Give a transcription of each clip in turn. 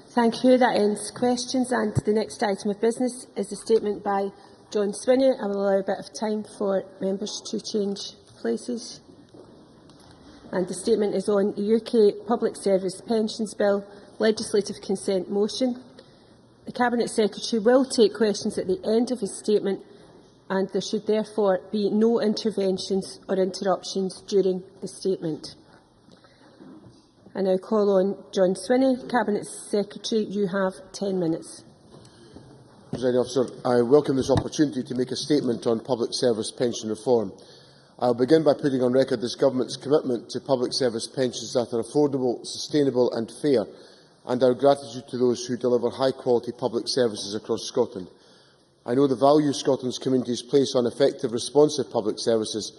Thank you. That ends questions, and the next item of business is a statement by John Swinney. I will allow a bit of time for members to change places. And the statement is on the UK Public Service Pensions Bill Legislative Consent Motion. The Cabinet Secretary will take questions at the end of his statement, and there should therefore be no interventions or interruptions during the statement. I now call on John Swinney. Cabinet Secretary, you have 10 minutes. Presiding Officer, I welcome this opportunity to make a statement on public service pension reform. I will begin by putting on record this Government's commitment to public service pensions that are affordable, sustainable and fair, and our gratitude to those who deliver high-quality public services across Scotland. I know the value Scotland's communities place on effective, responsive public services,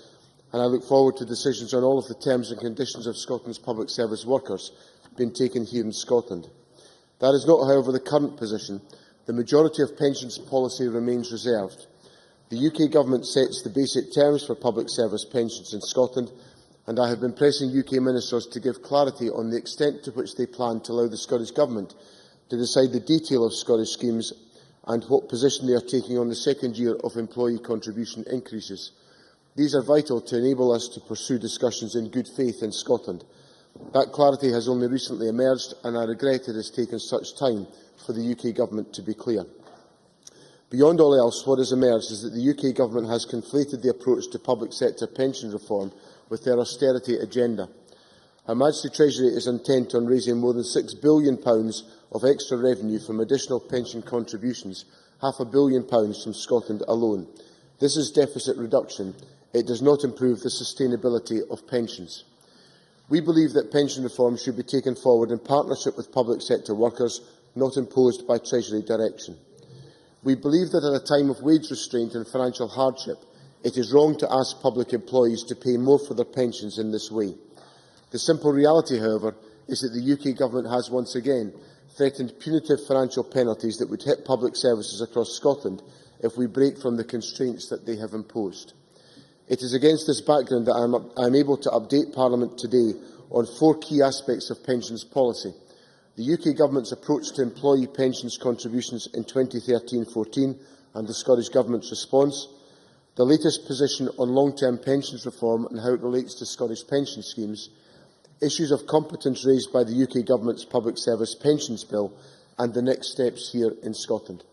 and I look forward to decisions on all of the terms and conditions of Scotland's public service workers being taken here in Scotland. That is not, however, the current position. The majority of pensions policy remains reserved. The UK Government sets the basic terms for public service pensions in Scotland, and I have been pressing UK ministers to give clarity on the extent to which they plan to allow the Scottish Government to decide the detail of Scottish schemes and what position they are taking on the second year of employee contribution increases. These are vital to enable us to pursue discussions in good faith in Scotland. That clarity has only recently emerged, and I regret it has taken such time for the UK Government to be clear. Beyond all else, what has emerged is that the UK Government has conflated the approach to public sector pension reform with their austerity agenda. Her Majesty Treasury is intent on raising more than £6 billion of extra revenue from additional pension contributions, £500 million from Scotland alone. This is deficit reduction. It does not improve the sustainability of pensions. We believe that pension reform should be taken forward in partnership with public sector workers, not imposed by Treasury direction. We believe that at a time of wage restraint and financial hardship, it is wrong to ask public employees to pay more for their pensions in this way. The simple reality, however, is that the UK Government has once again threatened punitive financial penalties that would hit public services across Scotland if we break from the constraints that they have imposed. It is against this background that I am able to update Parliament today on 4 key aspects of pensions policy: the UK Government's approach to employee pensions contributions in 2013-14 and the Scottish Government's response, the latest position on long-term pensions reform and how it relates to Scottish pension schemes, issues of competence raised by the UK Government's Public Service Pensions Bill, and the next steps here in Scotland.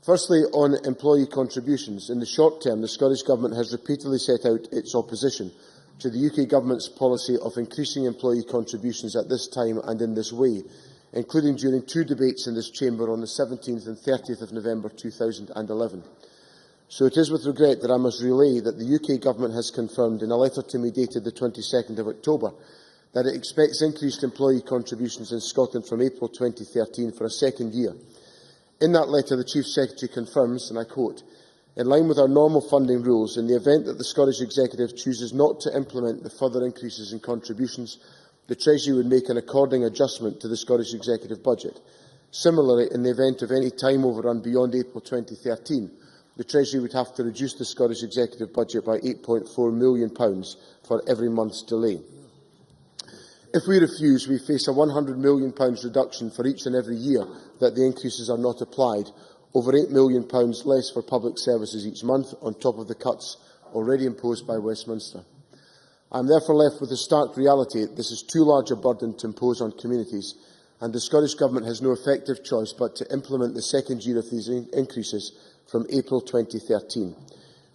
Firstly, on employee contributions. In the short term, the Scottish Government has repeatedly set out its opposition to the UK Government's policy of increasing employee contributions at this time and in this way, including during 2 debates in this chamber on the 17th and 30th of November 2011. So it is with regret that I must relay that the UK Government has confirmed in a letter to me dated the 22nd of October that it expects increased employee contributions in Scotland from April 2013 for a second year. In that letter, the Chief Secretary confirms, and I quote, "In line with our normal funding rules, in the event that the Scottish Executive chooses not to implement the further increases in contributions, the Treasury would make an according adjustment to the Scottish Executive budget. Similarly, in the event of any time overrun beyond April 2013, the Treasury would have to reduce the Scottish Executive budget by £8.4 million for every month's delay. If we refuse, we face a £100 million reduction for each and every year that the increases are not applied, over £8 million less for public services each month, on top of the cuts already imposed by Westminster. I am therefore left with the stark reality that this is too large a burden to impose on communities, and the Scottish Government has no effective choice but to implement the second year of these increases from April 2013.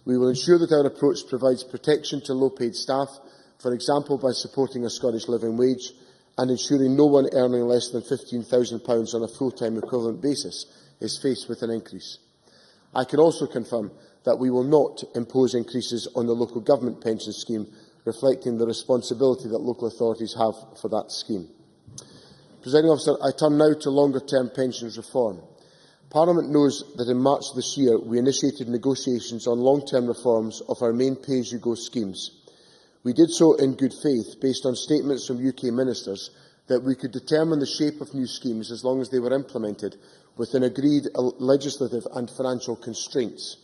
We will ensure that our approach provides protection to low-paid staff, for example by supporting a Scottish living wage and ensuring no one earning less than £15,000 on a full-time equivalent basis is faced with an increase. I can also confirm that we will not impose increases on the local government pension scheme, reflecting the responsibility that local authorities have for that scheme. Presiding Officer, I turn now to longer-term pensions reform. Parliament knows that in March this year we initiated negotiations on long-term reforms of our main pay-as-you-go schemes. We did so in good faith, based on statements from UK ministers that we could determine the shape of new schemes as long as they were implemented within agreed legislative and financial constraints.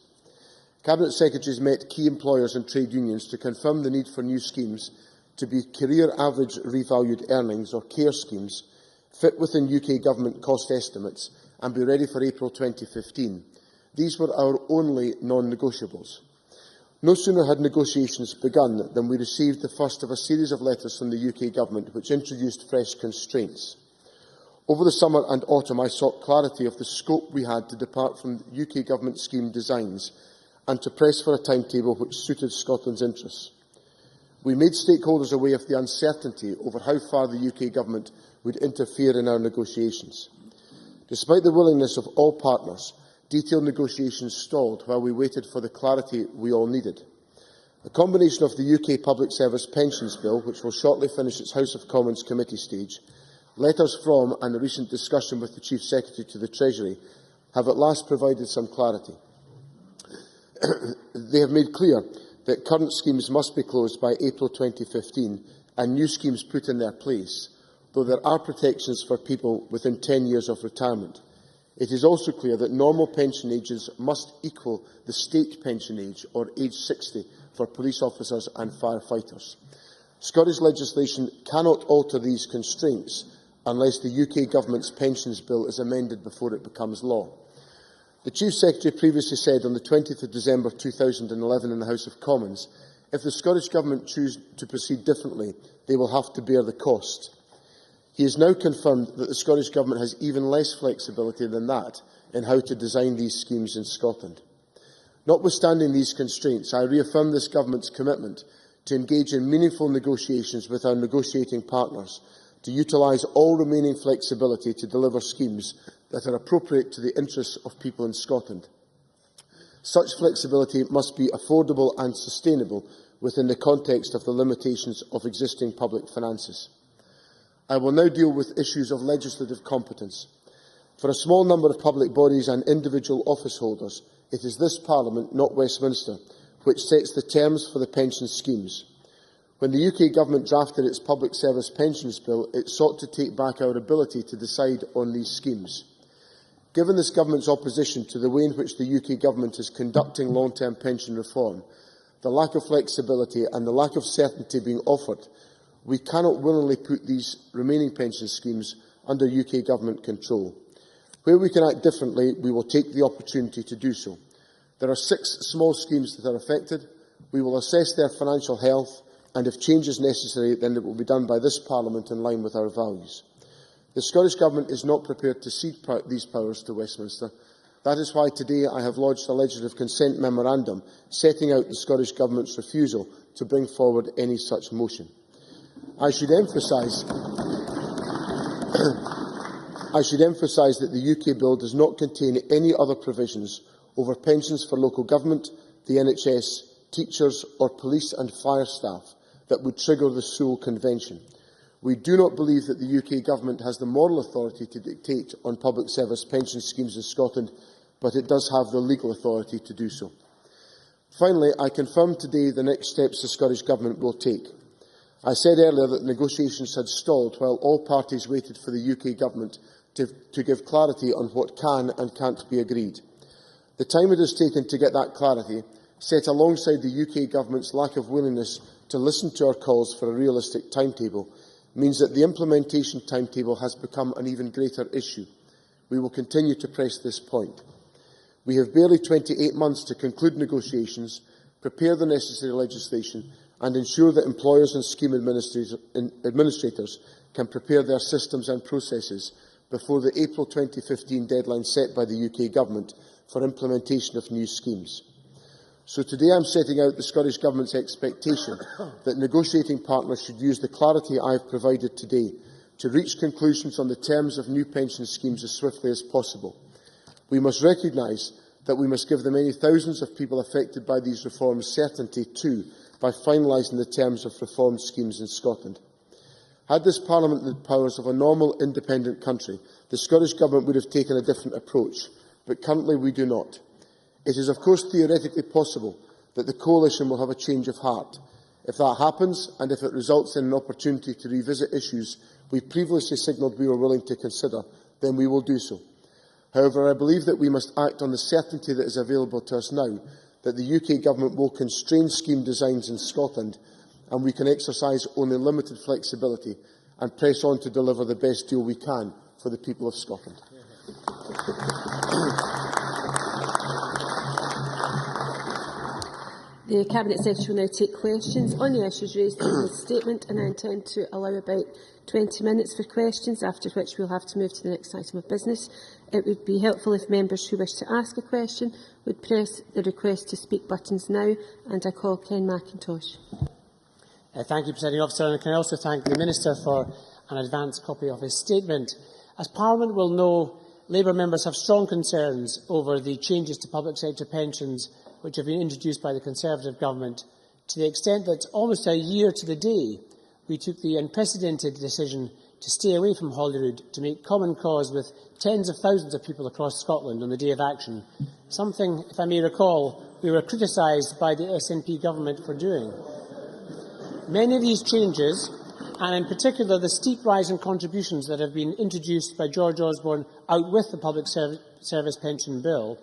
Cabinet Secretaries met key employers and trade unions to confirm the need for new schemes to be career average revalued earnings, or CARE schemes, fit within UK Government cost estimates and be ready for April 2015. These were our only non-negotiables. No sooner had negotiations begun than we received the first of a series of letters from the UK Government which introduced fresh constraints. Over the summer and autumn, I sought clarity of the scope we had to depart from UK Government scheme designs and to press for a timetable which suited Scotland's interests. We made stakeholders aware of the uncertainty over how far the UK Government would interfere in our negotiations. Despite the willingness of all partners, detailed negotiations stalled while we waited for the clarity we all needed. A combination of the UK Public Service Pensions Bill, which will shortly finish its House of Commons committee stage, letters from and a recent discussion with the Chief Secretary to the Treasury have at last provided some clarity. They have made clear that current schemes must be closed by April 2015 and new schemes put in their place, though there are protections for people within 10 years of retirement. It is also clear that normal pension ages must equal the state pension age, or age 60, for police officers and firefighters. Scottish legislation cannot alter these constraints unless the UK Government's Pensions Bill is amended before it becomes law. The Chief Secretary previously said on the 20th of December 2011 in the House of Commons, if the Scottish Government choose to proceed differently, they will have to bear the cost. He has now confirmed that the Scottish Government has even less flexibility than that in how to design these schemes in Scotland. Notwithstanding these constraints, I reaffirm this Government's commitment to engage in meaningful negotiations with our negotiating partners to utilise all remaining flexibility to deliver schemes that are appropriate to the interests of people in Scotland. Such flexibility must be affordable and sustainable within the context of the limitations of existing public finances. I will now deal with issues of legislative competence. For a small number of public bodies and individual office holders, it is this Parliament, not Westminster, which sets the terms for the pension schemes. When the UK Government drafted its Public Service Pensions Bill, it sought to take back our ability to decide on these schemes. Given this Government's opposition to the way in which the UK Government is conducting long-term pension reform, the lack of flexibility and the lack of certainty being offered, we cannot willingly put these remaining pension schemes under UK Government control. Where we can act differently, we will take the opportunity to do so. There are 6 small schemes that are affected. We will assess their financial health, and if change is necessary, then it will be done by this Parliament in line with our values. The Scottish Government is not prepared to cede these powers to Westminster. That is why today I have lodged a legislative consent memorandum setting out the Scottish Government's refusal to bring forward any such motion. I should emphasise that the UK Bill does not contain any other provisions over pensions for local government, the NHS, teachers or police and fire staff that would trigger the Sewell Convention. We do not believe that the UK Government has the moral authority to dictate on public service pension schemes in Scotland, but it does have the legal authority to do so. Finally, I confirm today the next steps the Scottish Government will take. I said earlier that negotiations had stalled while all parties waited for the UK Government to give clarity on what can and can't be agreed. The time it has taken to get that clarity, set alongside the UK Government's lack of willingness to listen to our calls for a realistic timetable, means that the implementation timetable has become an even greater issue. We will continue to press this point. We have barely 28 months to conclude negotiations, prepare the necessary legislation and ensure that employers and scheme administrators can prepare their systems and processes before the April 2015 deadline set by the UK Government for implementation of new schemes. So today I am setting out the Scottish Government's expectation that negotiating partners should use the clarity I have provided today to reach conclusions on the terms of new pension schemes as swiftly as possible. We must recognise that we must give the many thousands of people affected by these reforms certainty too, by finalising the terms of reformed schemes in Scotland. Had this Parliament the powers of a normal, independent country, the Scottish Government would have taken a different approach, but currently we do not. It is, of course, theoretically possible that the coalition will have a change of heart. If that happens, and if it results in an opportunity to revisit issues we previously signalled we were willing to consider, then we will do so. However, I believe that we must act on the certainty that is available to us now, that the UK Government will constrain scheme designs in Scotland, and we can exercise only limited flexibility, and press on to deliver the best deal we can for the people of Scotland. The Cabinet Secretary will now take questions on the issues raised in his statement, and I intend to allow about 20 minutes for questions, after which we will have to move to the next item of business. It would be helpful if members who wish to ask a question would press the request to speak buttons now, and I call Ken Macintosh. Thank you, Presiding Officer, and can I also thank the Minister for an advance copy of his statement. As Parliament will know, Labour members have strong concerns over the changes to public sector pensions which have been introduced by the Conservative Government, to the extent that almost a year to the day we took the unprecedented decision to stay away from Holyrood to make common cause with tens of thousands of people across Scotland on the day of action, something, if I may recall, we were criticised by the SNP Government for doing. Many of these changes, and in particular the steep rise in contributions that have been introduced by George Osborne out with the Public Service Pension Bill,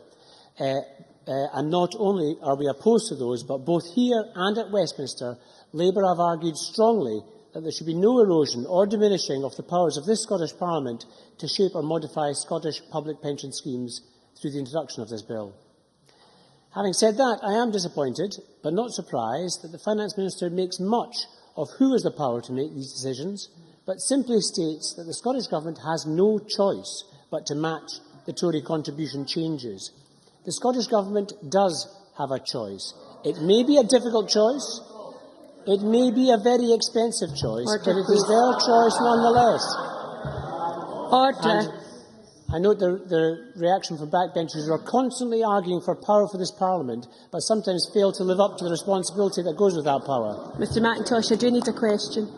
and not only are we opposed to those, but both here and at Westminster, Labour have argued strongly that there should be no erosion or diminishing of the powers of this Scottish Parliament to shape or modify Scottish public pension schemes through the introduction of this bill. Having said that, I am disappointed, but not surprised, that the Finance Minister makes much of who has the power to make these decisions, but simply states that the Scottish Government has no choice but to match the Tory contribution changes. The Scottish Government does have a choice. It may be a difficult choice, it may be a very expensive choice, but it is their choice nonetheless. Order. And I note the reaction from backbenchers who are constantly arguing for power for this Parliament, but sometimes fail to live up to the responsibility that goes with that power. Mr Macintosh, I do need a question.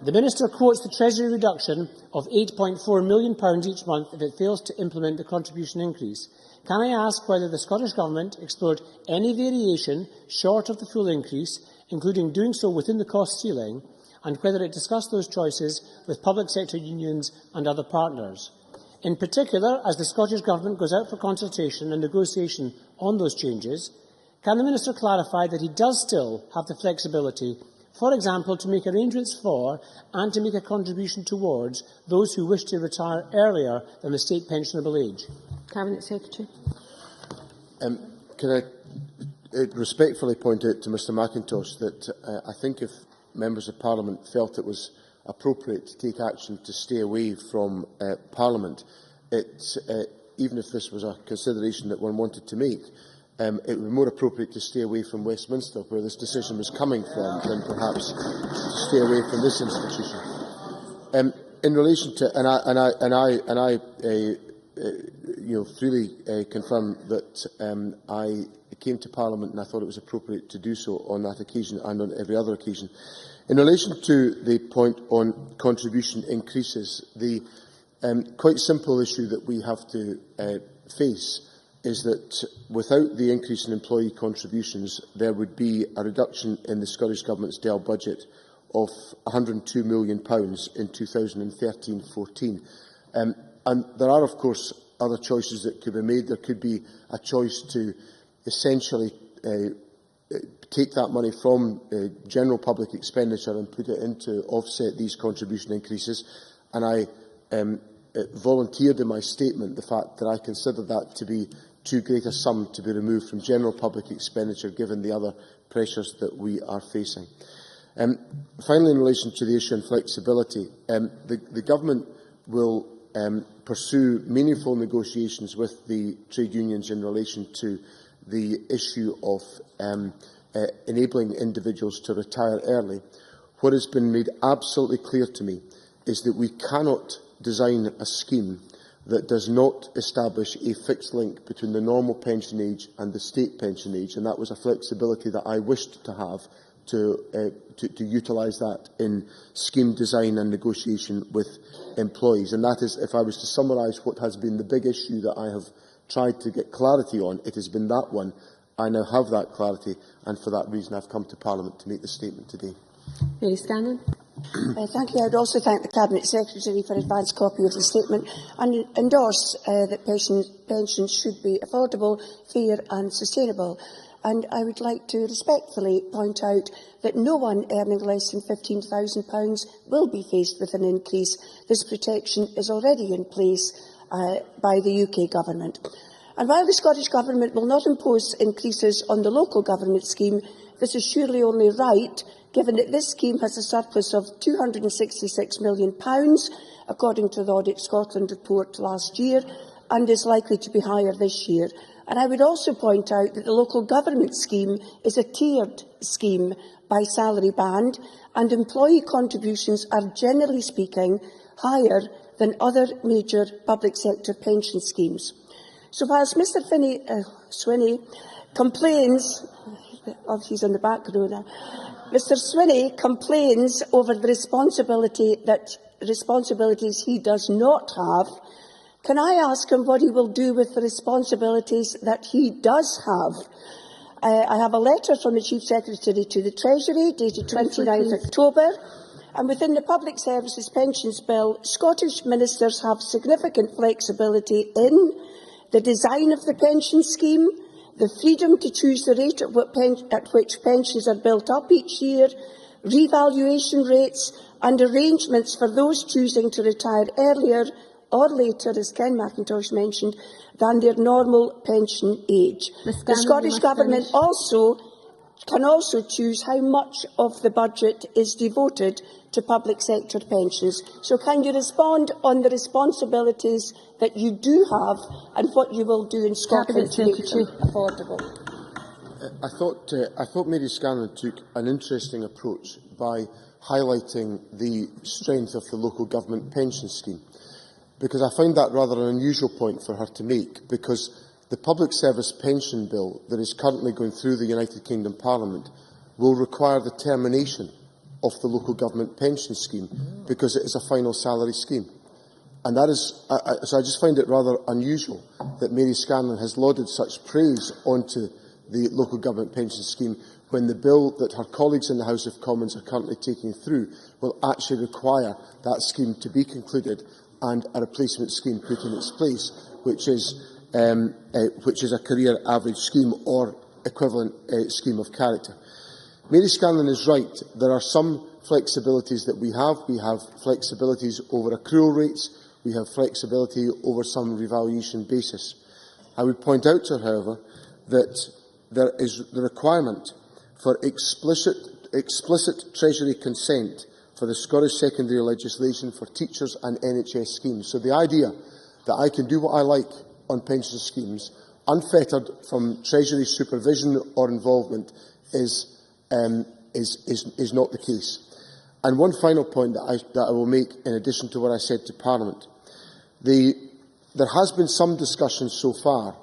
The Minister quotes the Treasury reduction of £8.4 million each month if it fails to implement the contribution increase. Can I ask whether the Scottish Government explored any variation short of the full increase, including doing so within the cost ceiling, and whether it discussed those choices with public sector unions and other partners? In particular, as the Scottish Government goes out for consultation and negotiation on those changes, can the Minister clarify that he does still have the flexibility, for example, to make arrangements for and to make a contribution towards those who wish to retire earlier than the state pensionable age? Cabinet Secretary. Can I respectfully point out to Mr Macintosh that I think if members of Parliament felt it was appropriate to take action to stay away from Parliament, even if this was a consideration that one wanted to make, it would be more appropriate to stay away from Westminster, where this decision was coming from, than perhaps to stay away from this institution. In relation to, I freely confirm that I came to Parliament and I thought it was appropriate to do so on that occasion and on every other occasion. In relation to the point on contribution increases, the quite simple issue that we have to face is that without the increase in employee contributions, there would be a reduction in the Scottish Government's DEL budget of £102 million in 2013-14. And there are, of course, other choices that could be made. There could be a choice to essentially take that money from general public expenditure and put it in to offset these contribution increases. And I volunteered in my statement the fact that I consider that to be too great a sum to be removed from general public expenditure, given the other pressures that we are facing. Finally, in relation to the issue on flexibility, the Government will pursue meaningful negotiations with the trade unions in relation to the issue of enabling individuals to retire early. What has been made absolutely clear to me is that we cannot design a scheme that does not establish a fixed link between the normal pension age and the state pension age, and that was a flexibility that I wished to have to utilise that in scheme design and negotiation with employees. And that is, if I was to summarise what has been the big issue that I have tried to get clarity on, it has been that one. I now have that clarity, and for that reason I have come to Parliament to make this statement today. Mary Scanlon. Thank you. I would also thank the Cabinet Secretary for an advance copy of the statement and endorse that pensions should be affordable, fair and sustainable. and I would like to respectfully point out that no one earning less than £15,000 will be faced with an increase. This protection is already in place by the UK Government. And while the Scottish Government will not impose increases on the local government scheme, this is surely only right, given that this scheme has a surplus of £266 million, according to the Audit Scotland report last year, and is likely to be higher this year. And I would also point out that the local government scheme is a tiered scheme by salary band, and employee contributions are, generally speaking, higher than other major public sector pension schemes. So whilst Mr Swinney complains, oh, he's in the back row now, Mr Swinney complains over the responsibilities he does not have, can I ask him what he will do with the responsibilities that he does have? I have a letter from the Chief Secretary to the Treasury, dated 29th October, and within the Public Services Pensions Bill, Scottish ministers have significant flexibility in the design of the pension scheme, the freedom to choose the rate at which pensions are built up each year, revaluation rates, and arrangements for those choosing to retire earlier or later, as Ken McIntosh mentioned, than their normal pension age. The Scottish Government can also choose how much of the budget is devoted to public sector pensions. So can you respond on the responsibilities that you do have and what you will do in Scotland to make them affordable? I thought Mary Scanlon took an interesting approach by highlighting the strength of the local government pension scheme, because I find that rather an unusual point for her to make, because the Public Service Pension Bill that is currently going through the United Kingdom Parliament will require the termination of the local government pension scheme, because it is a final salary scheme. And that is, so I just find it rather unusual that Mary Scanlon has lauded such praise onto the local government pension scheme when the bill that her colleagues in the House of Commons are currently taking through will actually require that scheme to be concluded and a replacement scheme put in its place, which is a career average scheme or equivalent scheme of character. Mary Scanlon is right. There are some flexibilities that we have. We have flexibilities over accrual rates. We have flexibility over some revaluation basis. I would point out to her, however, that there is the requirement for explicit Treasury consent for the Scottish secondary legislation for teachers and NHS schemes. So the idea that I can do what I like on pension schemes, unfettered from Treasury supervision or involvement, is not the case. And one final point that I will make, in addition to what I said to Parliament. There has been some discussion so far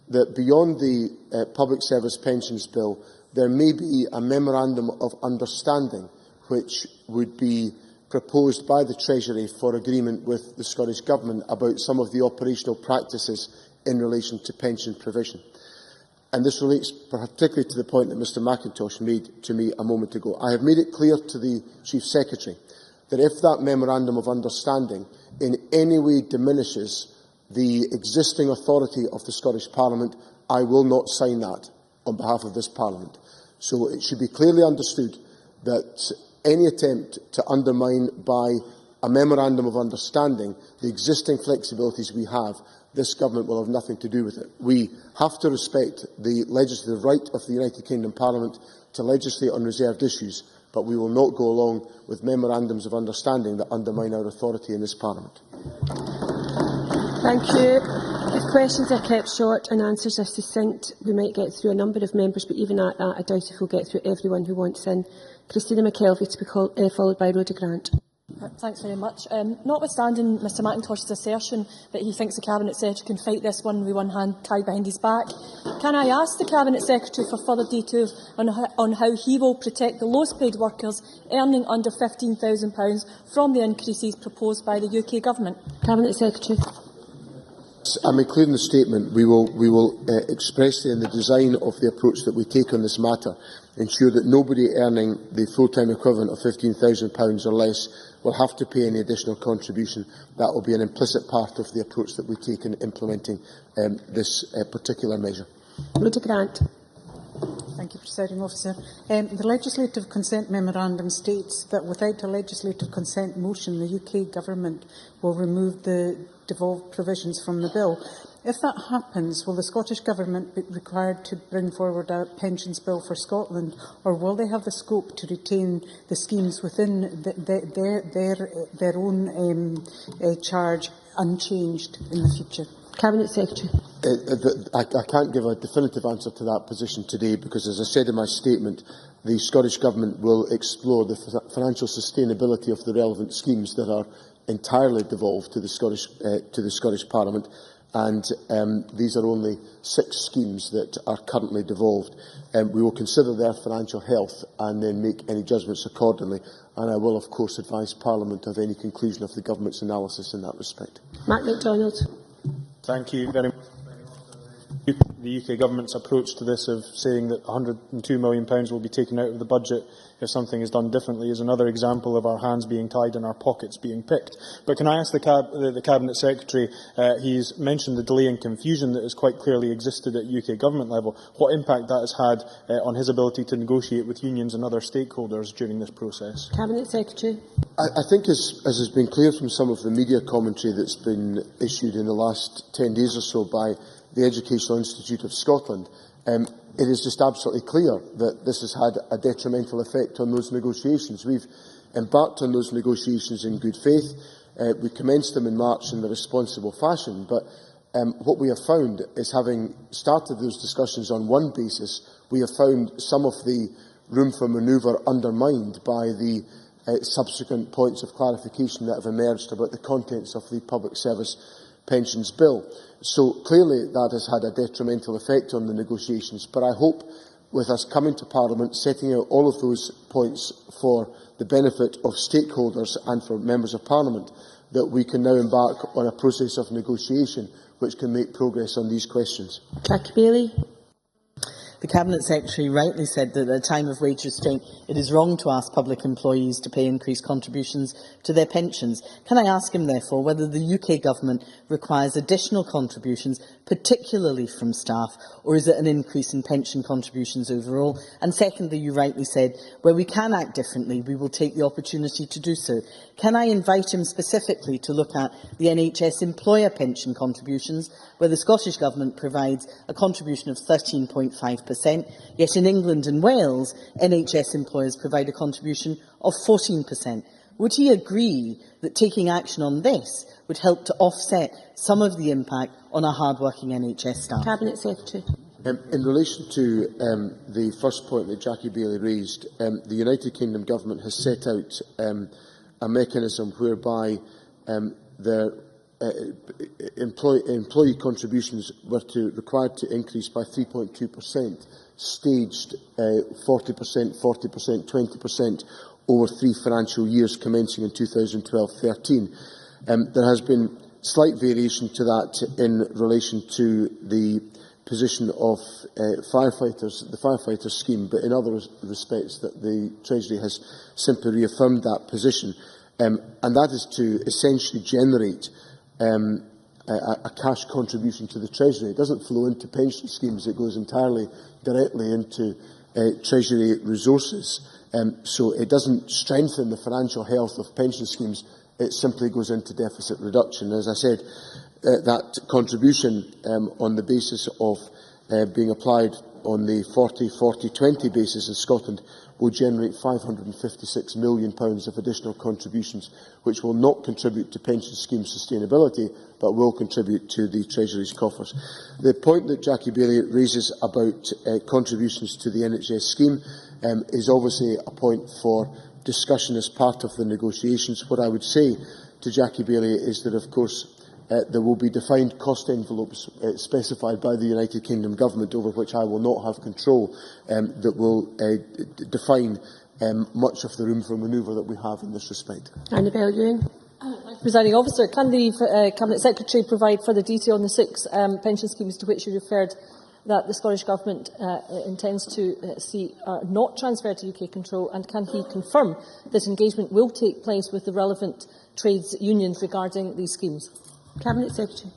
that beyond the Public Service Pensions Bill, there may be a memorandum of understanding which would be proposed by the Treasury for agreement with the Scottish Government about some of the operational practices in relation to pension provision. And this relates particularly to the point that Mr McIntosh made to me a moment ago. I have made it clear to the Chief Secretary that if that memorandum of understanding in any way diminishes the existing authority of the Scottish Parliament, I will not sign that on behalf of this Parliament. So it should be clearly understood that any attempt to undermine by a memorandum of understanding the existing flexibilities we have, this government will have nothing to do with it. We have to respect the legislative right of the United Kingdom Parliament to legislate on reserved issues, but we will not go along with memorandums of understanding that undermine our authority in this Parliament. Thank you. If questions are kept short and answers are succinct, we might get through a number of members, but even at that, I doubt if we'll get through everyone who wants in. Christina McKelvey to be followed by Rhoda Grant. Thanks very much. Notwithstanding Mr McIntosh's assertion that he thinks the Cabinet Secretary can fight this one with one hand tied behind his back, can I ask the Cabinet Secretary for further details on how he will protect the lowest paid workers earning under £15,000 from the increases proposed by the UK Government? Cabinet Secretary. I'm including the statement. We will expressly, in the design of the approach that we take on this matter, ensure that nobody earning the full-time equivalent of £15,000 or less will have to pay any additional contribution. That will be an implicit part of the approach that we take in implementing this particular measure. Rhoda Grant. Thank you, Presiding Officer. The Legislative Consent Memorandum states that without a legislative consent motion, the UK Government will remove the devolved provisions from the bill. If that happens, will the Scottish Government be required to bring forward a pensions bill for Scotland, or will they have the scope to retain the schemes within their own charge unchanged in the future? Cabinet Secretary. I can't give a definitive answer to that position today because, as I said in my statement, the Scottish Government will explore the financial sustainability of the relevant schemes that are entirely devolved to the Scottish Parliament, and these are only 6 schemes that are currently devolved. We will consider their financial health and then make any judgments accordingly, and I will, of course, advise Parliament of any conclusion of the Government's analysis in that respect. Mark MacDonald. Thank you very much. The UK Government's approach to this of saying that £102 million will be taken out of the budget if something is done differently is another example of our hands being tied and our pockets being picked. But can I ask the Cabinet Secretary, he's mentioned the delay and confusion that has quite clearly existed at UK Government level, what impact that has had on his ability to negotiate with unions and other stakeholders during this process? Cabinet Secretary. I think, as has been clear from some of the media commentary that's been issued in the last 10 days or so by the Educational Institute of Scotland, it is just absolutely clear that this has had a detrimental effect on those negotiations. We've embarked on those negotiations in good faith. We commenced them in March in a responsible fashion, but what we have found is, having started those discussions on one basis, we have found some of the room for manoeuvre undermined by the subsequent points of clarification that have emerged about the contents of the Public Service Pensions Bill. So clearly that has had a detrimental effect on the negotiations, but I hope, with us coming to Parliament, setting out all of those points for the benefit of stakeholders and for Members of Parliament, that we can now embark on a process of negotiation which can make progress on these questions. Jackie Baillie. The Cabinet Secretary rightly said that at a time of wage restraint, it is wrong to ask public employees to pay increased contributions to their pensions. Can I ask him, therefore, whether the UK Government requires additional contributions, particularly from staff, or is it an increase in pension contributions overall? And secondly, you rightly said, where we can act differently, we will take the opportunity to do so. Can I invite him specifically to look at the NHS employer pension contributions, where the Scottish Government provides a contribution of 13.5%, yet in England and Wales, NHS employers provide a contribution of 14%. Would he agree that taking action on this would help to offset some of the impact on our hard-working NHS staff? Cabinet Secretary. In relation to the first point that Jackie Baillie raised, the United Kingdom Government has set out a mechanism whereby their employee contributions were required to increase by 3.2%, staged 40%, 40%, 20% over 3 financial years commencing in 2012-13. There has been slight variation to that in relation to the position of firefighters, the firefighter scheme, but in other respects that the Treasury has simply reaffirmed that position, and that is to essentially generate a cash contribution to the Treasury. It doesn't flow into pension schemes, it goes entirely directly into Treasury resources. So it doesn't strengthen the financial health of pension schemes, it simply goes into deficit reduction. As I said, that contribution on the basis of being applied on the 40-40-20 basis in Scotland will generate £556 million of additional contributions, which will not contribute to pension scheme sustainability, but will contribute to the Treasury's coffers. The point that Jackie Baillie raises about contributions to the NHS scheme is obviously a point for discussion as part of the negotiations. What I would say to Jackie Baillie is that, of course, there will be defined cost envelopes specified by the United Kingdom Government, over which I will not have control, that will define much of the room for manoeuvre that we have in this respect. Annabel Ewing. Presiding Officer, can the Cabinet Secretary provide further detail on the 6 pension schemes to which you referred that the Scottish Government intends to see are not transferred to UK control, and can he confirm that engagement will take place with the relevant trades unions regarding these schemes? Cabinet Secretary.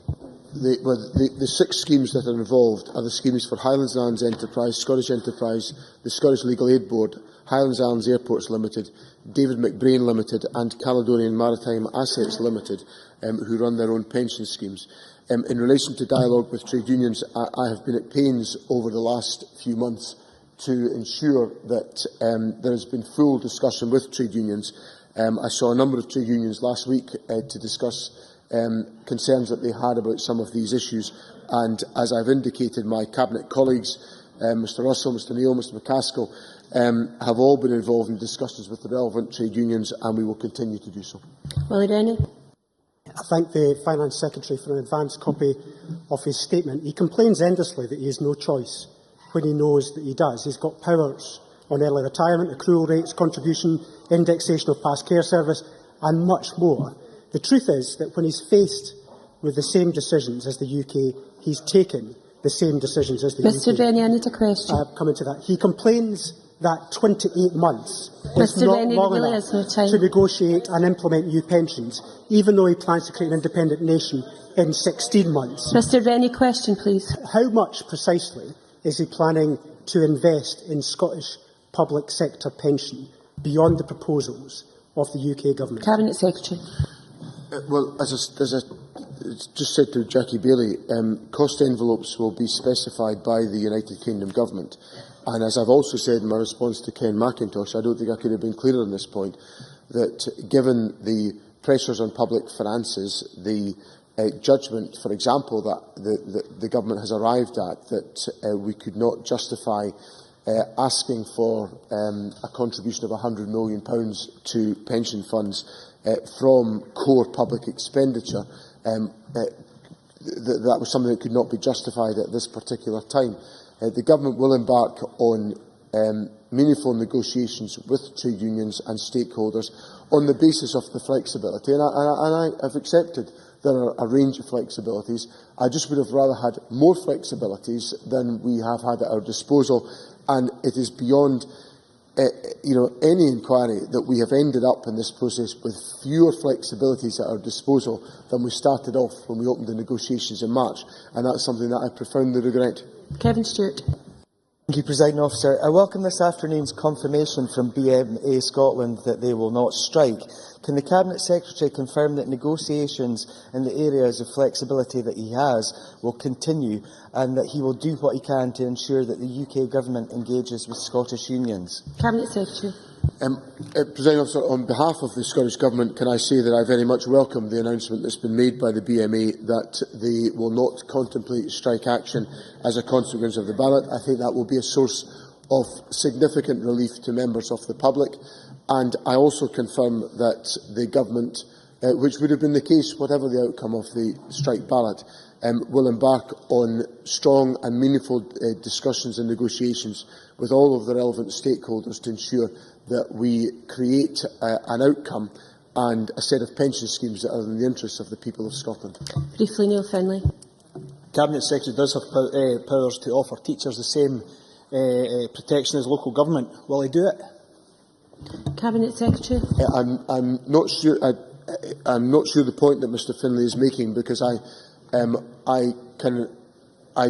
the 6 schemes that are involved are the schemes for Highlands Islands Enterprise, Scottish Enterprise, the Scottish Legal Aid Board, Highlands Islands Airports Limited, David McBrain Limited and Caledonian Maritime Assets Limited, who run their own pension schemes. In relation to dialogue with trade unions, I have been at pains over the last few months to ensure that there has been full discussion with trade unions. I saw a number of trade unions last week to discuss concerns that they had about some of these issues, and as I've indicated, my Cabinet colleagues, Mr Russell, Mr Neil, Mr McCaskill, have all been involved in discussions with the relevant trade unions, and we will continue to do so. Willie Rennie. I thank the Finance Secretary for an advance copy of his statement. He complains endlessly that he has no choice when he knows that he does. He's got powers on early retirement, accrual rates, contribution, indexation of past care service, and much more. The truth is that when he's faced with the same decisions as the UK, he's taken the same decisions as the UK. Mr Rennie, I need a question. Coming to that. He complains that 28 months is Mr not Rennie, long really enough has no time. to negotiate and implement new pensions, even though he plans to create an independent nation in 16 months. Mr Rennie, question please. How much precisely is he planning to invest in Scottish public sector pension beyond the proposals of the UK Government? Cabinet Secretary. Well, as I just said to Jackie Bailey, cost envelopes will be specified by the United Kingdom Government. And as I've also said in my response to Ken McIntosh, I don't think I could have been clearer on this point, that given the pressures on public finances, the judgment, for example, that the Government has arrived at, that we could not justify asking for a contribution of £100 million to pension funds from core public expenditure, that was something that could not be justified at this particular time. The Government will embark on meaningful negotiations with trade unions and stakeholders on the basis of the flexibility, and I have accepted there are a range of flexibilities. I just would have rather had more flexibilities than we have had at our disposal, and it is beyond any inquiry that we have ended up in this process with fewer flexibilities at our disposal than we started off when we opened the negotiations in March, and that's something that I profoundly regret. Kevin Stewart. Thank you, Presiding Officer. I welcome this afternoon's confirmation from BMA Scotland that they will not strike. Can the Cabinet Secretary confirm that negotiations in the areas of flexibility that he has will continue and that he will do what he can to ensure that the UK Government engages with Scottish unions? Cabinet Secretary. Presiding Officer, on behalf of the Scottish Government, can I say that I very much welcome the announcement that's been made by the BMA that they will not contemplate strike action as a consequence of the ballot. I think that will be a source of significant relief to members of the public, and I also confirm that the Government, which would have been the case whatever the outcome of the strike ballot, will embark on strong and meaningful discussions and negotiations with all of the relevant stakeholders to ensure that we create an outcome and a set of pension schemes that are in the interests of the people of Scotland. Briefly, Neil Findlay. Cabinet Secretary does have powers to offer teachers the same protection as local government. Will he do it? Cabinet Secretary. I'm not sure. I'm not sure the point that Mr. Findlay is making, because I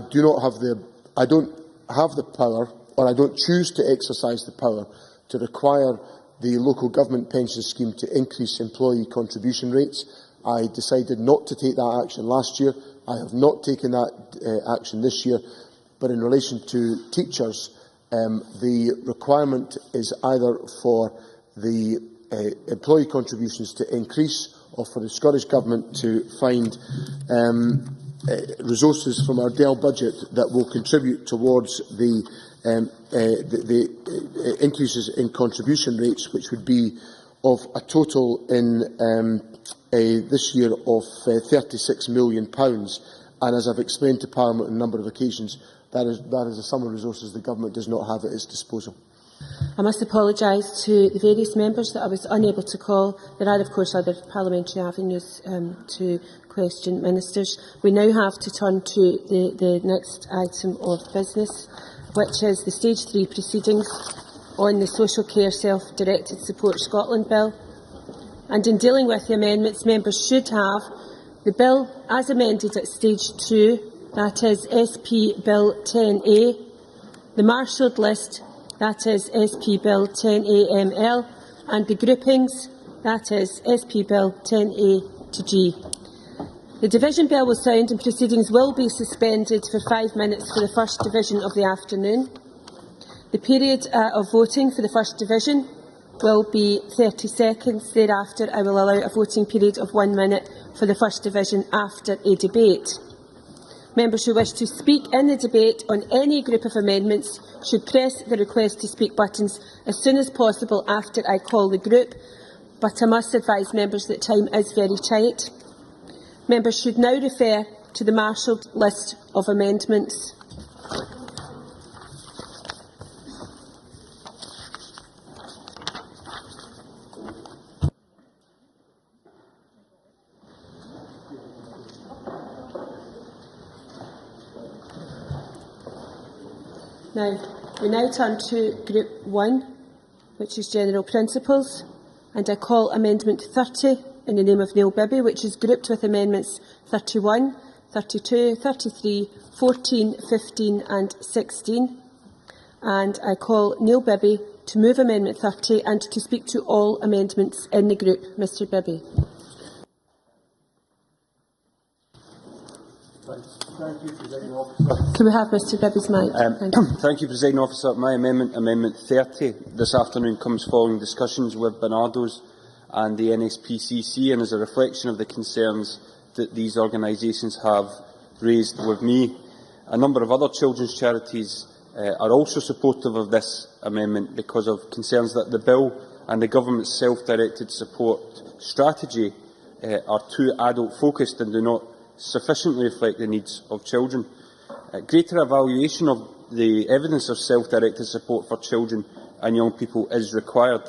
don't have the power, or I don't choose to exercise the power to require the local government pension scheme to increase employee contribution rates. I decided not to take that action last year. I have not taken that action this year. But in relation to teachers, the requirement is either for the employee contributions to increase or for the Scottish Government to find resources from our DEL budget that will contribute towards the increases in contribution rates, which would be of a total in this year of £36 million. And as I've explained to Parliament on a number of occasions, that is a sum of resources the Government does not have at its disposal. I must apologise to the various members that I was unable to call. There are, of course, other parliamentary avenues to question ministers. We now have to turn to the next item of business, which is the Stage 3 proceedings on the Social Care Self-Directed Support Scotland Bill. And in dealing with the amendments, members should have The bill, as amended at stage 2, that is SP Bill 10A, the marshalled list, that is SP Bill 10AML, and the groupings, that is SP Bill 10A to G. The division bell will sound and proceedings will be suspended for 5 minutes for the first division of the afternoon. The period of voting for the first division will be 30 seconds. Thereafter, I will allow a voting period of 1 minute for the first division after a debate. Members who wish to speak in the debate on any group of amendments should press the request to speak buttons as soon as possible after I call the group, but I must advise members that time is very tight. Members should now refer to the marshalled list of amendments. We now turn to Group 1, which is General Principles, and I call Amendment 30 in the name of Neil Bibby, which is grouped with Amendments 31, 32, 33, 14, 15 and 16. And I call Neil Bibby to move Amendment 30 and to speak to all amendments in the group. Mr Bibby. Thank you, Presiding Officer. Can we have Mr Bibby's mic? Thank you, Presiding Officer. My amendment, Amendment 30, this afternoon comes following discussions with Barnardo's and the NSPCC and is a reflection of the concerns that these organisations have raised with me. A number of other children's charities are also supportive of this amendment because of concerns that the bill and the government's self-directed support strategy are too adult-focused and do not sufficiently reflect the needs of children. Greater evaluation of the evidence of self-directed support for children and young people is required.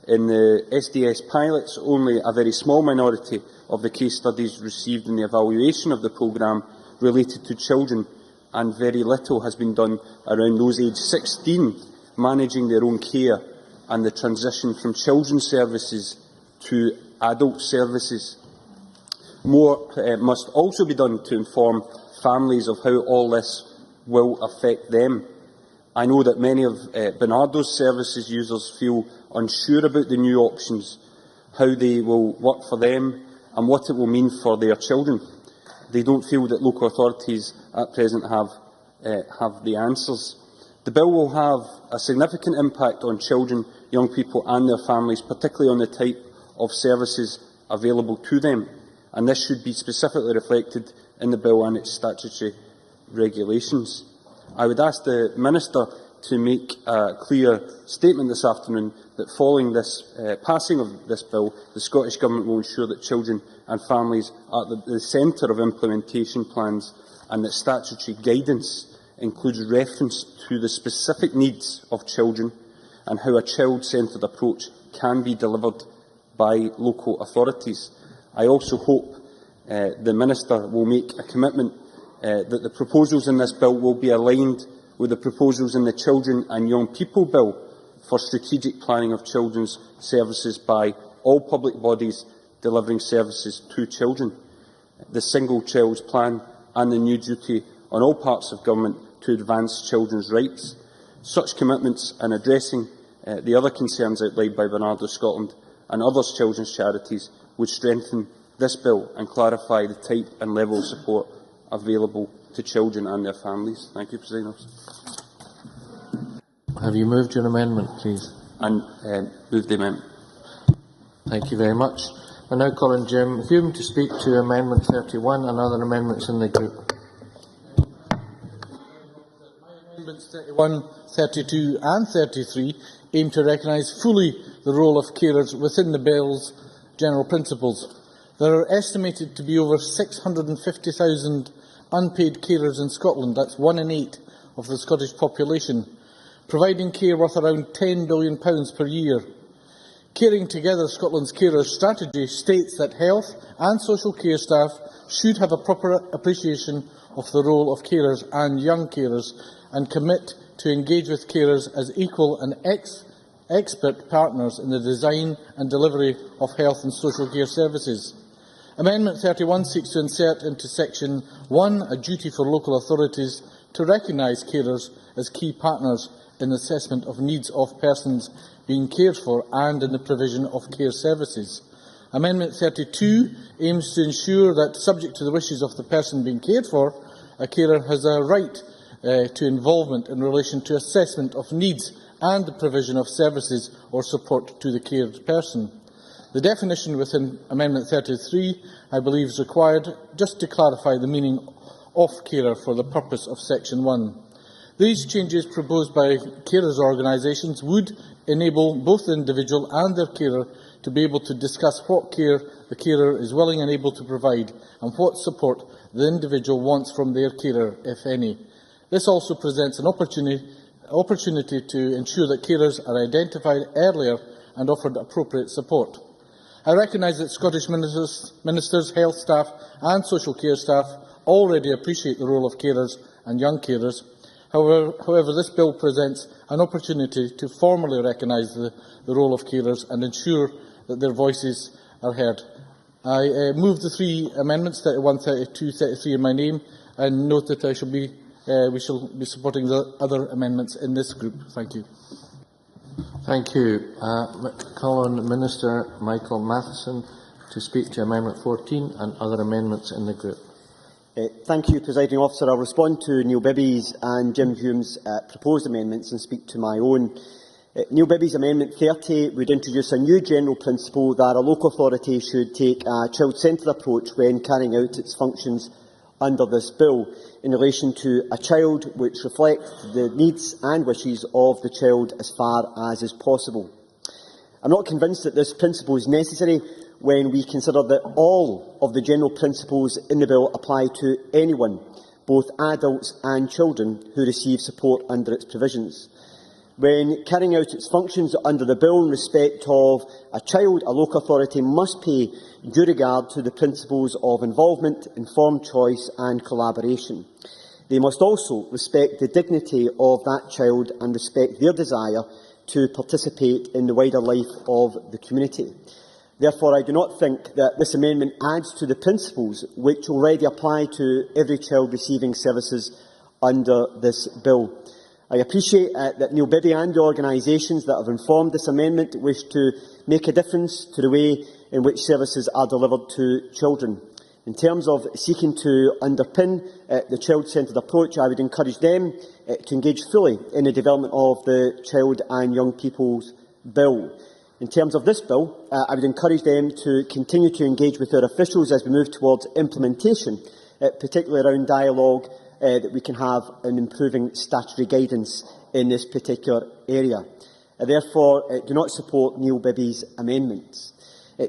In the SDS pilots, only a very small minority of the case studies received in the evaluation of the programme related to children, and very little has been done around those aged 16 managing their own care and the transition from children's services to adult services. More must also be done to inform families of how all this will affect them. I know that many of Barnardo's services users feel unsure about the new options, how they will work for them and what it will mean for their children. They don't feel that local authorities at present have the answers. The bill will have a significant impact on children, young people and their families, particularly on the type of services available to them. And this should be specifically reflected in the bill and its statutory regulations. I would ask the Minister to make a clear statement this afternoon that following this passing of this bill, the Scottish Government will ensure that children and families are at the centre of implementation plans and that statutory guidance includes reference to the specific needs of children and how a child-centred approach can be delivered by local authorities. I also hope the Minister will make a commitment that the proposals in this bill will be aligned with the proposals in the Children and Young People Bill for strategic planning of children's services by all public bodies delivering services to children, the Single Child's Plan and the new duty on all parts of government to advance children's rights. Such commitments and addressing the other concerns outlined by Barnardo Scotland and other children's charities would strengthen this bill and clarify the type and level of support available to children and their families. Thank you, President Officer. Have you moved your amendment, please? And move the amendment. Thank you very much. I now call on Jim Hume to speak to Amendment 31 and other amendments in the group. Amendments 31, 32 and 33 aim to recognise fully the role of carers within the Bill's general principles. There are estimated to be over 650,000 unpaid carers in Scotland. That's 1 in 8 of the Scottish population, providing care worth around £10 billion per year. Caring Together Scotland's Carers strategy states that health and social care staff should have a proper appreciation of the role of carers and young carers and commit to engage with carers as equal and expert partners in the design and delivery of health and social care services. Amendment 31 seeks to insert into Section 1 a duty for local authorities to recognise carers as key partners in the assessment of needs of persons being cared for and in the provision of care services. Amendment 32 aims to ensure that, subject to the wishes of the person being cared for, a carer has a right to involvement in relation to assessment of needs and the provision of services or support to the cared person. The definition within Amendment 33, I believe, is required just to clarify the meaning of carer for the purpose of Section 1. These changes proposed by carers' organisations would enable both the individual and their carer to be able to discuss what care the carer is willing and able to provide and what support the individual wants from their carer, if any. This also presents an opportunity to ensure that carers are identified earlier and offered appropriate support. I recognise that Scottish ministers, health staff and social care staff already appreciate the role of carers and young carers. However, this bill presents an opportunity to formally recognise the role of carers and ensure that their voices are heard. I move the three amendments, 31, 32, 33 in my name, and note that we shall be supporting the other amendments in this group. Thank you. Thank you. Call on Minister Michael Matheson to speak to Amendment 14 and other amendments in the group. Thank you, Presiding Officer. I will respond to Neil Bibby's and Jim Hume's proposed amendments and speak to my own. Neil Bibby's Amendment 30 would introduce a new general principle that a local authority should take a child-centred approach when carrying out its functions under this bill in relation to a child, which reflects the needs and wishes of the child as far as is possible. I am not convinced that this principle is necessary when we consider that all of the general principles in the bill apply to anyone, both adults and children, who receive support under its provisions. When carrying out its functions under the bill in respect of a child, a local authority must pay due regard to the principles of involvement, informed choice and collaboration. They must also respect the dignity of that child and respect their desire to participate in the wider life of the community. Therefore, I do not think that this amendment adds to the principles which already apply to every child receiving services under this bill. I appreciate that Neil Bibby and the organisations that have informed this amendment wish to make a difference to the way in which services are delivered to children. In terms of seeking to underpin the child-centred approach, I would encourage them to engage fully in the development of the Child and Young People's Bill. In terms of this bill, I would encourage them to continue to engage with their officials as we move towards implementation, particularly around dialogue that we can have in improving statutory guidance in this particular area. I therefore do not support Neil Bibby's amendments.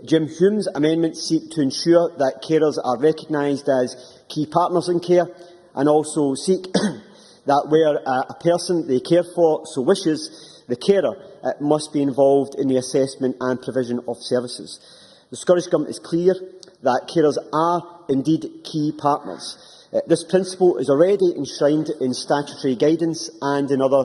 Jim Hume's amendments seek to ensure that carers are recognised as key partners in care and also seek that where a person they care for so wishes, the carer must be involved in the assessment and provision of services. The Scottish Government is clear that carers are indeed key partners. This principle is already enshrined in statutory guidance and in other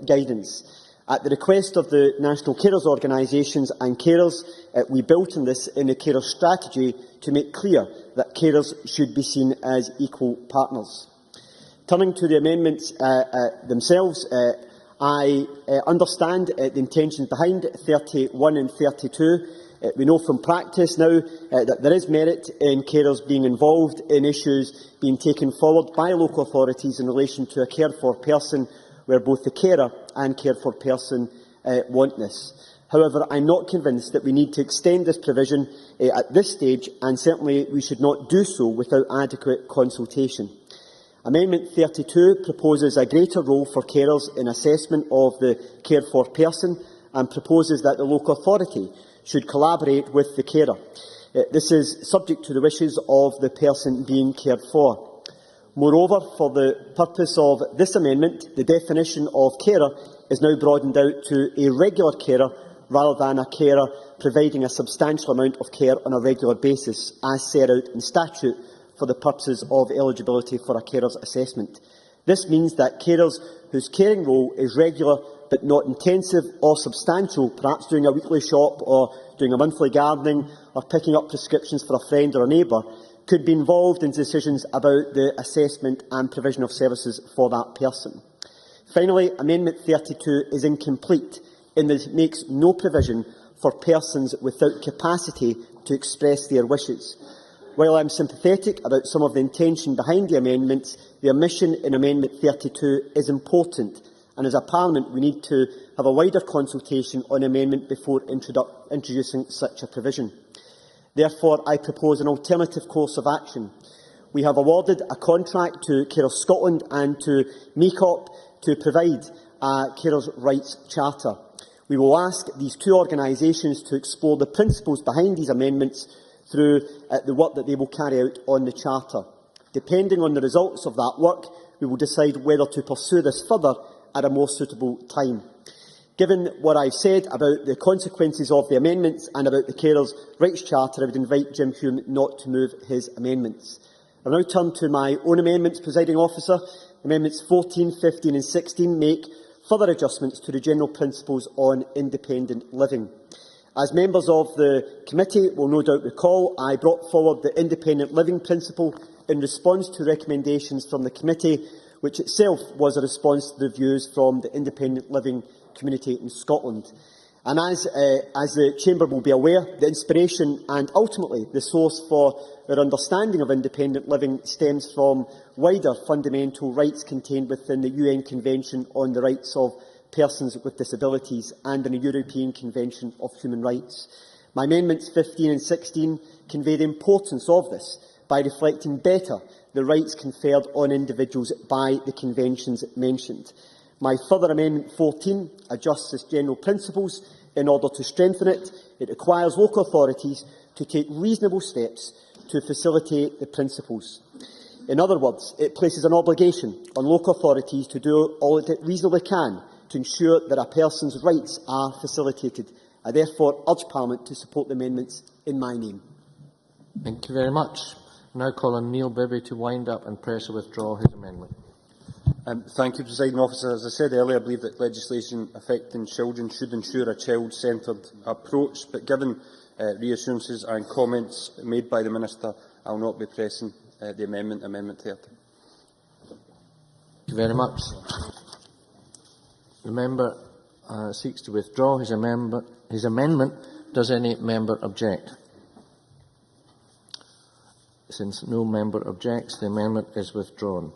guidance. At the request of the national carers organisations and carers, we built on this in the carers strategy to make clear that carers should be seen as equal partners. Turning to the amendments themselves, I understand the intentions behind 31 and 32. We know from practice now that there is merit in carers being involved in issues being taken forward by local authorities in relation to a cared-for person where both the carer and cared-for person want this. However, I am not convinced that we need to extend this provision at this stage, and certainly we should not do so without adequate consultation. Amendment 32 proposes a greater role for carers in assessment of the cared-for person and proposes that the local authority should collaborate with the carer. This is subject to the wishes of the person being cared for. Moreover, for the purpose of this amendment, the definition of carer is now broadened out to a regular carer rather than a carer providing a substantial amount of care on a regular basis, as set out in statute for the purposes of eligibility for a carer's assessment. This means that carers whose caring role is regular but not intensive or substantial, perhaps doing a weekly shop or doing a monthly gardening or picking up prescriptions for a friend or a neighbour, could be involved in decisions about the assessment and provision of services for that person. Finally, Amendment 32 is incomplete in that it makes no provision for persons without capacity to express their wishes. While I am sympathetic about some of the intention behind the amendments, the omission in Amendment 32 is important, and as a Parliament we need to have a wider consultation on amendment before introducing such a provision. Therefore, I propose an alternative course of action. We have awarded a contract to Carers Scotland and to MECOP to provide a Carers' Rights Charter. We will ask these two organisations to explore the principles behind these amendments through the work that they will carry out on the Charter. Depending on the results of that work, we will decide whether to pursue this further at a more suitable time. Given what I have said about the consequences of the amendments and about the Carers' Rights Charter, I would invite Jim Hume not to move his amendments. I will now turn to my own amendments, Presiding Officer. Amendments 14, 15 and 16 make further adjustments to the general principles on independent living. As members of the committee will no doubt recall, I brought forward the independent living principle in response to recommendations from the committee, which itself was a response to the views from the independent living community in Scotland. And as the Chamber will be aware, the inspiration and ultimately the source for our understanding of independent living stems from wider fundamental rights contained within the UN Convention on the Rights of Persons with Disabilities and in the European Convention of Human Rights. My amendments 15 and 16 convey the importance of this by reflecting better the rights conferred on individuals by the conventions mentioned. My further Amendment 14 adjusts its general principles in order to strengthen it. It requires local authorities to take reasonable steps to facilitate the principles. In other words, it places an obligation on local authorities to do all it reasonably can to ensure that a person's rights are facilitated. I therefore urge Parliament to support the amendments in my name. Thank you very much. I now call on Neil Bibby to wind up and press to withdraw his amendment. Thank you, Presiding Officer. As I said earlier, I believe that legislation affecting children should ensure a child-centred approach, but given reassurances and comments made by the Minister, I will not be pressing the amendment, Amendment 30. Thank you very much. The member seeks to withdraw his amendment. Does any member object? Since no member objects, the amendment is withdrawn.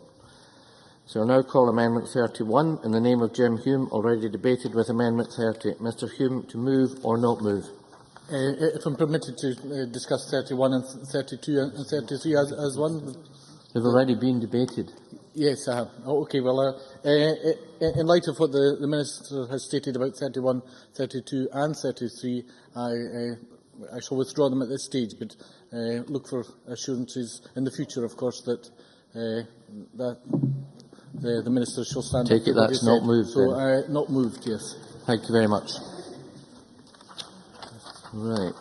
So I now call Amendment 31 in the name of Jim Hume, already debated with Amendment 30. Mr Hume, to move or not move? If I'm permitted to discuss 31 and 32 and 33 as one. They've already been debated. Yes, I have. Oh, okay, well, in light of what the Minister has stated about 31, 32 and 33, I shall withdraw them at this stage, but look for assurances in the future, of course, that the Minister shall stand. Take it that's not moved. So, not moved, yes. Thank you very much. Right.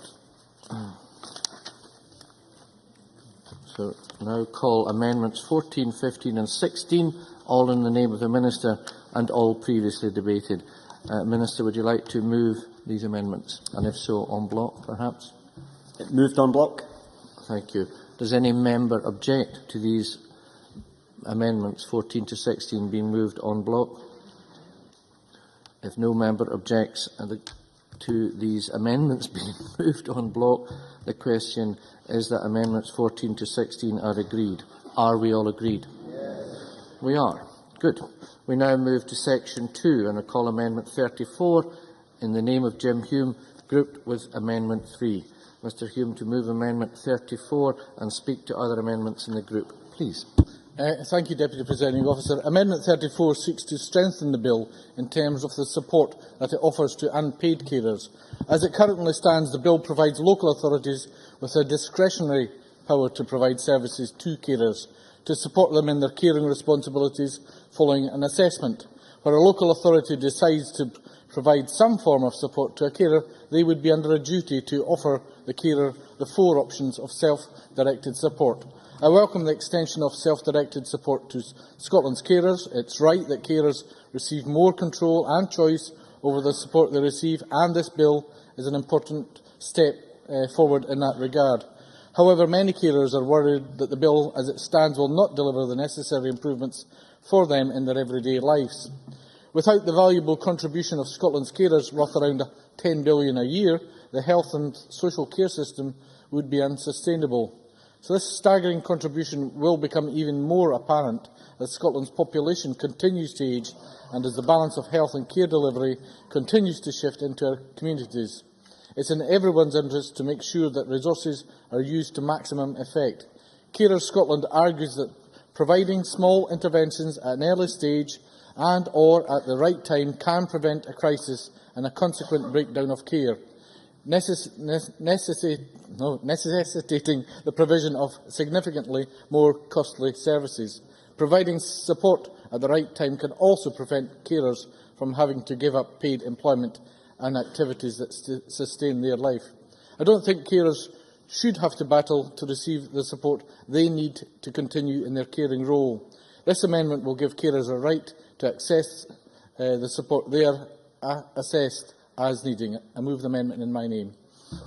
So now call amendments 14, 15 and 16, all in the name of the Minister and all previously debated. Minister, would you like to move these amendments? And if so, en bloc, perhaps? Moved en bloc. Thank you. Does any member object to these amendments 14 to 16 being moved en bloc? If no member objects to these amendments being moved en bloc, the question is that amendments 14 to 16 are agreed. Are we all agreed? Yes. We are. Good. We now move to section 2 and I call amendment 34 in the name of Jim Hume, grouped with amendment 3. Mr Hume, to move amendment 34 and speak to other amendments in the group, please. Thank you, Deputy Presiding Officer. Amendment 34 seeks to strengthen the bill in terms of the support that it offers to unpaid carers. As it currently stands, the bill provides local authorities with a discretionary power to provide services to carers, to support them in their caring responsibilities following an assessment. Where a local authority decides to provide some form of support to a carer, they would be under a duty to offer the carer the 4 options of self-directed support. I welcome the extension of self-directed support to Scotland's carers. It's right that carers receive more control and choice over the support they receive, and this bill is an important step forward in that regard. However, many carers are worried that the bill, as it stands, will not deliver the necessary improvements for them in their everyday lives. Without the valuable contribution of Scotland's carers, worth around £10 billion a year, the health and social care system would be unsustainable. So this staggering contribution will become even more apparent as Scotland's population continues to age and as the balance of health and care delivery continues to shift into our communities. It's in everyone's interest to make sure that resources are used to maximum effect. Carers Scotland argues that providing small interventions at an early stage and or at the right time can prevent a crisis and a consequent breakdown of care, necessitating the provision of significantly more costly services. Providing support at the right time can also prevent carers from having to give up paid employment and activities that sustain their life. I don't think carers should have to battle to receive the support they need to continue in their caring role. This amendment will give carers a right to access the support they are assessed as needing. I move the amendment in my name.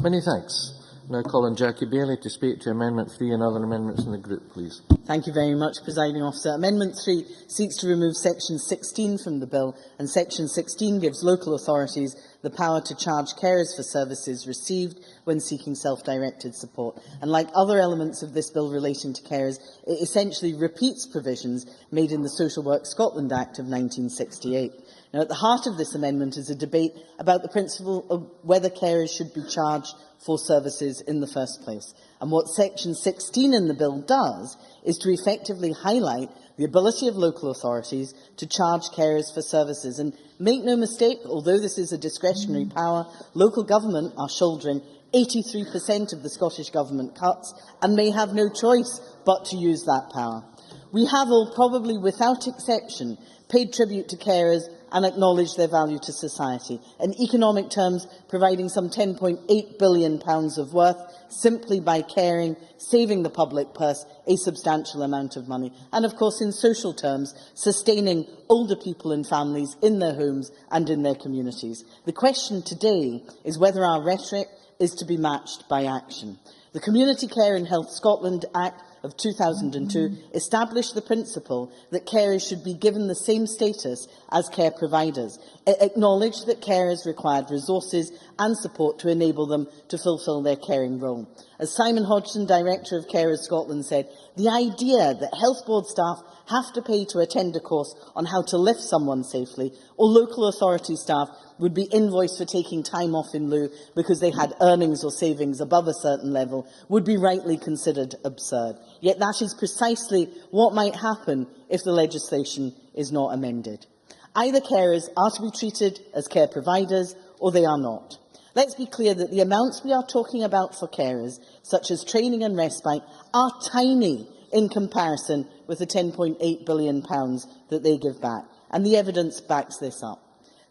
Many thanks. Now call on Jackie Bailey to speak to Amendment 3 and other amendments in the group, please. Thank you very much, Presiding Officer. Amendment 3 seeks to remove Section 16 from the bill, and Section 16 gives local authorities the power to charge carers for services received when seeking self-directed support. And like other elements of this bill relating to carers, it essentially repeats provisions made in the Social Work Scotland Act of 1968. Now, at the heart of this amendment is a debate about the principle of whether carers should be charged for services in the first place. And what Section 16 in the bill does is to effectively highlight the ability of local authorities to charge carers for services. And make no mistake, although this is a discretionary power, local government are shouldering 83% of the Scottish Government cuts and may have no choice but to use that power. We have all, probably without exception, paid tribute to carers and acknowledge their value to society. In economic terms, providing some £10.8 billion of worth simply by caring, saving the public purse a substantial amount of money. And of course, in social terms, sustaining older people and families in their homes and in their communities. The question today is whether our rhetoric is to be matched by action. The Community Care and Health Scotland Act of 2002 established the principle that carers should be given the same status as care providers. It acknowledged that carers required resources and support to enable them to fulfil their caring role. As Simon Hodgson, Director of Carers Scotland, said, the idea that health board staff have to pay to attend a course on how to lift someone safely, or local authority staff would be invoiced for taking time off in lieu because they had earnings or savings above a certain level, would be rightly considered absurd. Yet that is precisely what might happen if the legislation is not amended. Either carers are to be treated as care providers or they are not. Let's be clear that the amounts we are talking about for carers, such as training and respite, are tiny in comparison with the £10.8 billion that they give back, and the evidence backs this up.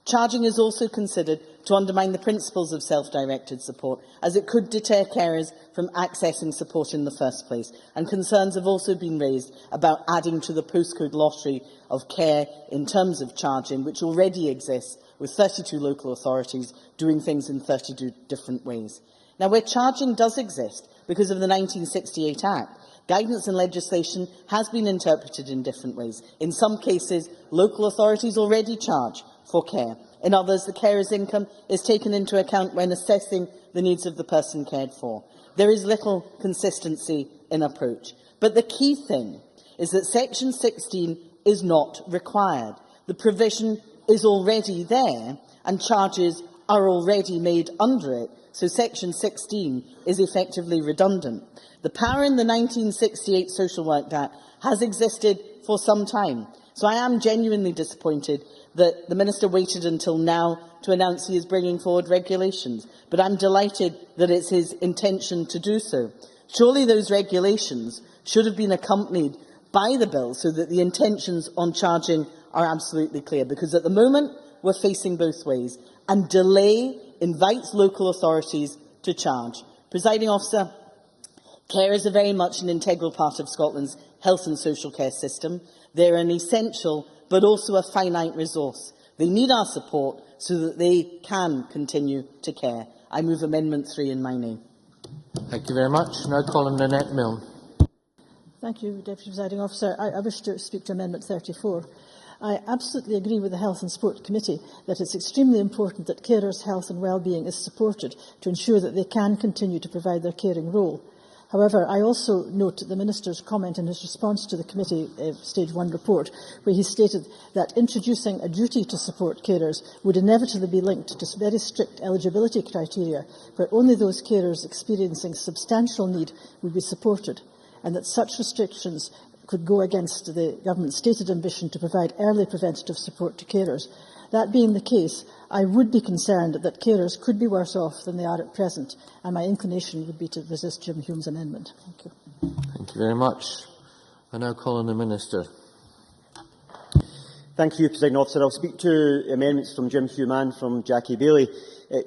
Charging is also considered to undermine the principles of self-directed support, as it could deter carers from accessing support in the first place, and concerns have also been raised about adding to the postcode lottery of care in terms of charging, which already exists, with 32 local authorities doing things in 32 different ways. Now, where charging does exist because of the 1968 Act, guidance and legislation has been interpreted in different ways. In some cases, local authorities already charge for care. In others, the carer's income is taken into account when assessing the needs of the person cared for. There is little consistency in approach. But the key thing is that Section 16 is not required. The provision is already there and charges are already made under it, so Section 16 is effectively redundant. The power in the 1968 Social Work Act has existed for some time, so I am genuinely disappointed that the Minister waited until now to announce he is bringing forward regulations, but I'm delighted that it's his intention to do so. Surely those regulations should have been accompanied by the bill so that the intentions on charging are absolutely clear, because at the moment we're facing both ways, and delay invites local authorities to charge. Presiding Officer, Carers are very much an integral part of Scotland's health and social care system. They are an essential but also a finite resource. They need our support so that they can continue to care. I move Amendment 3 in my name. Thank you very much. Now calling Nanette Milne. Thank you, Deputy Presiding Officer. I wish to speak to Amendment 34. I absolutely agree with the Health and Sport Committee that it's extremely important that carers' health and well-being is supported to ensure that they can continue to provide their caring role. However, I also note the Minister's comment in his response to the Committee Stage 1 report, where he stated that introducing a duty to support carers would inevitably be linked to very strict eligibility criteria, where only those carers experiencing substantial need would be supported, and that such restrictions could go against the government's stated ambition to provide early preventative support to carers. That being the case, I would be concerned that carers could be worse off than they are at present, and my inclination would be to resist Jim Hume's amendment. Thank you. Thank you very much. I now call on the Minister. Thank you, Presiding Officer. I'll speak to amendments from Jim Hume and from Jackie Baillie.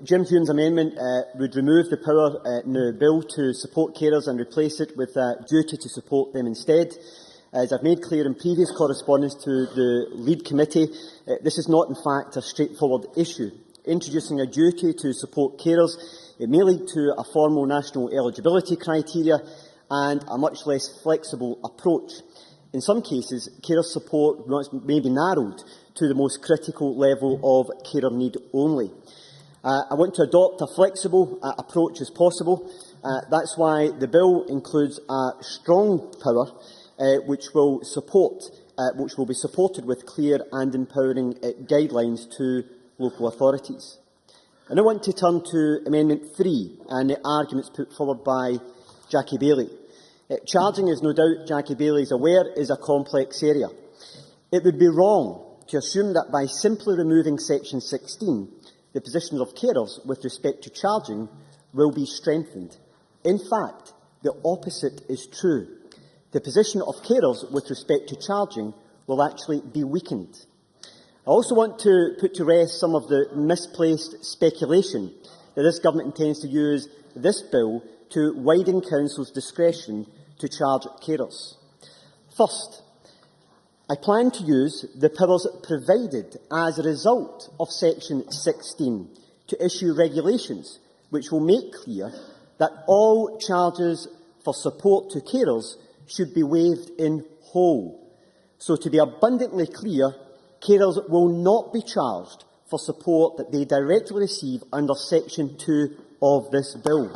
Jim Hume's amendment would remove the power in the bill to support carers and replace it with a duty to support them instead. As I've made clear in previous correspondence to the Lead Committee, this is not in fact a straightforward issue. Introducing a duty to support carers may lead to a formal national eligibility criteria and a much less flexible approach. In some cases, carer support may be narrowed to the most critical level of carer need only. I want to adopt a flexible approach as possible. That's why the bill includes a strong power which will be supported with clear and empowering guidelines to local authorities. I now want to turn to Amendment 3 and the arguments put forward by Jackie Baillie. Charging, as no doubt Jackie Baillie is aware, is a complex area. It would be wrong to assume that by simply removing Section 16, the positions of carers with respect to charging will be strengthened. In fact, the opposite is true. The position of carers with respect to charging will actually be weakened. I also want to put to rest some of the misplaced speculation that this government intends to use this bill to widen council's discretion to charge carers. First, I plan to use the powers provided as a result of Section 16 to issue regulations which will make clear that all charges for support to carers should be waived in whole. So, to be abundantly clear, carers will not be charged for support that they directly receive under Section 2 of this bill.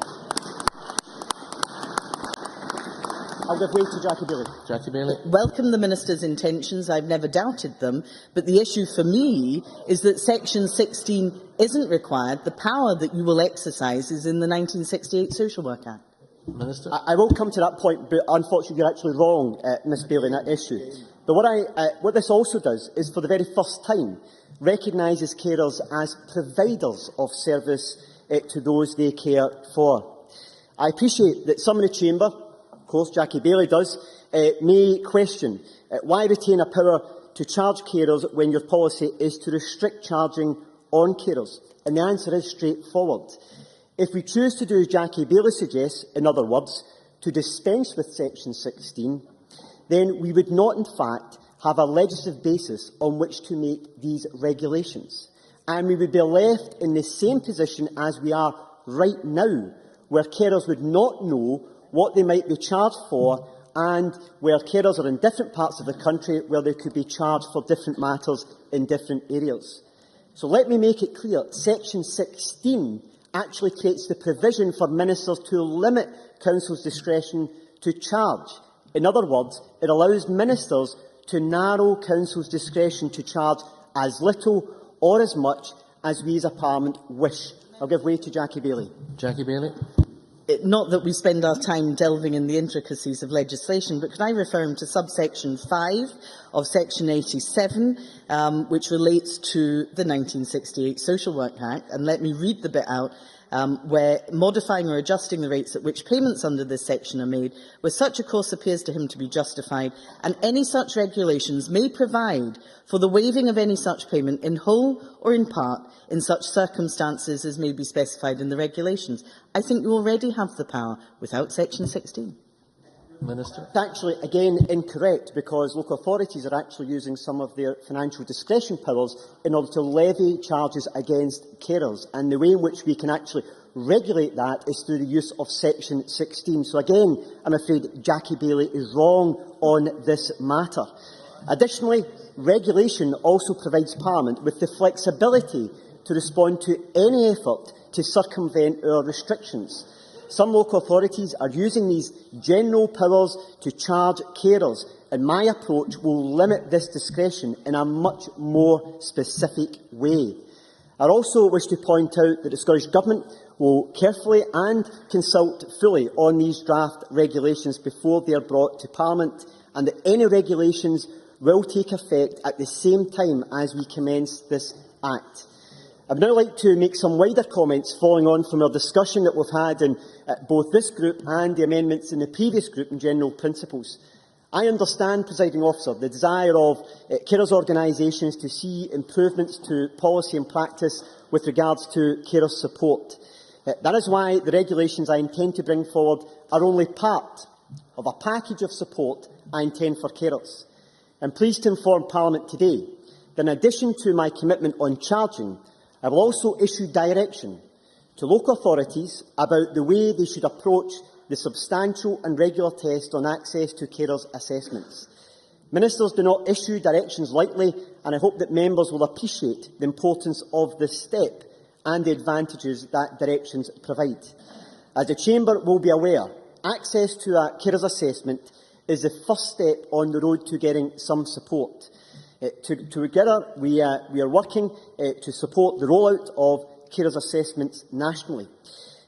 I'll give way to Jackie Baillie. Jackie Baillie. Welcome the Minister's intentions. I've never doubted them. But the issue for me is that Section 16 isn't required. The power that you will exercise is in the 1968 Social Work Act. Minister. I will come to that point, but unfortunately you're actually wrong, Ms Baillie, on that issue. But what this also does is, for the very first time, recognises carers as providers of service to those they care for. I appreciate that some in the Chamber, of course Jackie Baillie does, may question why retain a power to charge carers when your policy is to restrict charging on carers. And the answer is straightforward. If we choose to do as Jackie Baillie suggests, in other words, to dispense with Section 16, then we would not, in fact, have a legislative basis on which to make these regulations. And we would be left in the same position as we are right now, where carers would not know what they might be charged for, and where carers are in different parts of the country where they could be charged for different matters in different areas. So let me make it clear, Section 16 actually creates the provision for ministers to limit council's discretion to charge. In other words, it allows ministers to narrow council's discretion to charge as little or as much as we as a parliament wish. I'll give way to Jackie Baillie. Jackie Baillie. Not that we spend our time delving in the intricacies of legislation, but could I refer him to subsection 5 of section 87, which relates to the 1968 Social Work Act, and let me read the bit out where modifying or adjusting the rates at which payments under this section are made, where such a course appears to him to be justified, and any such regulations may provide for the waiving of any such payment in whole or in part in such circumstances as may be specified in the regulations. I think you already have the power without Section 16. Minister. It's actually, again, incorrect, because local authorities are actually using some of their financial discretion powers in order to levy charges against carers, and the way in which we can actually regulate that is through the use of Section 16. So again, I'm afraid Jackie Baillie is wrong on this matter. Additionally, regulation also provides Parliament with the flexibility to respond to any effort to circumvent our restrictions. Some local authorities are using these general powers to charge carers, and my approach will limit this discretion in a much more specific way. I also wish to point out that the Scottish Government will carefully and consult fully on these draft regulations before they are brought to Parliament, and that any regulations will take effect at the same time as we commence this Act. I would now like to make some wider comments following on from our discussion that we've had in both this group and the amendments in the previous group in general principles. I understand, Presiding Officer, the desire of carers' organisations to see improvements to policy and practice with regards to carers' support. That is why the regulations I intend to bring forward are only part of a package of support I intend for carers. I am pleased to inform Parliament today that, in addition to my commitment on charging, I will also issue direction to local authorities about the way they should approach the substantial and regular test on access to carers' assessments. Ministers do not issue directions lightly, and I hope that members will appreciate the importance of this step and the advantages that directions provide. As the Chamber will be aware, access to a carers' assessment is the first step on the road to getting some support. Together, we are working to support the rollout of carers' assessments nationally.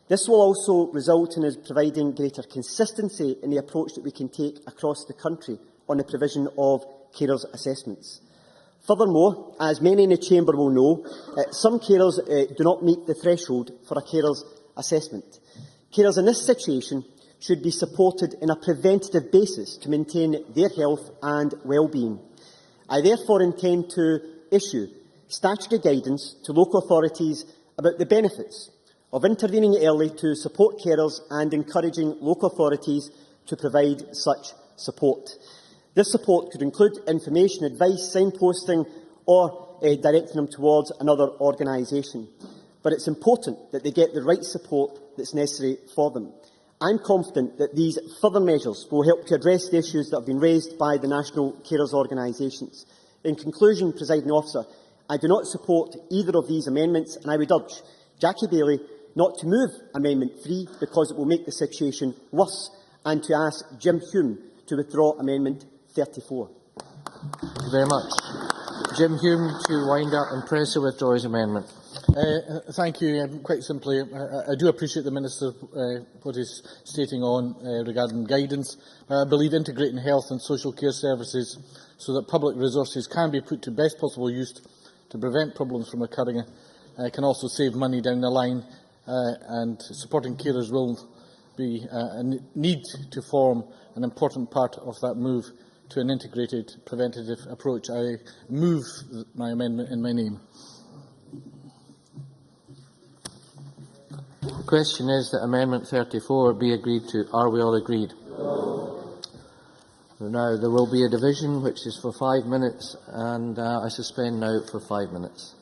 This will also result in us providing greater consistency in the approach that we can take across the country on the provision of carers' assessments. Furthermore, as many in the Chamber will know, some carers do not meet the threshold for a carers' assessment. Carers in this situation should be supported on a preventative basis to maintain their health and well-being. I therefore intend to issue statutory guidance to local authorities about the benefits of intervening early to support carers and encouraging local authorities to provide such support. This support could include information, advice, signposting or directing them towards another organisation. But it's important that they get the right support that's necessary for them. I'm confident that these further measures will help to address the issues that have been raised by the national carers organisations. In conclusion, Presiding Officer, I do not support either of these amendments, and I would urge Jackie Baillie not to move Amendment 3 because it will make the situation worse, and to ask Jim Hume to withdraw Amendment 34. Thank you very much. Jim Hume to wind up and press to withdraw his amendment. Thank you. Quite simply, I do appreciate the Minister what he's stating on regarding guidance. I believe integrating health and social care services so that public resources can be put to best possible use to prevent problems from occurring can also save money down the line, and supporting carers will be a need to form an important part of that move to an integrated preventative approach. I move my amendment in my name. The question is that Amendment 34 be agreed to. Are we all agreed? No. Now, there will be a division which is for 5 minutes, and I suspend now for 5 minutes.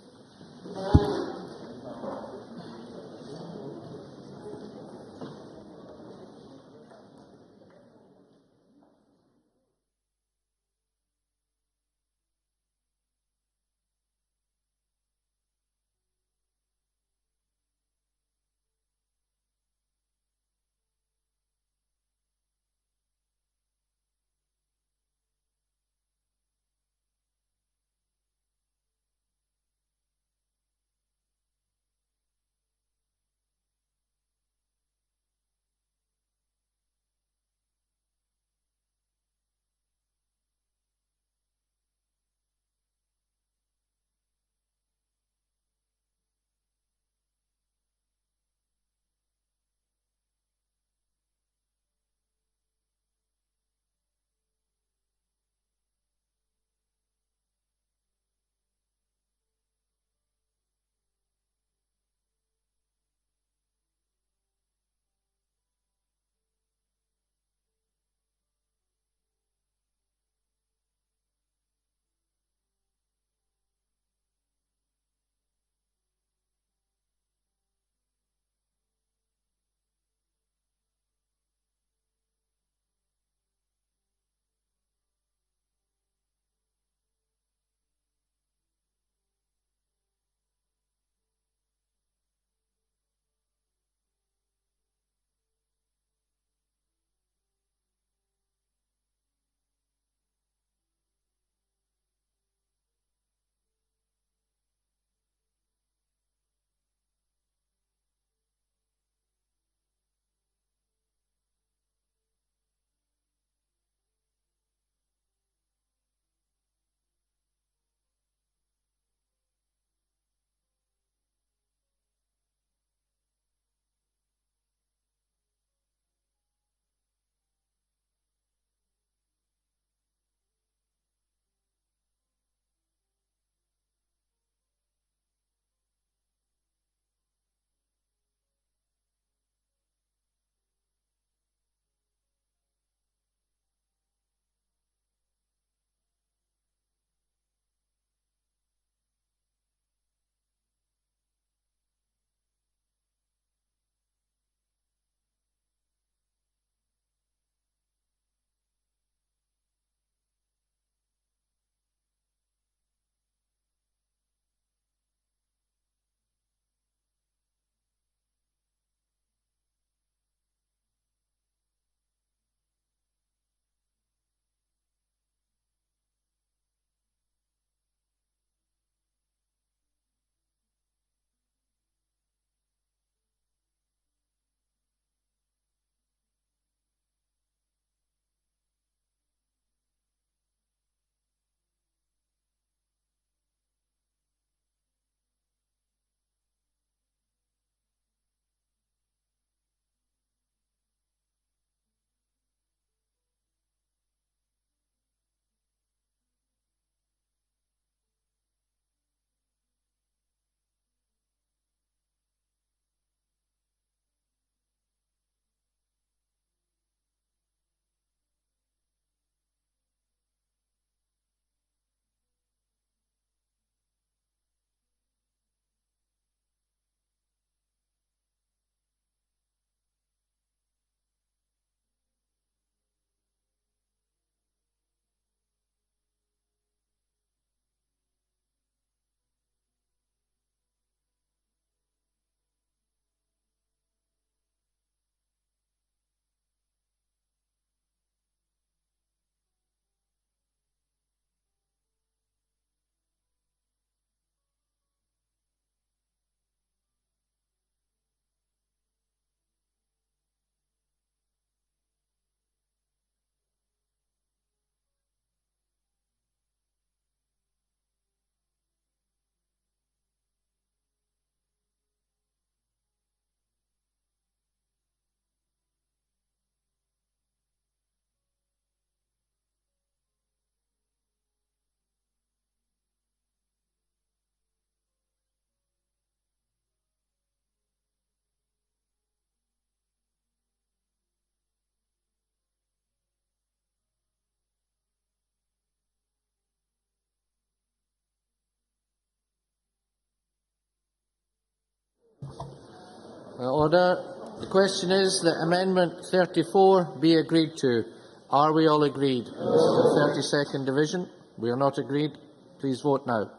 Order. The question is that Amendment 34 be agreed to. Are we all agreed? This is the 32nd division. We are not agreed. Please vote now.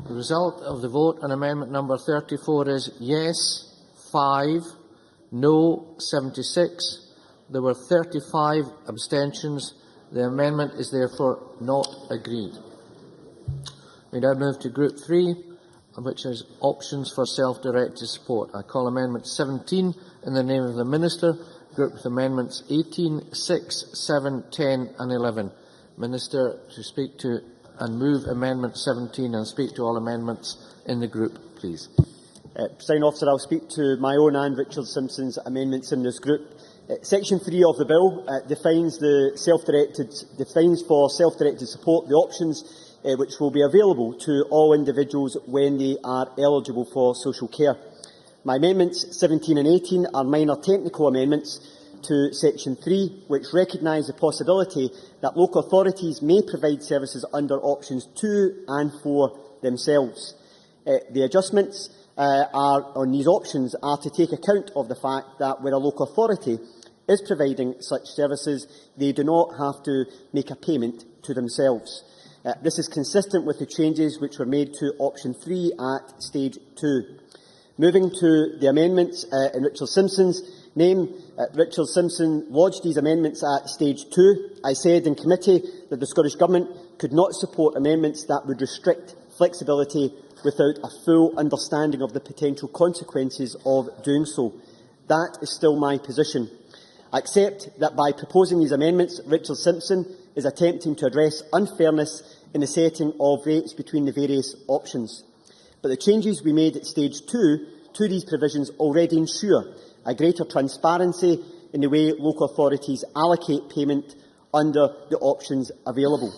The result of the vote on amendment number 34 is yes 5, no 76. There were 35 abstentions. The amendment is therefore not agreed. We now move to Group 3, which is options for self-directed support. I call Amendment 17 in the name of the Minister, grouped with Amendments 18, 6, 7, 10 and 11. Minister to speak to and move Amendment 17 and speak to all amendments in the group, please. Presiding Officer, I will speak to my own and Richard Simpson's amendments in this group. Section 3 of the bill defines for self-directed support the options which will be available to all individuals when they are eligible for social care. My amendments 17 and 18 are minor technical amendments to Section 3, which recognise the possibility that local authorities may provide services under options 2 and 4 themselves. The adjustments on these options are to take account of the fact that where a local authority is providing such services, they do not have to make a payment to themselves. This is consistent with the changes which were made to option 3 at stage 2. Moving to the amendments in Richard Simpson's name, Richard Simpson lodged these amendments at stage 2. I said in committee that the Scottish Government could not support amendments that would restrict flexibility without a full understanding of the potential consequences of doing so. That is still my position. I accept that by proposing these amendments, Richard Simpson is attempting to address unfairness in the setting of rates between the various options. But the changes we made at stage 2 to these provisions already ensure a greater transparency in the way local authorities allocate payment under the options available.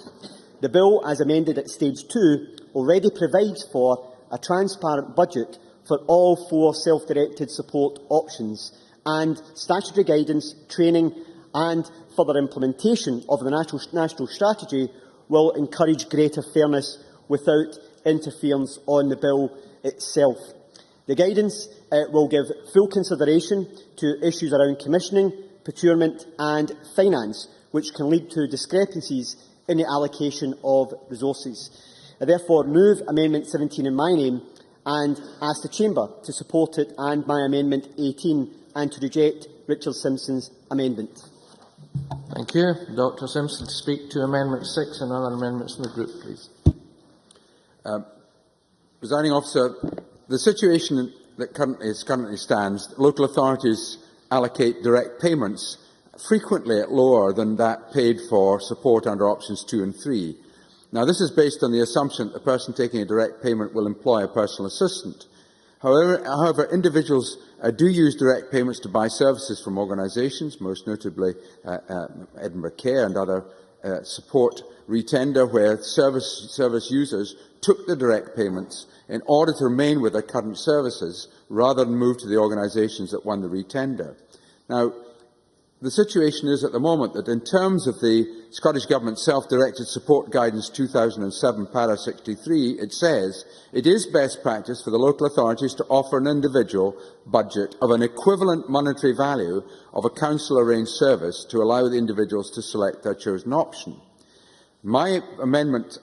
The bill, as amended at stage 2, already provides for a transparent budget for all 4 self-directed support options, and statutory guidance, training and further implementation of the national strategy will encourage greater fairness without interference on the bill itself. The guidance will give full consideration to issues around commissioning, procurement and finance, which can lead to discrepancies in the allocation of resources. I therefore move Amendment 17 in my name and ask the Chamber to support it and my Amendment 18 and to reject Richard Simpson's amendment. Thank you. Dr Simpson to speak to Amendment 6 and other amendments in the group, please. Presiding Officer, the situation that currently stands, local authorities allocate direct payments frequently at lower than that paid for support under options 2 and 3. Now, this is based on the assumption that the person taking a direct payment will employ a personal assistant. However, individuals do use direct payments to buy services from organisations, most notably Edinburgh Care and other support retender, where service users took the direct payments in order to remain with their current services rather than move to the organisations that won the retender. Now, the situation is at the moment that in terms of the Scottish Government Self-Directed Support Guidance 2007, para 63, it says it is best practice for the local authorities to offer an individual budget of an equivalent monetary value of a council-arranged service to allow the individuals to select their chosen option. My Amendment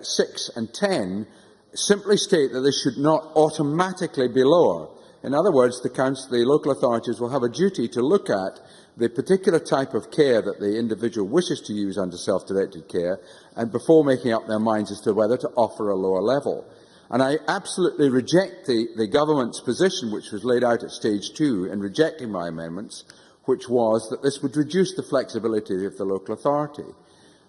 6 and 10 simply state that this should not automatically be lower. In other words, the local authorities will have a duty to look at the particular type of care that the individual wishes to use under self-directed care, and before making up their minds as to whether to offer a lower level. And I absolutely reject the government's position, which was laid out at stage 2, in rejecting my amendments, which was that this would reduce the flexibility of the local authority.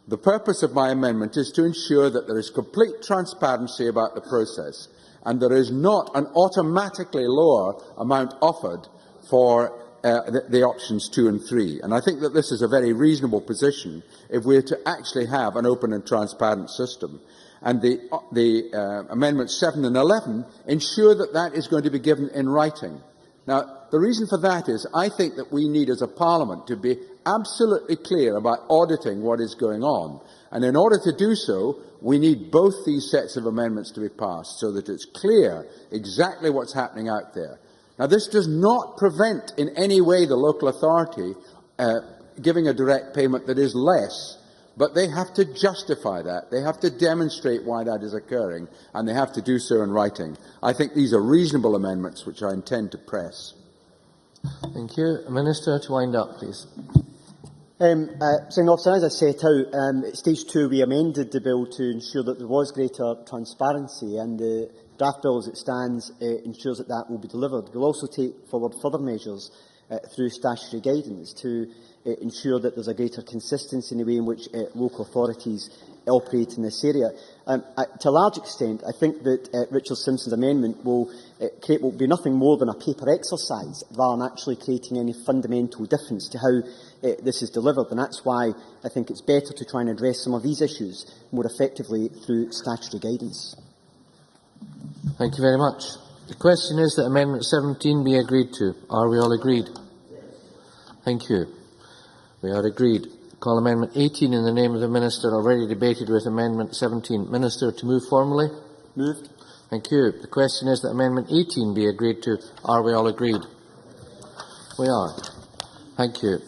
The purpose of my amendment is to ensure that there is complete transparency about the process and there is not an automatically lower amount offered for the options 2 and 3. And I think that this is a very reasonable position if we are to actually have an open and transparent system. And the Amendments 7 and 11 ensure that that is going to be given in writing. Now, the reason for that is I think that we need as a Parliament to be absolutely clear about auditing what is going on. And in order to do so, we need both these sets of amendments to be passed so that it's clear exactly what's happening out there. Now, this does not prevent in any way the local authority giving a direct payment that is less, but they have to justify that. They have to demonstrate why that is occurring, and they have to do so in writing. I think these are reasonable amendments which I intend to press. Thank you. Minister, to wind up, please. Presiding Officer, as I set out, at stage 2 we amended the bill to ensure that there was greater transparency, and the draft bill as it stands ensures that that will be delivered. We will also take forward further measures through statutory guidance to ensure that there is a greater consistency in the way in which local authorities operate in this area. To a large extent, I think that Richard Simpson's amendment will be nothing more than a paper exercise rather than actually creating any fundamental difference to how this is delivered. And that's why I think it's better to try and address some of these issues more effectively through statutory guidance. Thank you very much. The question is that Amendment 17 be agreed to. Are we all agreed? Thank you. We are agreed. Call Amendment 18 in the name of the Minister, already debated with Amendment 17. Minister, to move formally? Moved. Thank you. The question is that Amendment 18 be agreed to. Are we all agreed? We are. Thank you.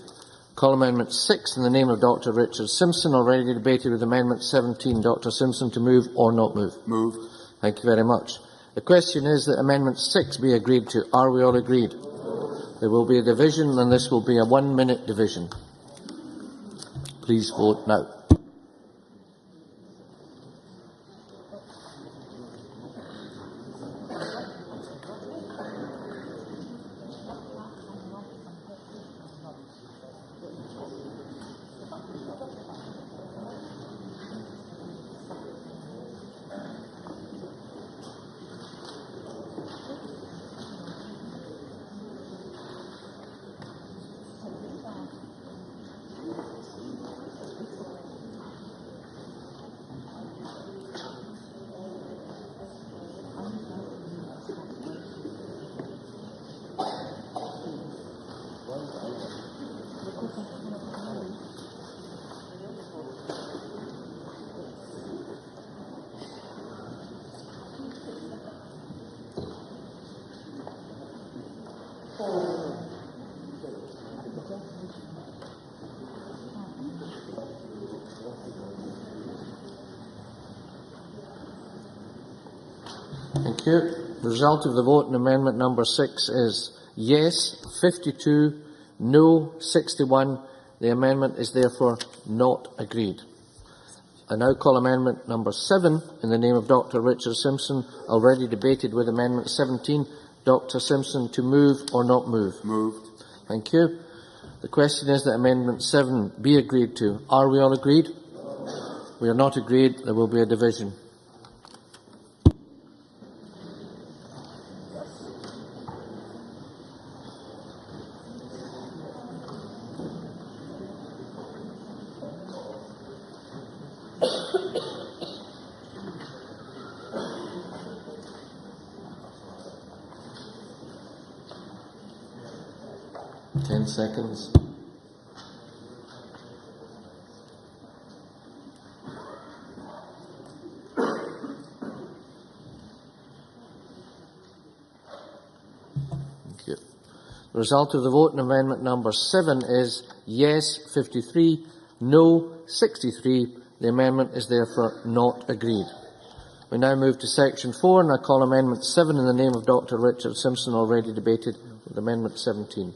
Call Amendment 6 in the name of Dr Richard Simpson, already debated with Amendment 17. Dr Simpson, to move or not move? Move. Thank you very much. The question is that Amendment 6 be agreed to. Are we all agreed? There will be a division, and this will be a 1-minute division. Please vote now. Thank you. The result of the vote on Amendment number 6 is yes 52, no 61. The amendment is therefore not agreed. I now call Amendment number 7 in the name of Dr Richard Simpson, already debated with Amendment 17. Dr Simpson, to move or not move? Moved. Thank you. The question is that Amendment 7 be agreed to. Are we all agreed? We are not agreed. There will be a division. Seconds. Thank you. The result of the vote on Amendment number 7 is yes 53, no 63. The amendment is therefore not agreed. We now move to Section 4, and I call Amendment 7 in the name of Dr Richard Simpson, already debated with Amendment 17.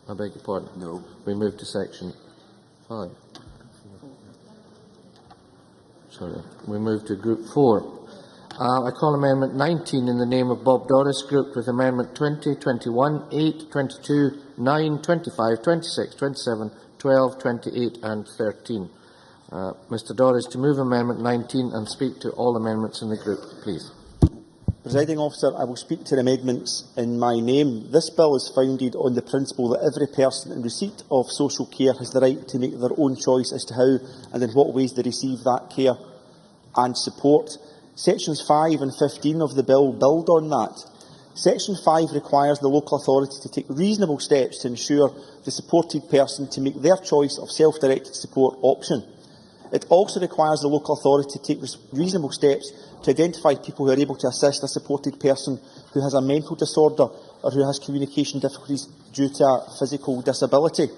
I beg your pardon. No. We move to Section 5. Sorry. We move to Group 4. I call Amendment 19 in the name of Bob Doris, grouped with Amendment 20, 21, 8, 22, 9, 25, 26, 27, 12, 28 and 13. Mr Doris to move Amendment 19 and speak to all amendments in the group, please. Presiding Officer, I will speak to the amendments in my name. This bill is founded on the principle that every person in receipt of social care has the right to make their own choice as to how and in what ways they receive that care and support. Sections 5 and 15 of the bill build on that. Section 5 requires the local authority to take reasonable steps to ensure the supported person to make their choice of self-directed support option. It also requires the local authority to take reasonable steps to identify people who are able to assist a supported person who has a mental disorder or who has communication difficulties due to a physical disability.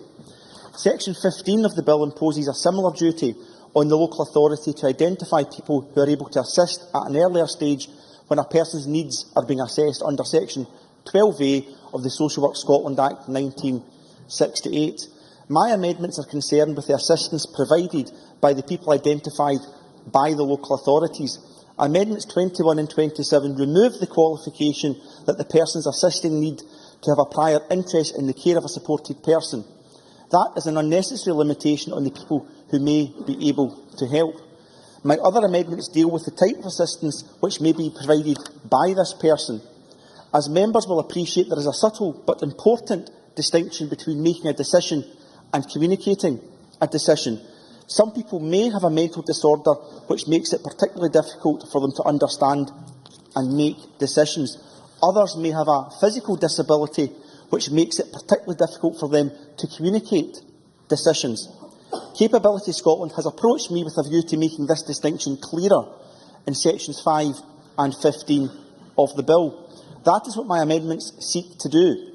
Section 15 of the bill imposes a similar duty on the local authority to identify people who are able to assist at an earlier stage when a person's needs are being assessed under Section 12A of the Social Work Scotland Act 1968. My amendments are concerned with the assistance provided by the people identified by the local authorities. Amendments 21 and 27 remove the qualification that the persons assisting need to have a prior interest in the care of a supported person. That is an unnecessary limitation on the people who may be able to help. My other amendments deal with the type of assistance which may be provided by this person. As members will appreciate, there is a subtle but important distinction between making a decision and communicating a decision. Some people may have a mental disorder which makes it particularly difficult for them to understand and make decisions. Others may have a physical disability which makes it particularly difficult for them to communicate decisions. Capability Scotland has approached me with a view to making this distinction clearer in sections 5 and 15 of the bill. That is what my amendments seek to do.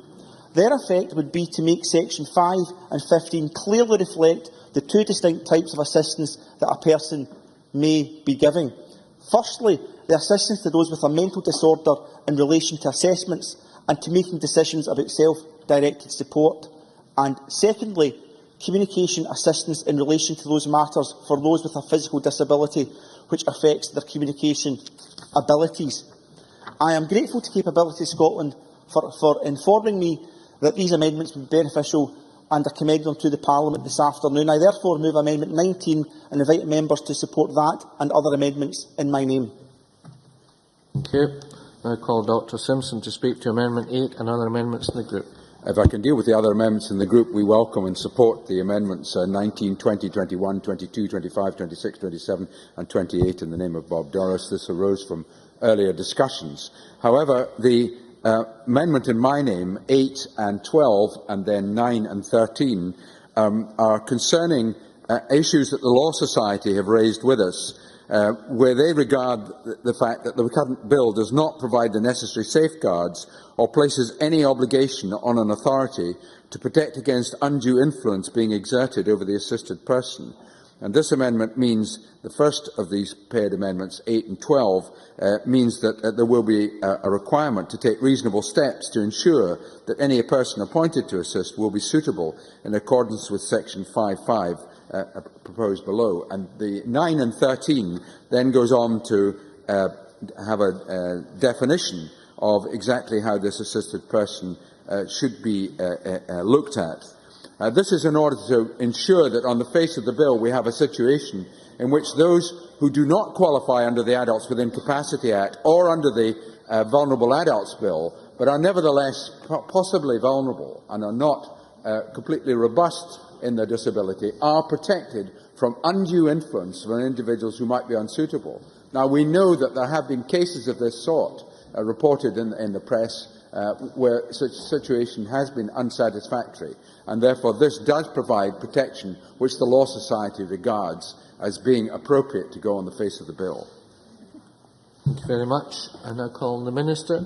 Their effect would be to make section 5 and 15 clearly reflect the two distinct types of assistance that a person may be giving. Firstly, the assistance to those with a mental disorder in relation to assessments and to making decisions about self-directed support. And secondly, communication assistance in relation to those matters for those with a physical disability which affects their communication abilities. I am grateful to Capability Scotland for informing me that these amendments would be beneficial and I commend them to the Parliament this afternoon. I therefore move Amendment 19 and invite members to support that and other amendments in my name. Thank you. I call Dr Simpson to speak to Amendment 8 and other amendments in the group. If I can deal with the other amendments in the group, we welcome and support the amendments 19, 20, 21, 22, 25, 26, 27 and 28 in the name of Bob Doris. This arose from earlier discussions. However, the amendment in my name, 8 and 12, and then 9 and 13, are concerning issues that the Law Society have raised with us, where they regard the fact that the current bill does not provide the necessary safeguards or places any obligation on an authority to protect against undue influence being exerted over the assisted person. And this amendment means, the first of these paired amendments, 8 and 12, means that there will be a requirement to take reasonable steps to ensure that any person appointed to assist will be suitable in accordance with Section 5.5 proposed below. And the 9 and 13 then goes on to have a definition of exactly how this assisted person should be looked at. This is in order to ensure that on the face of the bill we have a situation in which those who do not qualify under the Adults with Incapacity Act or under the Vulnerable Adults Bill, but are nevertheless possibly vulnerable and are not completely robust in their disability, are protected from undue influence from individuals who might be unsuitable. Now, we know that there have been cases of this sort reported in the press where such a situation has been unsatisfactory, and therefore this does provide protection which the Law Society regards as being appropriate to go on the face of the bill. Thank you very much. I now call on the Minister.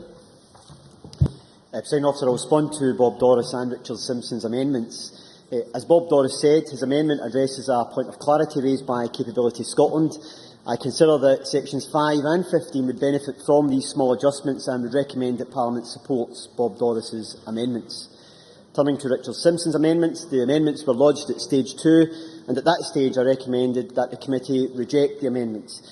Presiding Officer, I will respond to Bob Doris and Richard Simpson's amendments. As Bob Doris said, his amendment addresses a point of clarity raised by Capability Scotland. I consider that sections 5 and 15 would benefit from these small adjustments and would recommend that Parliament supports Bob Doris's amendments. Turning to Richard Simpson's amendments, the amendments were lodged at stage 2, and at that stage I recommended that the committee reject the amendments.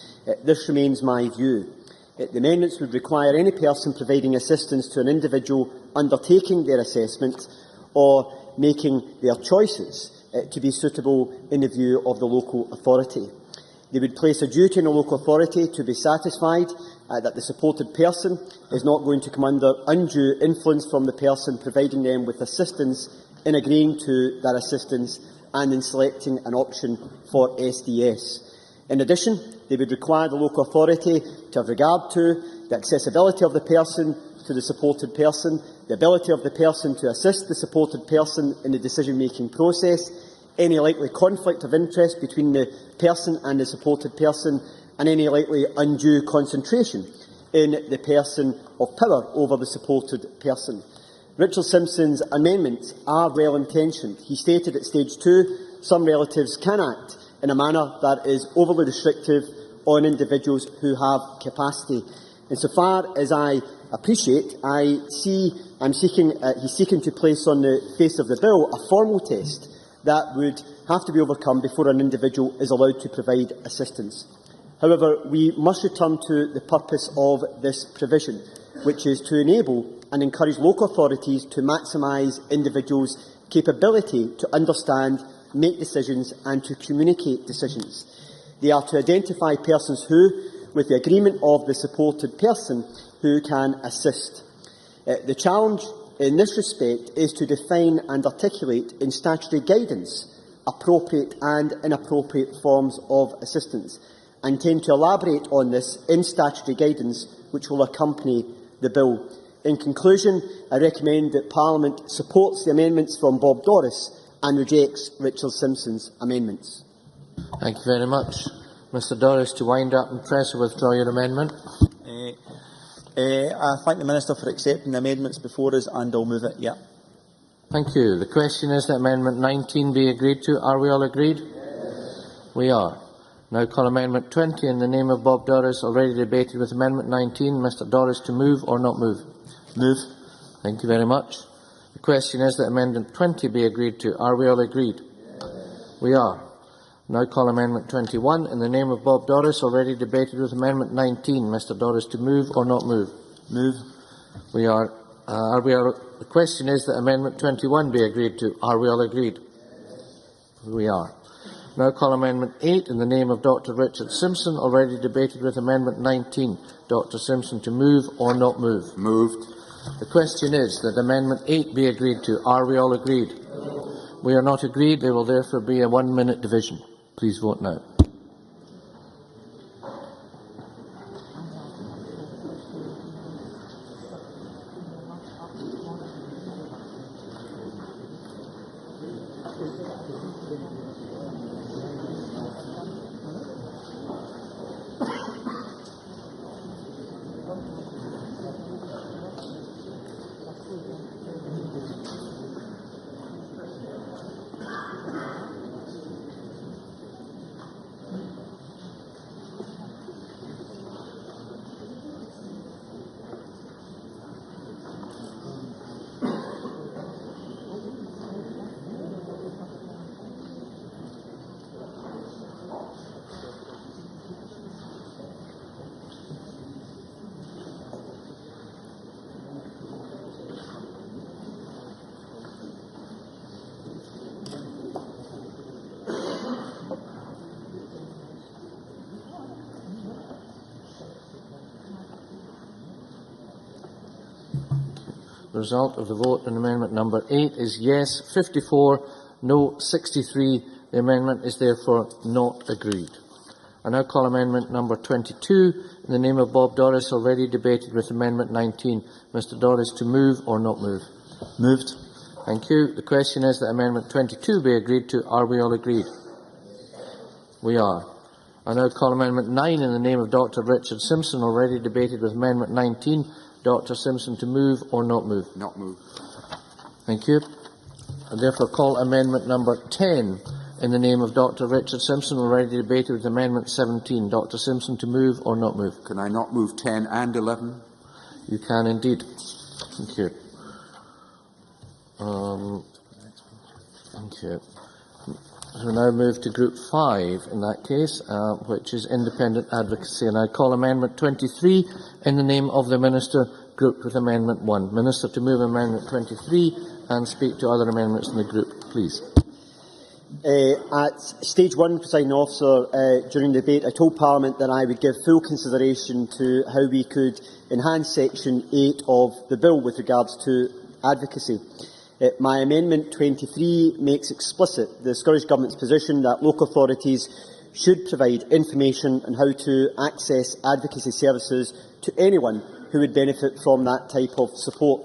This remains my view. The amendments would require any person providing assistance to an individual undertaking their assessment or making their choices to be suitable in the view of the local authority. They would place a duty on the local authority to be satisfied that the supported person is not going to come under undue influence from the person providing them with assistance in agreeing to that assistance and in selecting an option for SDS. In addition, they would require the local authority to have regard to the accessibility of the person to the supported person, the ability of the person to assist the supported person in the decision-making process, any likely conflict of interest between the person and the supported person, and any likely undue concentration in the person of power over the supported person. Richard Simpson's amendments are well-intentioned. He stated at stage 2, some relatives can act in a manner that is overly restrictive on individuals who have capacity. Insofar as I appreciate, he's seeking to place on the face of the bill a formal test that would have to be overcome before an individual is allowed to provide assistance. However, we must return to the purpose of this provision, which is to enable and encourage local authorities to maximise individuals' capability to understand, make decisions and to communicate decisions. They are to identify persons who, with the agreement of the supported person, who can assist. The challenge in this respect is to define and articulate in statutory guidance appropriate and inappropriate forms of assistance. I intend to elaborate on this in statutory guidance which will accompany the bill. In conclusion, I recommend that Parliament supports the amendments from Bob Doris and rejects Richard Simpson's amendments. Thank you very much. Mr Doris, to wind up and press or withdraw your amendment. I thank the Minister for accepting the amendments before us, and I'll move it. Yeah. Thank you. The question is that Amendment 19 be agreed to. Are we all agreed? Yes. We are. Now call Amendment 20 in the name of Bob Doris, already debated with Amendment 19. Mr Doris, to move or not move? Move. Thank you very much. The question is that Amendment 20 be agreed to. Are we all agreed? Yes. We are. Now call Amendment 21 in the name of Bob Doris, already debated with Amendment 19. Mr Doris, to move or not move? Move. We are. The question is that Amendment 21 be agreed to. Are we all agreed? We are. Now call Amendment 8 in the name of Dr Richard Simpson, already debated with Amendment 19. Dr Simpson, to move or not move? Moved. The question is that Amendment 8 be agreed to. Are we all agreed? We are not agreed. There will therefore be a 1-minute division. Please vote now. The result of the vote on Amendment number 8 is yes 54, no 63. The amendment is therefore not agreed. I now call Amendment number 22 in the name of Bob Doris, already debated with Amendment 19. Mr Doris, to move or not move? Moved. Thank you. The question is that Amendment 22 be agreed to. Are we all agreed? We are. I now call Amendment 9 in the name of Dr Richard Simpson, already debated with Amendment 19. Dr Simpson, to move or not move? Not move. Thank you. I therefore call Amendment number 10 in the name of Dr Richard Simpson, already debated with Amendment 17. Dr Simpson, to move or not move? Can I not move 10 and 11? You can indeed. Thank you. Thank you. We now move to Group 5 in that case, which is independent advocacy. And I call Amendment 23 in the name of the Minister, grouped with Amendment 1. Minister, to move Amendment 23 and speak to other amendments in the group, please. At stage one, Presiding Officer, during the debate, I told Parliament that I would give full consideration to how we could enhance Section 8 of the Bill with regards to advocacy. My Amendment 23 makes explicit the Scottish Government's position that local authorities should provide information on how to access advocacy services to anyone who would benefit from that type of support.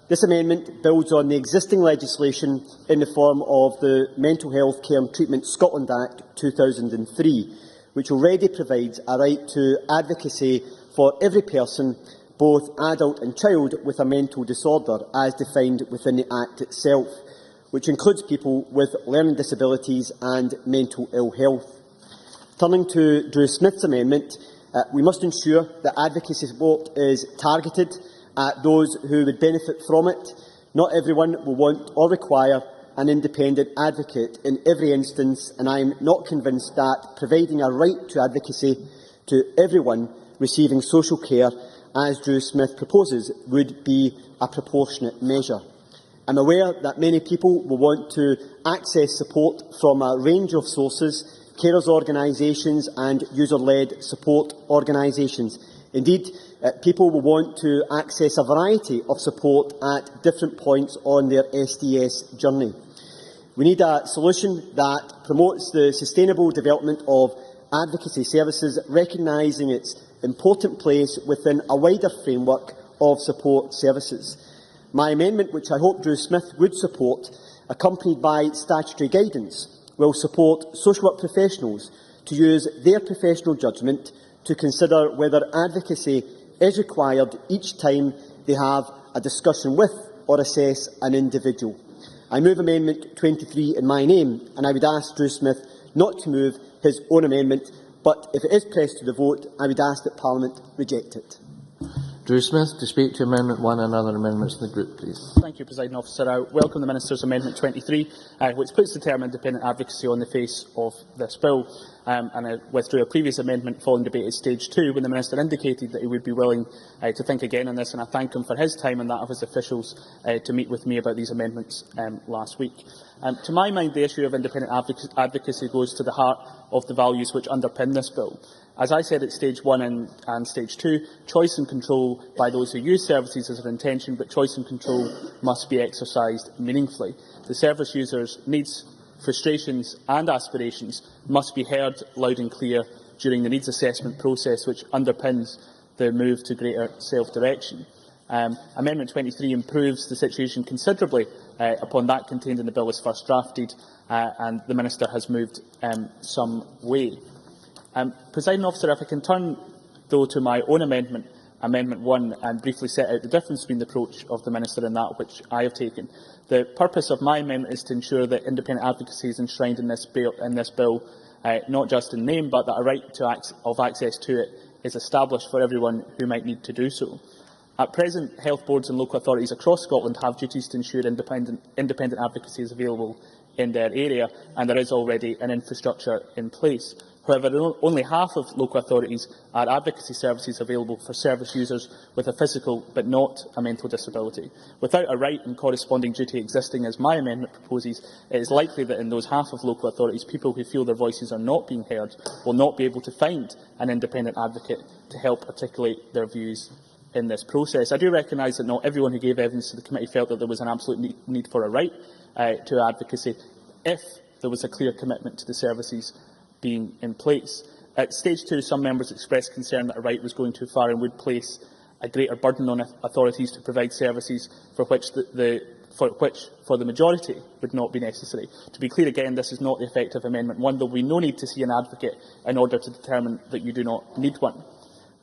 This amendment builds on the existing legislation in the form of the Mental Health Care and Treatment Scotland Act 2003, which already provides a right to advocacy for every person, both adult and child, with a mental disorder, as defined within the Act itself, which includes people with learning disabilities and mental ill health. Turning to Drew Smith's amendment, we must ensure that advocacy support is targeted at those who would benefit from it. Not everyone will want or require an independent advocate in every instance, and I am not convinced that providing a right to advocacy to everyone receiving social care, as Drew Smith proposes, would be a proportionate measure. I am aware that many people will want to access support from a range of sources, carers organisations and user-led support organisations. Indeed, people will want to access a variety of support at different points on their SDS journey. We need a solution that promotes the sustainable development of advocacy services, recognising its important place within a wider framework of support services. My amendment, which I hope Drew Smith would support, accompanied by statutory guidance, will support social work professionals to use their professional judgment to consider whether advocacy is required each time they have a discussion with or assess an individual. I move Amendment 23 in my name, and I would ask Drew Smith not to move his own amendment, but if it is pressed to the vote, I would ask that Parliament reject it. Drew Smith to speak to Amendment 1 and other amendments in the group, please. Thank you, Presiding Officer. I welcome the Minister's Amendment 23, which puts the term independent advocacy on the face of this bill. And I withdrew a previous amendment following debate at stage 2 when the Minister indicated that he would be willing to think again on this, and I thank him for his time and that of his officials to meet with me about these amendments last week. To my mind, the issue of independent advocacy goes to the heart of the values which underpin this bill. As I said at stage 1 and stage 2, choice and control by those who use services is our intention, but choice and control must be exercised meaningfully. The service users' needs, frustrations and aspirations must be heard loud and clear during the needs assessment process, which underpins the move to greater self-direction. Amendment 23 improves the situation considerably upon that contained in the bill as first drafted, and the Minister has moved some way. Presiding Officer, if I can turn, though, to my own amendment, Amendment 1, and briefly set out the difference between the approach of the Minister and that which I have taken. The purpose of my amendment is to ensure that independent advocacy is enshrined in this bill, not just in name, but that a right of access to it is established for everyone who might need to do so. At present, health boards and local authorities across Scotland have duties to ensure independent advocacy is available in their area, and there is already an infrastructure in place. However, only half of local authorities are advocacy services available for service users with a physical but not a mental disability. Without a right and corresponding duty existing, as my amendment proposes, it is likely that in those half of local authorities, people who feel their voices are not being heard will not be able to find an independent advocate to help articulate their views in this process. I do recognise that not everyone who gave evidence to the committee felt that there was an absolute need for a right to advocacy if there was a clear commitment to the services being in place. At stage 2, some members expressed concern that a right was going too far and would place a greater burden on authorities to provide services for which for the majority would not be necessary. To be clear again, this is not the effect of Amendment 1. There will be no need to see an advocate in order to determine that you do not need one.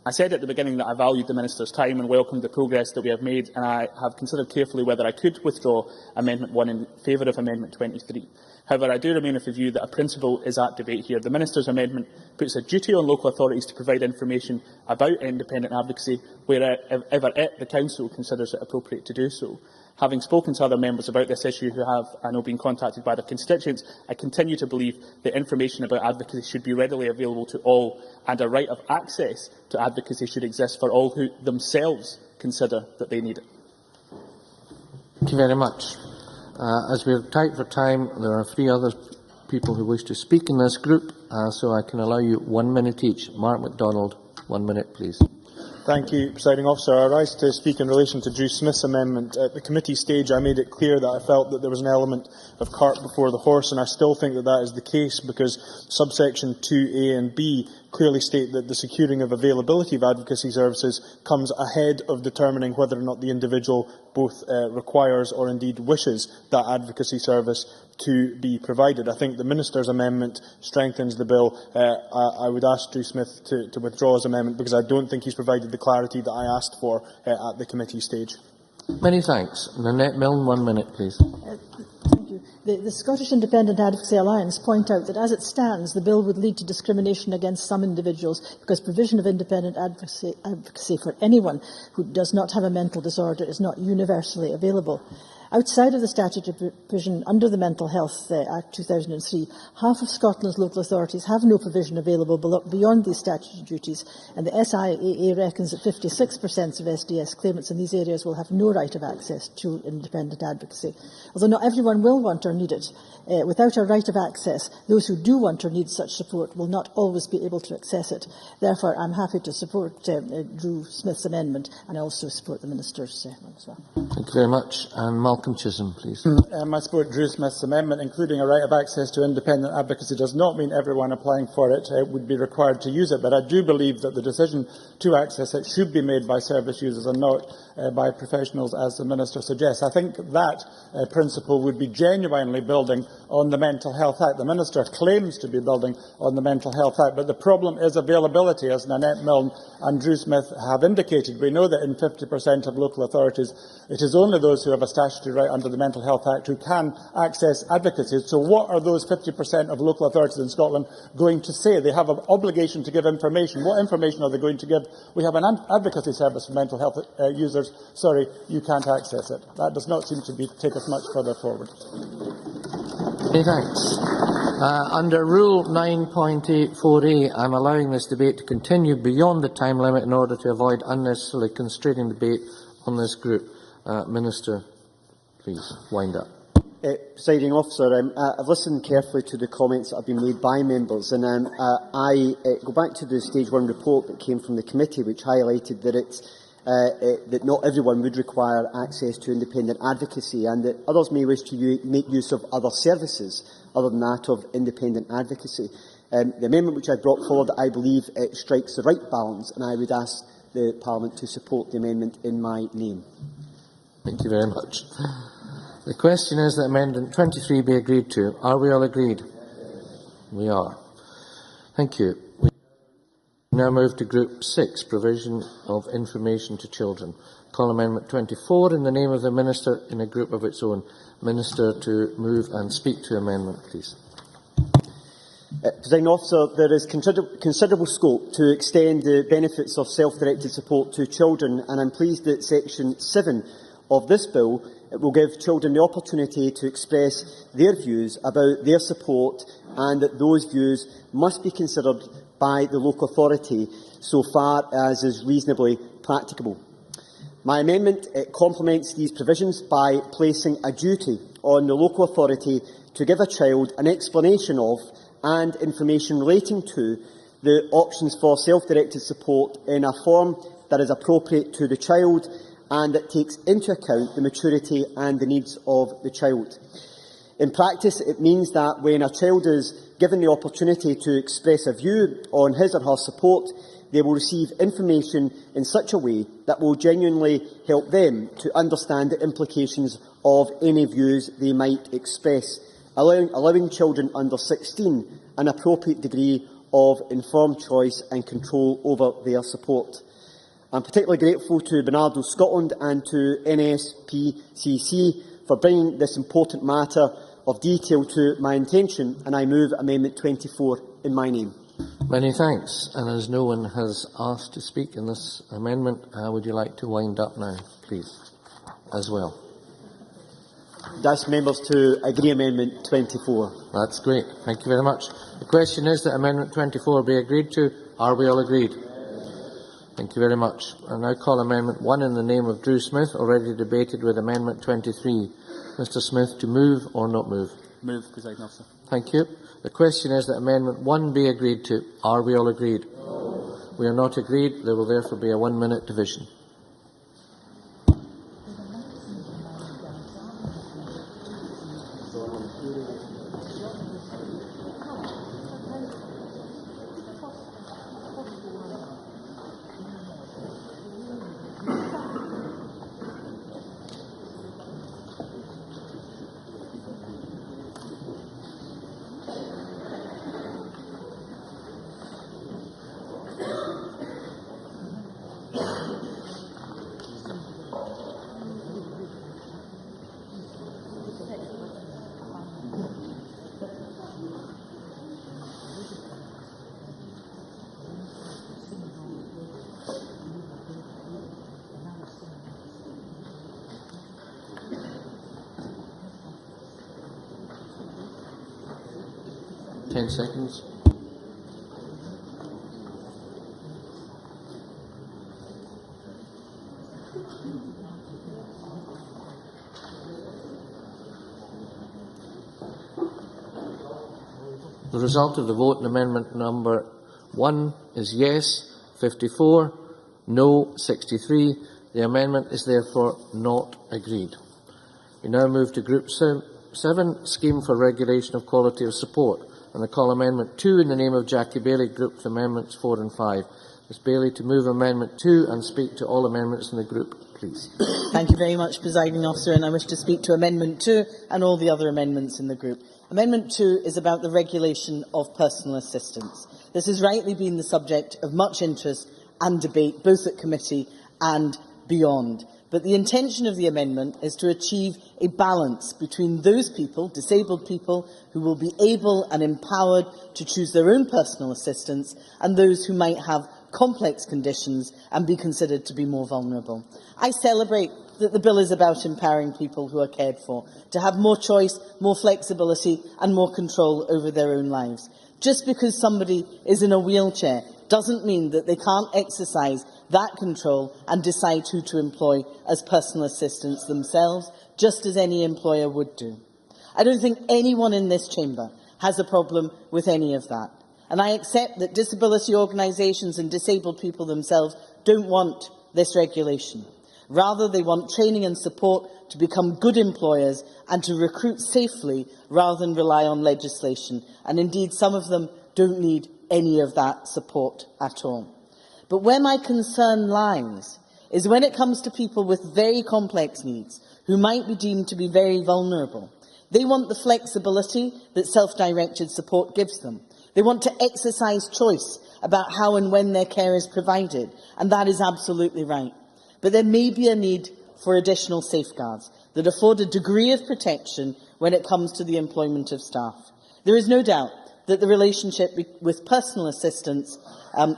I said at the beginning that I valued the Minister's time and welcomed the progress that we have made, and I have considered carefully whether I could withdraw Amendment 1 in favour of Amendment 23. However, I do remain of the view that a principle is at debate here. The Minister's amendment puts a duty on local authorities to provide information about independent advocacy wherever the Council considers it appropriate to do so. Having spoken to other members about this issue who have, I know, been contacted by their constituents, I continue to believe that information about advocacy should be readily available to all, and a right of access to advocacy should exist for all who themselves consider that they need it. Thank you very much. As we are tight for time, there are 3 other people who wish to speak in this group, so I can allow you 1 minute each. Mark MacDonald, 1 minute, please. Thank you, Presiding Officer. I rise to speak in relation to Drew Smith's amendment. At the committee stage, I made it clear that I felt that there was an element of cart before the horse, and I still think that that is the case because subsection 2A and B clearly state that the securing of availability of advocacy services comes ahead of determining whether or not the individual both requires or indeed wishes that advocacy service to be provided. I think the Minister's amendment strengthens the bill. I would ask Drew Smith to withdraw his amendment because I don't think he's provided the clarity that I asked for at the committee stage. Many thanks. Nanette Milne, 1 minute, please. Thank you. The Scottish Independent Advocacy Alliance point out that as it stands, the bill would lead to discrimination against some individuals because provision of independent advocacy for anyone who does not have a mental disorder is not universally available. Outside of the statutory provision under the Mental Health Act 2003, half of Scotland's local authorities have no provision available beyond these statutory duties, and the SIAA reckons that 56% of SDS claimants in these areas will have no right of access to independent advocacy. Although not everyone will want or need it, without a right of access, those who do want or need such support will not always be able to access it. Therefore, I'm happy to support Drew Smith's amendment, and I also support the Minister's one as well. Thank you very much. And Malcolm Chisholm, please. I support Drew Smith's amendment. Including a right of access to independent advocacy does not mean everyone applying for it would be required to use it, but I do believe that the decision to access it should be made by service users and not by professionals, as the Minister suggests. I think that principle would be genuinely building on the Mental Health Act. The Minister claims to be building on the Mental Health Act, but the problem is availability, as Nanette Milne and Drew Smith have indicated. We know that in 50% of local authorities, it is only those who have a statutory right under the Mental Health Act who can access advocacy. So what are those 50% of local authorities in Scotland going to say? They have an obligation to give information. What information are they going to give? We have an advocacy service for mental health users. Sorry, you can't access it. That does not seem to take us much further forward. Many thanks. Under Rule 9.84a, I'm allowing this debate to continue beyond the time limit in order to avoid unnecessarily constraining debate on this group. Minister, please wind up. Presiding Officer, I've listened carefully to the comments that have been made by members, and I go back to the Stage 1 report that came from the committee, which highlighted that that not everyone would require access to independent advocacy, and that others may wish to make use of other services other than that of independent advocacy. The amendment which I brought forward, I believe, strikes the right balance, and I would ask the Parliament to support the amendment in my name. Thank you very much. The question is that Amendment 23 be agreed to. Are we all agreed? We are. Thank you. We now move to Group 6, Provision of Information to Children. Call Amendment 24 in the name of the Minister in a group of its own. Minister to move and speak to amendment, please. Presiding Officer, there is considerable scope to extend the benefits of self-directed support to children, and I'm pleased that Section 7 of this bill will give children the opportunity to express their views about their support, and that those views must be considered by the local authority so far as is reasonably practicable. My amendment complements these provisions by placing a duty on the local authority to give a child an explanation of and information relating to the options for self-directed support in a form that is appropriate to the child and that takes into account the maturity and the needs of the child. In practice, it means that when a child is given the opportunity to express a view on his or her support, they will receive information in such a way that will genuinely help them to understand the implications of any views they might express, allowing children under 16 an appropriate degree of informed choice and control over their support. I'm particularly grateful to Bernardo Scotland and to NSPCC for bringing this important matter of detail to my attention, and I move Amendment 24 in my name. Many thanks. And as no one has asked to speak in this amendment, would you like to wind up now, please, as well? Ask members to agree Amendment 24. That's great. Thank you very much. The question is that Amendment 24 be agreed to. Are we all agreed? Thank you very much. I now call Amendment 1 in the name of Drew Smith, already debated with Amendment 23. Mr Smith, to move or not move? Move, Presiding Officer. Thank you. The question is that Amendment 1 be agreed to. Are we all agreed? No. We are not agreed. There will therefore be a 1 minute division. Seconds. The result of the vote on amendment number 1 is yes 54, no 63. The amendment is therefore not agreed. We now move to Group 7, Scheme for Regulation of Quality of Support. And I call Amendment 2 in the name of Jackie Bailey, grouped Amendments 4 and 5. Ms Bailey to move Amendment 2 and speak to all amendments in the group, please. Thank you very much, Presiding Officer, and I wish to speak to Amendment 2 and all the other amendments in the group. Amendment 2 is about the regulation of personal assistance. This has rightly been the subject of much interest and debate, both at committee and beyond. But the intention of the amendment is to achieve a balance between those people, disabled people, who will be able and empowered to choose their own personal assistance, and those who might have complex conditions and be considered to be more vulnerable. I celebrate that the bill is about empowering people who are cared for to have more choice, more flexibility and more control over their own lives. Just because somebody is in a wheelchair doesn't mean that they can't exercise that control and decide who to employ as personal assistants themselves, just as any employer would do. I don't think anyone in this chamber has a problem with any of that. And I accept that disability organisations and disabled people themselves don't want this regulation. Rather, they want training and support to become good employers and to recruit safely rather than rely on legislation. And indeed, some of them don't need any of that support at all. But where my concern lies is when it comes to people with very complex needs who might be deemed to be very vulnerable. They want the flexibility that self-directed support gives them. They want to exercise choice about how and when their care is provided, and that is absolutely right. But there may be a need for additional safeguards that afford a degree of protection when it comes to the employment of staff. There is no doubt that the relationship with personal assistance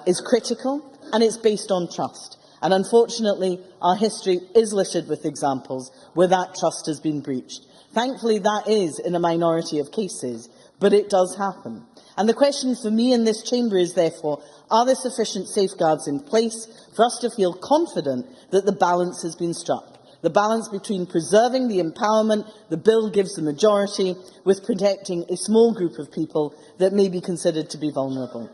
is critical, and it's based on trust. And unfortunately, our history is littered with examples where that trust has been breached. Thankfully, that is in a minority of cases, but it does happen. And the question for me in this chamber is, therefore, are there sufficient safeguards in place for us to feel confident that the balance has been struck? The balance between preserving the empowerment the bill gives the majority with protecting a small group of people that may be considered to be vulnerable.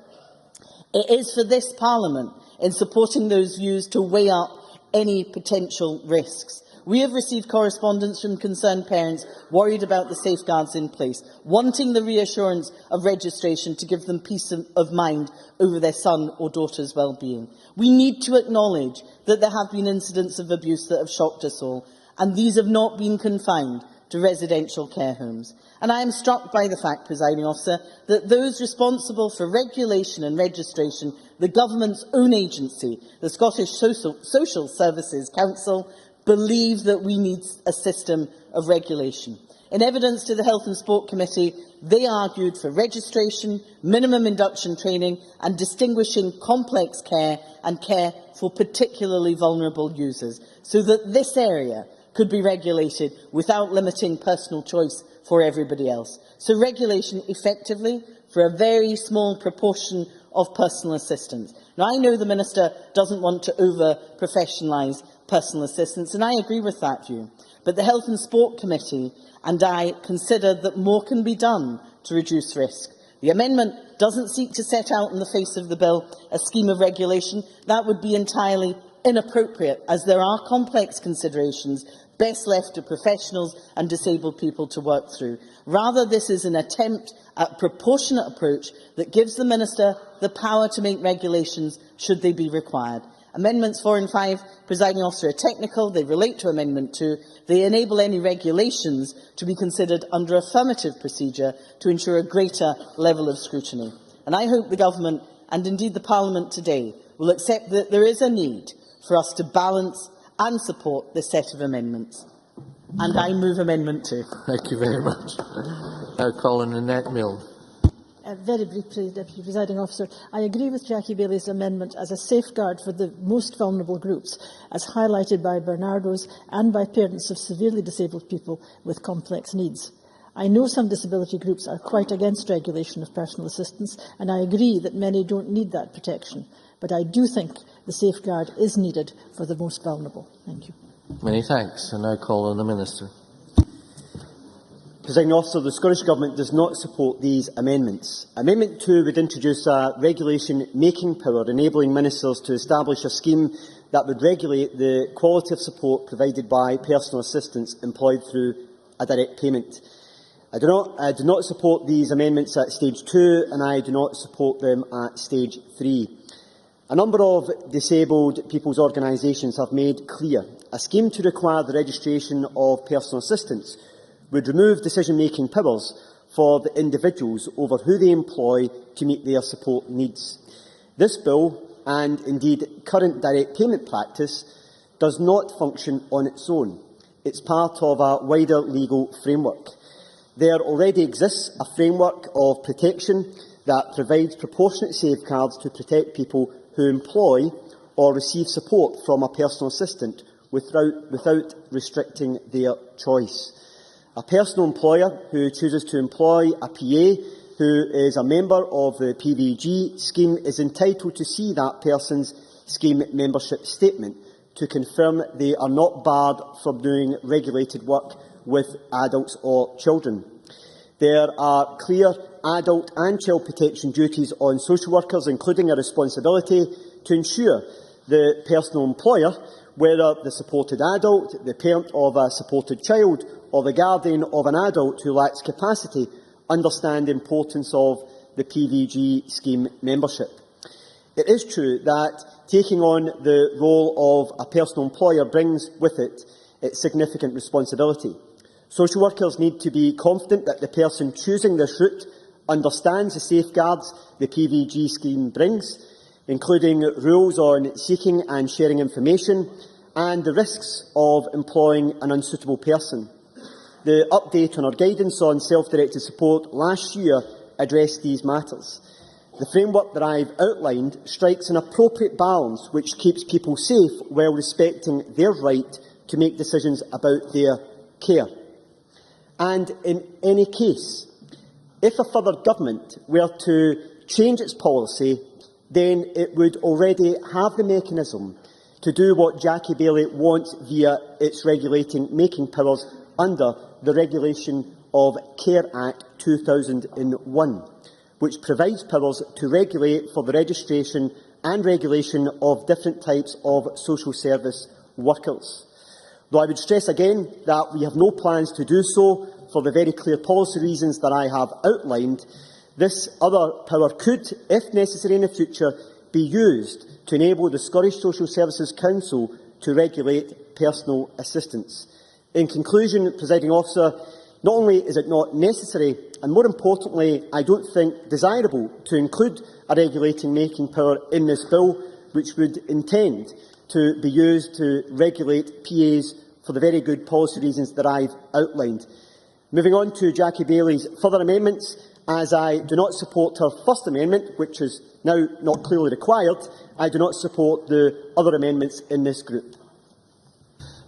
It is for this Parliament, in supporting those views, to weigh up any potential risks. We have received correspondence from concerned parents worried about the safeguards in place, wanting the reassurance of registration to give them peace of mind over their son or daughter's well-being. We need to acknowledge that there have been incidents of abuse that have shocked us all, and these have not been confined to residential care homes. And I am struck by the fact, Presiding Officer, that those responsible for regulation and registration, the government's own agency, the Scottish Social Services Council, believe that we need a system of regulation. In evidence to the Health and Sport Committee, they argued for registration, minimum induction training and distinguishing complex care and care for particularly vulnerable users, so that this area could be regulated without limiting personal choice for everybody else. So regulation effectively for a very small proportion of personal assistance. Now, I know the Minister doesn't want to over-professionalise personal assistance, and I agree with that view. But the Health and Sport Committee and I consider that more can be done to reduce risk. The amendment doesn't seek to set out in the face of the bill a scheme of regulation. That would be entirely inappropriate, as there are complex considerations best left to professionals and disabled people to work through. Rather, this is an attempt at a proportionate approach that gives the Minister the power to make regulations should they be required. Amendments 4 and 5, Presiding Officer, are technical. They relate to Amendment 2. They enable any regulations to be considered under affirmative procedure to ensure a greater level of scrutiny. And I hope the Government, and indeed the Parliament today, will accept that there is a need for us to balance and support this set of amendments. And I move Amendment 2. Thank you very much. Now calling Annette Milne. Very briefly, Deputy Presiding Officer, I agree with Jackie Bailey's amendment as a safeguard for the most vulnerable groups, as highlighted by Bernardo's and by parents of severely disabled people with complex needs. I know some disability groups are quite against regulation of personal assistance, and I agree that many don't need that protection. But I do think the safeguard is needed for the most vulnerable. Thank you. Many thanks. And now call on the Minister. Presiding Officer, the Scottish Government does not support these amendments. Amendment 2 would introduce a regulation-making power, enabling ministers to establish a scheme that would regulate the quality of support provided by personal assistants employed through a direct payment. I do not support these amendments at stage 2, and I do not support them at stage 3. A number of disabled people's organisations have made clear a scheme to require the registration of personal assistants would remove decision-making powers for the individuals over who they employ to meet their support needs. This bill, and indeed current direct payment practice, does not function on its own. It's part of a wider legal framework. There already exists a framework of protection that provides proportionate safeguards to protect people who employ or receive support from a personal assistant without restricting their choice. A personal employer who chooses to employ a PA who is a member of the PVG scheme is entitled to see that person's scheme membership statement to confirm they are not barred from doing regulated work with adults or children. There are clear adult and child protection duties on social workers, including a responsibility to ensure the personal employer, whether the supported adult, the parent of a supported child, or the guardian of an adult who lacks capacity, understand the importance of the PVG scheme membership. It is true that taking on the role of a personal employer brings with it its significant responsibility. Social workers need to be confident that the person choosing this route understands the safeguards the PVG scheme brings, including rules on seeking and sharing information and the risks of employing an unsuitable person. The update on our guidance on self-directed support last year addressed these matters. The framework that I have outlined strikes an appropriate balance which keeps people safe while respecting their right to make decisions about their care. And in any case, if a further government were to change its policy, then it would already have the mechanism to do what Jackie Bailey wants via its regulating making powers under the Regulation of Care Act 2001, which provides powers to regulate for the registration and regulation of different types of social service workers. Though I would stress again that we have no plans to do so for the very clear policy reasons that I have outlined, this other power could, if necessary in the future, be used to enable the Scottish Social Services Council to regulate personal assistance. In conclusion, Presiding Officer, not only is it not necessary, and more importantly, I don't think desirable to include a regulating making power in this bill, which would intend to be used to regulate PAs for the very good policy reasons that I've outlined. Moving on to Jackie Bailey's further amendments, as I do not support her first amendment, which is now not clearly required, I do not support the other amendments in this group.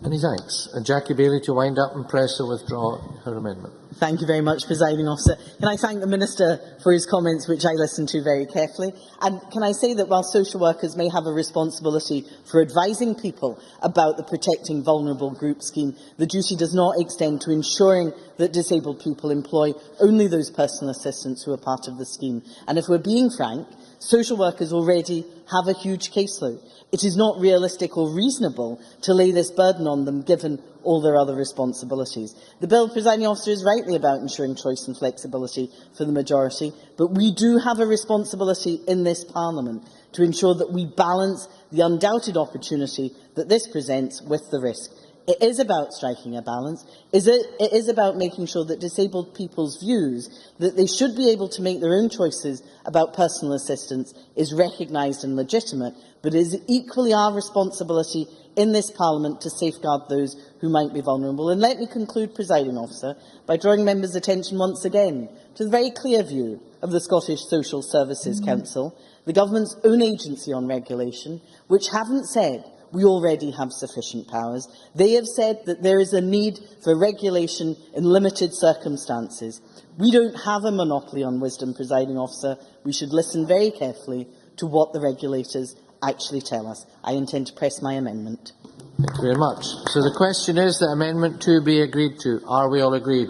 Many thanks. And Jackie Bailey to wind up and press or withdraw her amendment. Thank you very much, Presiding Officer. Can I thank the Minister for his comments, which I listened to very carefully? And can I say that while social workers may have a responsibility for advising people about the Protecting Vulnerable Group scheme, the duty does not extend to ensuring that disabled people employ only those personal assistants who are part of the scheme. And if we're being frank, social workers already have a huge caseload. It is not realistic or reasonable to lay this burden on them, given all their other responsibilities. The bill, Presiding Officer, is rightly about ensuring choice and flexibility for the majority, but we do have a responsibility in this Parliament to ensure that we balance the undoubted opportunity that this presents with the risk. It is about striking a balance. It is about making sure that disabled people's views that they should be able to make their own choices about personal assistance is recognised and legitimate, but it is equally our responsibility in this Parliament to safeguard those who might be vulnerable. And let me conclude, Presiding Officer, by drawing members' attention once again to the very clear view of the Scottish Social Services Council, the Government's own agency on regulation, which haven't said we already have sufficient powers. They have said that there is a need for regulation in limited circumstances. We don't have a monopoly on wisdom, Presiding Officer. We should listen very carefully to what the regulators actually tell us. I intend to press my amendment. Thank you very much. So the question is that Amendment 2 be agreed to. Are we all agreed?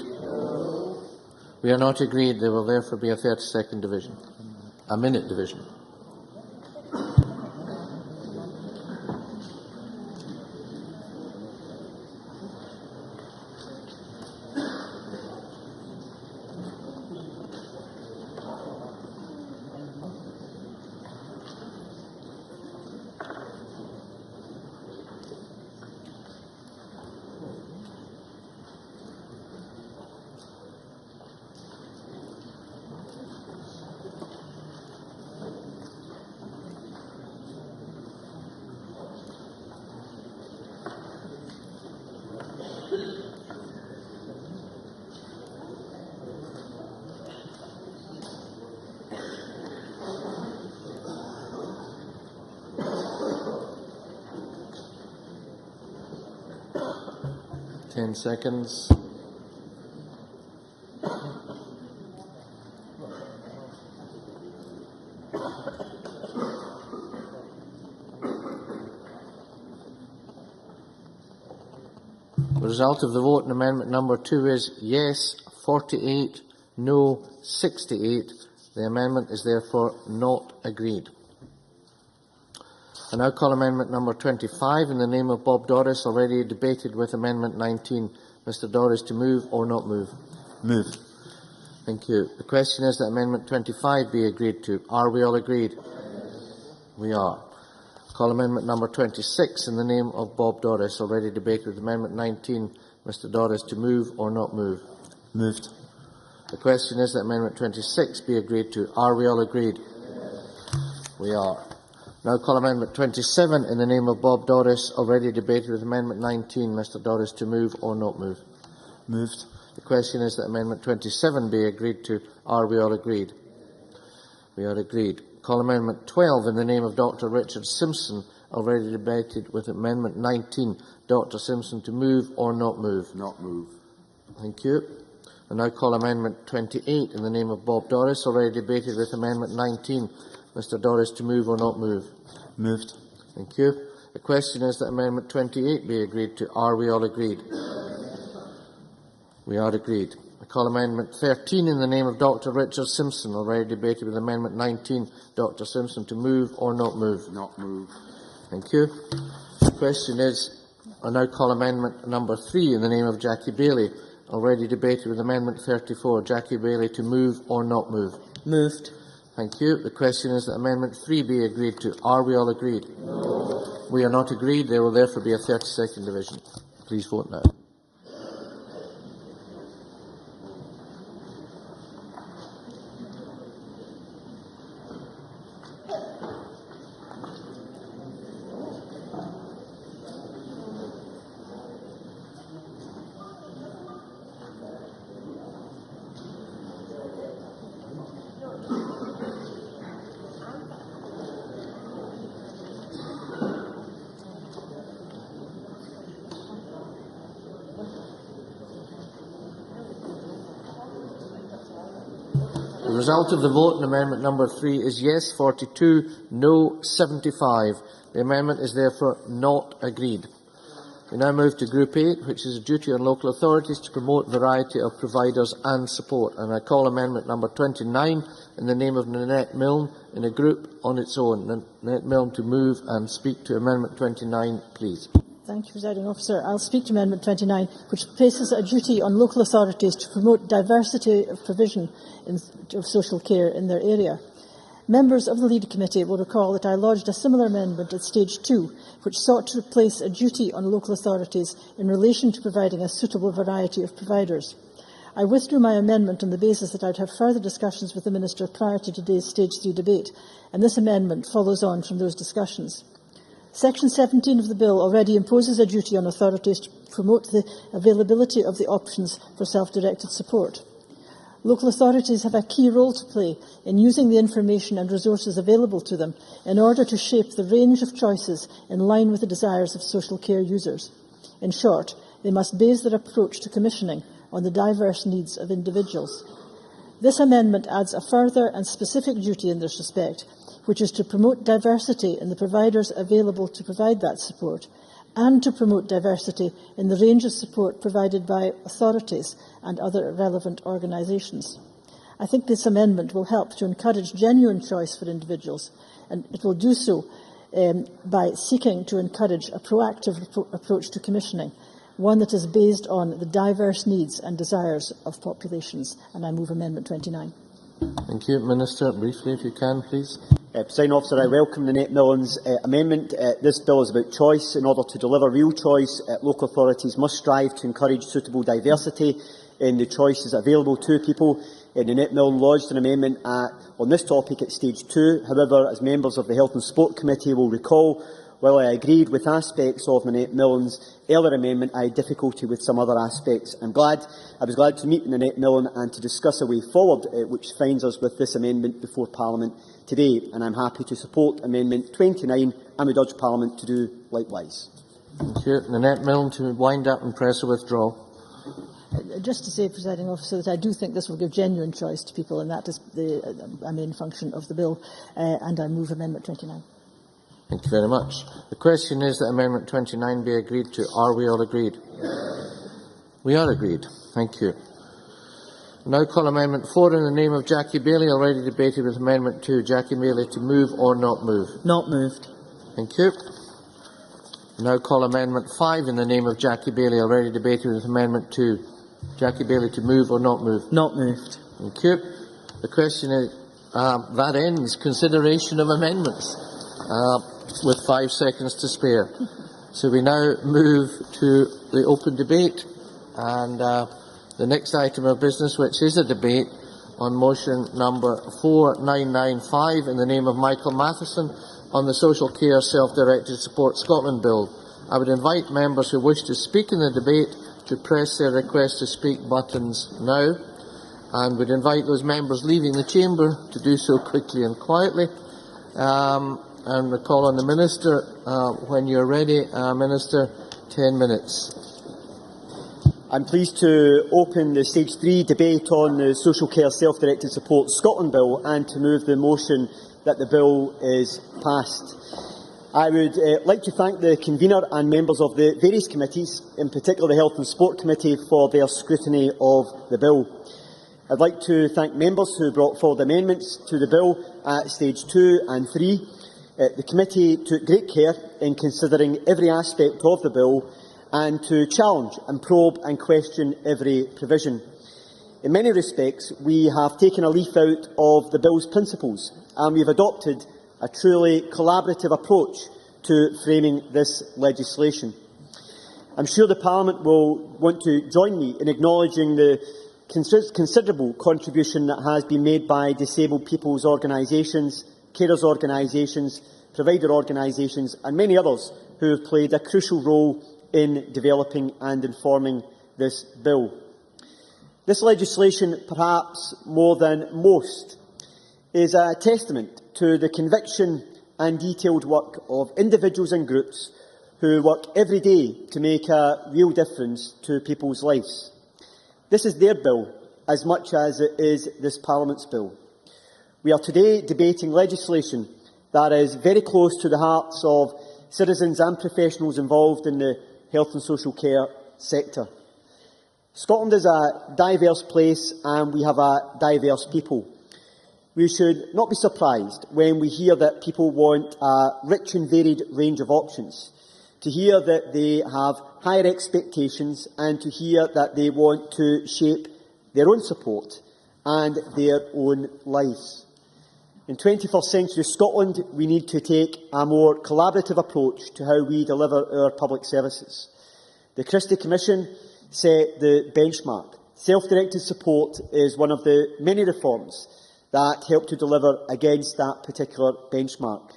We are not agreed. There will therefore be a 30-second division. A minute division. Seconds. The result of the vote on amendment number 2 is yes 48, no 68. The amendment is therefore not agreed. I now call amendment number 25 in the name of Bob Doris, already debated with amendment 19. Mr Doris, to move or not move? Move. Thank you. The question is that amendment 25 be agreed to. Are we all agreed? We are. Call amendment number 26 in the name of Bob Doris, already debated with amendment 19. Mr Doris, to move or not move? Moved. The question is that amendment 26 be agreed to. Are we all agreed? We are. Now call amendment 27 in the name of Bob Doris, already debated with amendment 19. Mr Doris, to move or not move? Moved. The question is that amendment 27 be agreed to. Are we all agreed? We are agreed. Call amendment 12 in the name of Dr Richard Simpson, already debated with amendment 19. Dr Simpson, to move or not move? Not move. Thank you. I now call amendment 28 in the name of Bob Doris, already debated with amendment 19. Mr Doris, to move or not move? Moved. Thank you. The question is that amendment 28 be agreed to. Are we all agreed? We are agreed. I call amendment 13 in the name of Dr Richard Simpson, already debated with amendment 19. Dr Simpson, to move or not move? Not move. Thank you. The question is, I now call amendment number 3 in the name of Jackie Bailey, already debated with amendment 34. Jackie Bailey, to move or not move? Moved. Thank you. The question is that amendment 3 be agreed to. Are we all agreed? No. We are not agreed. There will therefore be a 30-second division. Please vote now. The result of the vote on amendment number 3 is yes 42, no 75. The amendment is therefore not agreed. We now move to Group 8, which is a duty on local authorities to promote variety of providers and support. And I call amendment number 29 in the name of Nanette Milne in a group on its own. Nanette Milne to move and speak to amendment 29, please. Thank you, Presiding Officer. I'll speak to Amendment 29, which places a duty on local authorities to promote diversity of provision of social care in their area. Members of the Lead Committee will recall that I lodged a similar amendment at Stage 2, which sought to replace a duty on local authorities in relation to providing a suitable variety of providers. I withdrew my amendment on the basis that I would have further discussions with the Minister prior to today's Stage 3 debate, and this amendment follows on from those discussions. Section 17 of the Bill already imposes a duty on authorities to promote the availability of the options for self-directed support. Local authorities have a key role to play in using the information and resources available to them in order to shape the range of choices in line with the desires of social care users. In short, they must base their approach to commissioning on the diverse needs of individuals. This amendment adds a further and specific duty in this respect, which is to promote diversity in the providers available to provide that support, and to promote diversity in the range of support provided by authorities and other relevant organisations. I think this amendment will help to encourage genuine choice for individuals, and it will do so by seeking to encourage a proactive approach to commissioning, one that is based on the diverse needs and desires of populations. And I move Amendment 29. Thank you. Minister, briefly, if you can, please. Presiding Officer, I welcome Nanette Milne's amendment. This bill is about choice. In order to deliver real choice, local authorities must strive to encourage suitable diversity in the choices available to people. Nanette Milne lodged an amendment on this topic at Stage 2. However, as members of the Health and Sport Committee will recall, while I agreed with aspects of Nanette Milne's earlier amendment, I had difficulty with some other aspects. I was glad to meet Nanette Milne and to discuss a way forward which finds us with this amendment before Parliament today, and I am happy to support Amendment 29 and would urge Parliament to do likewise. Thank you. Nanette Milne to wind up and press a withdrawal. Just to say, Presiding Officer, that I do think this will give genuine choice to people, and that is a main function of the bill, and I move Amendment 29. Thank you very much. The question is that Amendment 29 be agreed to. Are we all agreed? We are agreed. Thank you. Now call Amendment 4 in the name of Jackie Bailey, already debated with Amendment 2. Jackie Bailey to move or not move? Not moved. Thank you. Now call Amendment 5 in the name of Jackie Bailey, already debated with Amendment 2. Jackie Bailey to move or not move? Not moved. Thank you. The question is, that ends consideration of amendments with 5 seconds to spare. So we now move to the open debate, and the next item of business, which is a debate on motion number 4995 in the name of Michael Matheson on the Social Care Self-Directed Support Scotland Bill. I would invite members who wish to speak in the debate to press their request to speak buttons now, and would invite those members leaving the chamber to do so quickly and quietly. And we call on the Minister when you're ready. Minister, 10 minutes. I'm pleased to open the Stage 3 debate on the Social Care Self-Directed Support Scotland Bill and to move the motion that the bill is passed. I would like to thank the convener and members of the various committees, in particular the Health and Sport Committee, for their scrutiny of the bill. I'd like to thank members who brought forward amendments to the bill at Stage 2 and 3. The committee took great care in considering every aspect of the bill and to challenge and probe and question every provision. In many respects, we have taken a leaf out of the bill's principles, and we have adopted a truly collaborative approach to framing this legislation. I'm sure the Parliament will want to join me in acknowledging the considerable contribution that has been made by disabled people's organisations, carers organisations, provider organisations and many others who have played a crucial role in developing and informing this bill. This legislation, perhaps more than most, is a testament to the conviction and detailed work of individuals and groups who work every day to make a real difference to people's lives. This is their bill, as much as it is this Parliament's bill. We are today debating legislation that is very close to the hearts of citizens and professionals involved in the health and social care sector. Scotland is a diverse place and we have a diverse people. We should not be surprised when we hear that people want a rich and varied range of options, to hear that they have higher expectations and to hear that they want to shape their own support and their own lives. In 21st century Scotland, we need to take a more collaborative approach to how we deliver our public services. The Christie Commission set the benchmark. Self-directed support is one of the many reforms that help to deliver against that particular benchmark.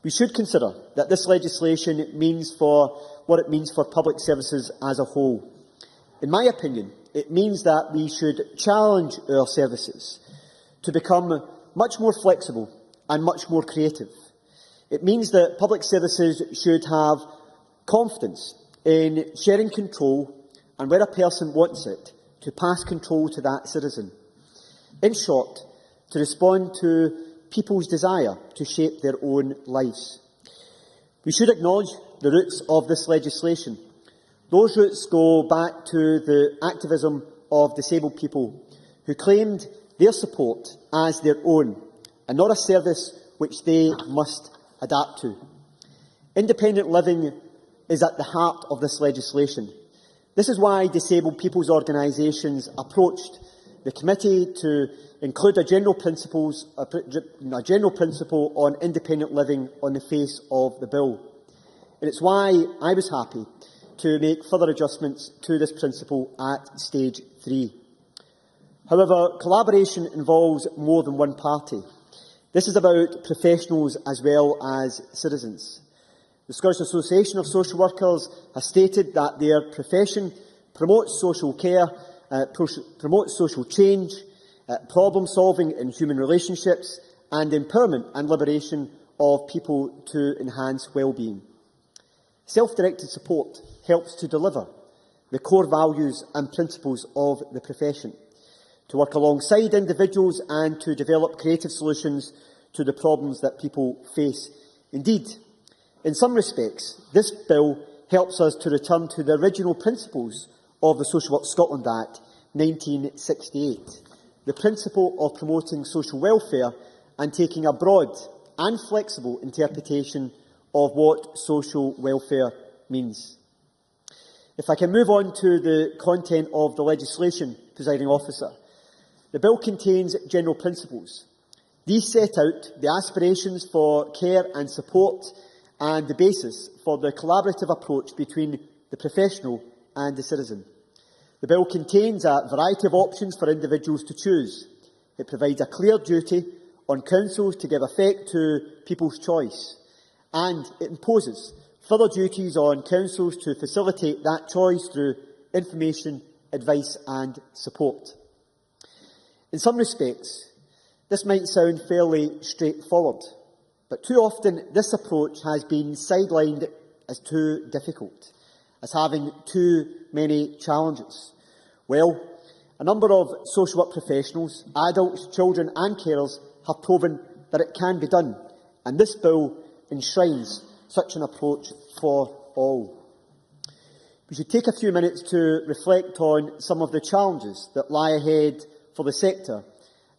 We should consider that this legislation means for what it means for public services as a whole. In my opinion, it means that we should challenge our services to become much more flexible and much more creative. It means that public services should have confidence in sharing control and, where a person wants it, to pass control to that citizen. In short, to respond to people's desire to shape their own lives. We should acknowledge the roots of this legislation. Those roots go back to the activism of disabled people who claimed their support as their own and not a service which they must adapt to. Independent living is at the heart of this legislation. This is why disabled people's organisations approached the committee to include a general principle on independent living on the face of the bill. And it's why I was happy to make further adjustments to this principle at stage 3. However, collaboration involves more than one party. This is about professionals as well as citizens. The Scottish Association of Social Workers has stated that their profession promotes social care, promotes social change, problem solving in human relationships and empowerment and liberation of people to enhance well-being. Self-directed support helps to deliver the core values and principles of the profession, to work alongside individuals and to develop creative solutions to the problems that people face. Indeed, in some respects, this bill helps us to return to the original principles of the Social Work Scotland Act 1968, the principle of promoting social welfare and taking a broad and flexible interpretation of what social welfare means. If I can move on to the content of the legislation, Presiding Officer, the bill contains general principles. These set out the aspirations for care and support and the basis for the collaborative approach between the professional and the citizen. The bill contains a variety of options for individuals to choose. It provides a clear duty on councils to give effect to people's choice, and it imposes further duties on councils to facilitate that choice through information, advice and support. In some respects, this might sound fairly straightforward, but too often this approach has been sidelined as too difficult, as having too many challenges. Well, a number of social work professionals, adults, children and carers have proven that it can be done, and this bill enshrines such an approach for all. We should take a few minutes to reflect on some of the challenges that lie ahead for the sector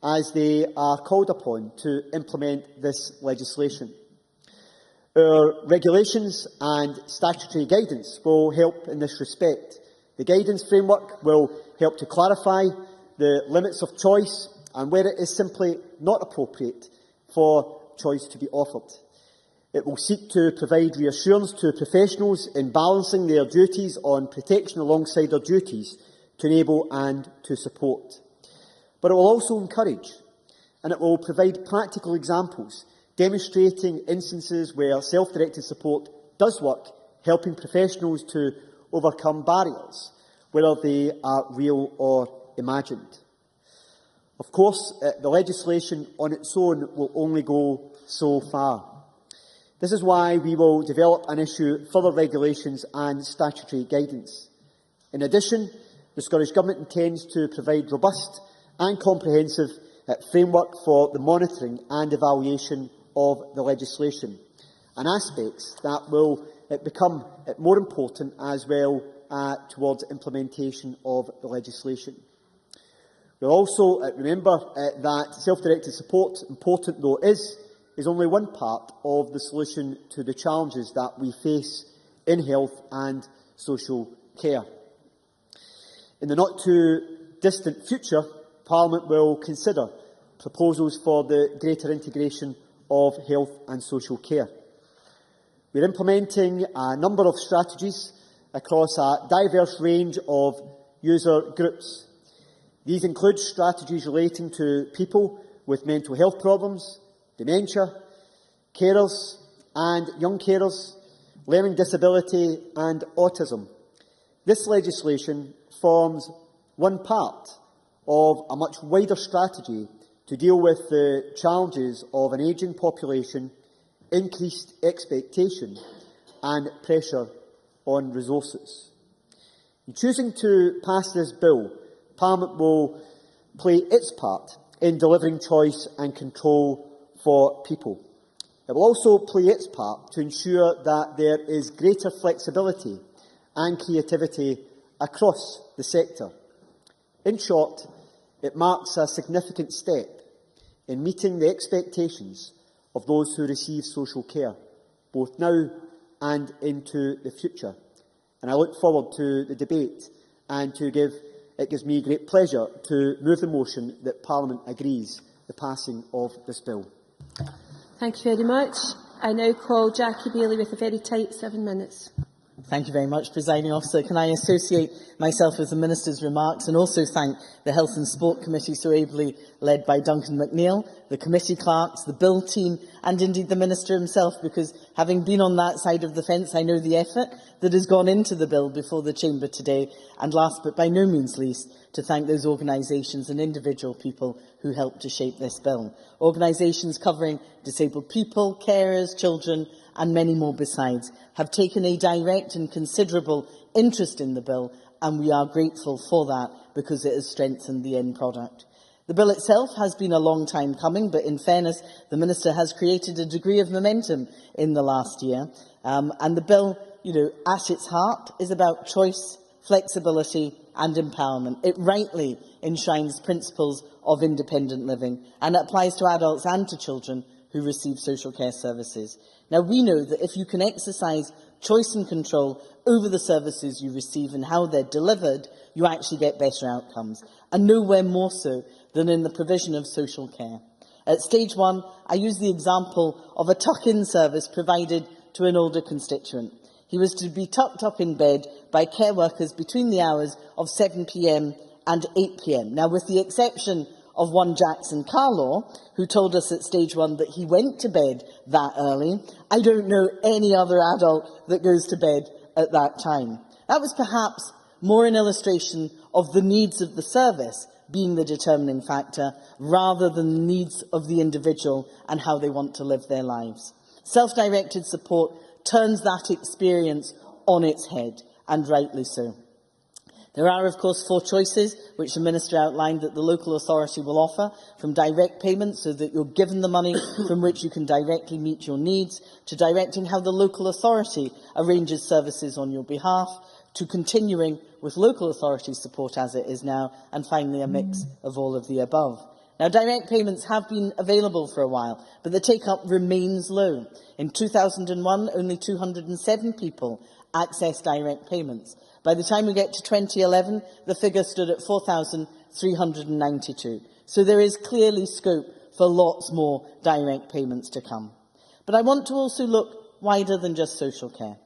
as they are called upon to implement this legislation. Our regulations and statutory guidance will help in this respect. The guidance framework will help to clarify the limits of choice and where it is simply not appropriate for choice to be offered. It will seek to provide reassurance to professionals in balancing their duties on protection alongside their duties to enable and to support. But it will also encourage, and it will provide practical examples demonstrating instances where self-directed support does work, helping professionals to overcome barriers, whether they are real or imagined. Of course, the legislation on its own will only go so far. This is why we will develop and issue further regulations and statutory guidance. In addition, The Scottish Government intends to provide robust and comprehensive framework for the monitoring and evaluation of the legislation, and aspects that will become more important as well towards implementation of the legislation. We will also remember that self-directed support, important though it is only one part of the solution to the challenges that we face in health and social care. In the not-too-distant future, Parliament will consider proposals for the greater integration of health and social care. We are implementing a number of strategies across a diverse range of user groups. These include strategies relating to people with mental health problems, dementia, carers and young carers, learning disability and autism. This legislation forms one part of a much wider strategy to deal with the challenges of an ageing population, increased expectation and pressure on resources. In choosing to pass this bill, Parliament will play its part in delivering choice and control for people. It will also play its part to ensure that there is greater flexibility and creativity across the sector. In short, it marks a significant step in meeting the expectations of those who receive social care, both now and into the future. And I look forward to the debate and it gives me great pleasure to move the motion that Parliament agrees the passing of this bill. Thank you very much. I now call Jackie Bailey with a very tight 7 minutes. Thank you very much, Presiding Officer. Can I associate myself with the Minister's remarks and also thank the Health and Sport Committee, so ably led by Duncan McNeill, the committee clerks, the bill team and indeed the Minister himself, because having been on that side of the fence, I know the effort that has gone into the bill before the Chamber today. And last but by no means least, to thank those organisations and individual people who helped to shape this bill. Organisations covering disabled people, carers, children and many more besides have taken a direct and considerable interest in the bill, and we are grateful for that because it has strengthened the end product. The bill itself has been a long time coming, but in fairness, the Minister has created a degree of momentum in the last year. And the bill, at its heart, is about choice, flexibility and empowerment. It rightly enshrines principles of independent living and applies to adults and to children who receive social care services. Now, we know that if you can exercise choice and control over the services you receive and how they're delivered, you actually get better outcomes, and nowhere more so than in the provision of social care. At stage one, I use the example of a tuck-in service provided to an older constituent. He was to be tucked up in bed by care workers between the hours of 7 p.m. and 8 p.m. Now, with the exception of one Jackson Carlaw, who told us at stage one that he went to bed that early, I don't know any other adult that goes to bed at that time. That was perhaps more an illustration of the needs of the service being the determining factor, rather than the needs of the individual and how they want to live their lives. Self-directed support turns that experience on its head, and rightly so. There are, of course, 4 choices, which the Minister outlined that the local authority will offer, from direct payments, so that you're given the money from which you can directly meet your needs, to directing how the local authority arranges services on your behalf, to continuing with local authority support as it is now, and finally a mix of all of the above. Now, direct payments have been available for a while, but the take-up remains low. In 2001, only 207 people accessed direct payments. By the time we get to 2011, the figure stood at 4,392. So there is clearly scope for lots more direct payments to come. But I want to also look wider than just social care.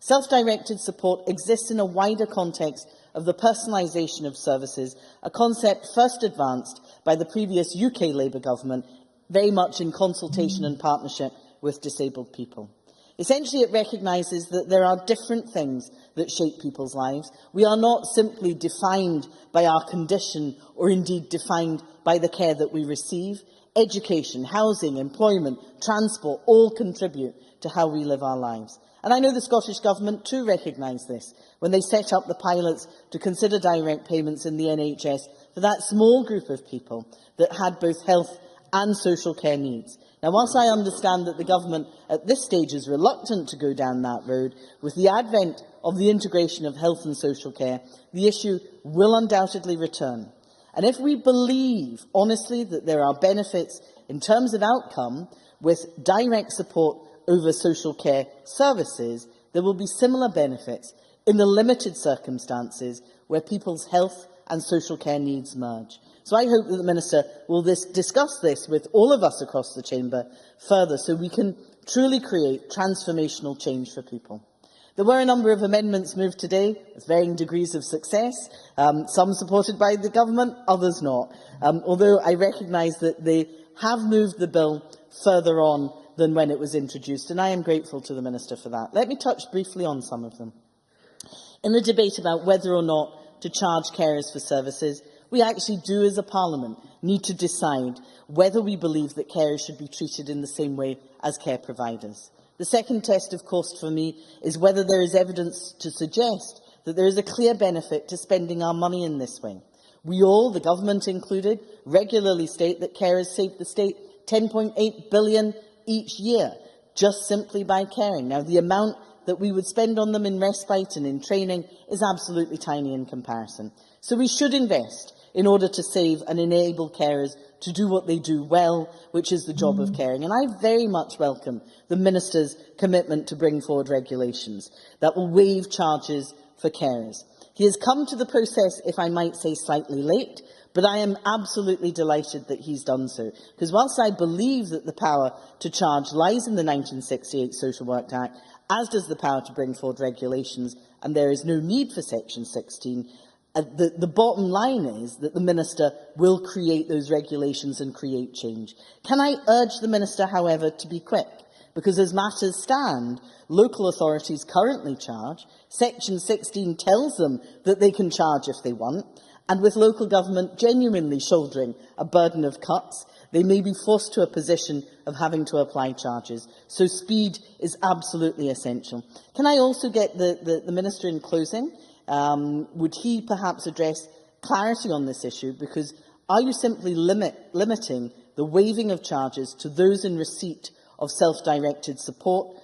Self-directed support exists in a wider context of the personalisation of services, a concept first advanced by the previous UK Labour government, very much in consultation and partnership with disabled people. Essentially, it recognises that there are different things that shape people's lives. We are not simply defined by our condition or indeed defined by the care that we receive. Education, housing, employment, transport all contribute to how we live our lives. And I know the Scottish Government too recognise this when they set up the pilots to consider direct payments in the NHS for that small group of people that had both health and social care needs. Now, whilst I understand that the Government at this stage is reluctant to go down that road, with the advent of the integration of health and social care, the issue will undoubtedly return. And if we believe, honestly, that there are benefits in terms of outcome with direct support over social care services, there will be similar benefits in the limited circumstances where people's health and social care needs merge. So I hope that the Minister will discuss this with all of us across the Chamber further so we can truly create transformational change for people. There were a number of amendments moved today with varying degrees of success, some supported by the Government, others not, although I recognise that they have moved the bill further on than when it was introduced, and I am grateful to the Minister for that. Let me touch briefly on some of them. In the debate about whether or not to charge carers for services, we actually do, as a Parliament, need to decide whether we believe that carers should be treated in the same way as care providers. The second test of cost for me is whether there is evidence to suggest that there is a clear benefit to spending our money in this way. We all, the Government included, regularly state that carers save the state £10.8 billion each year, just simply by caring. Now, the amount that we would spend on them in respite and in training is absolutely tiny in comparison. So we should invest in order to save and enable carers to do what they do well, which is the job of caring. And I very much welcome the Minister's commitment to bring forward regulations that will waive charges for carers. He has come to the process, if I might say, slightly late, but I am absolutely delighted that he's done so, because whilst I believe that the power to charge lies in the 1968 Social Work Act, as does the power to bring forward regulations, and there is no need for Section 16, the bottom line is that the Minister will create those regulations and create change. Can I urge the Minister, however, to be quick? Because as matters stand, local authorities currently charge. Section 16 tells them that they can charge if they want. And with local government genuinely shouldering a burden of cuts, they may be forced to a position of having to apply charges. So speed is absolutely essential. Can I also get the Minister in closing? Would he perhaps address clarity on this issue? Because are you simply limiting the waiving of charges to those in receipt of self-directed support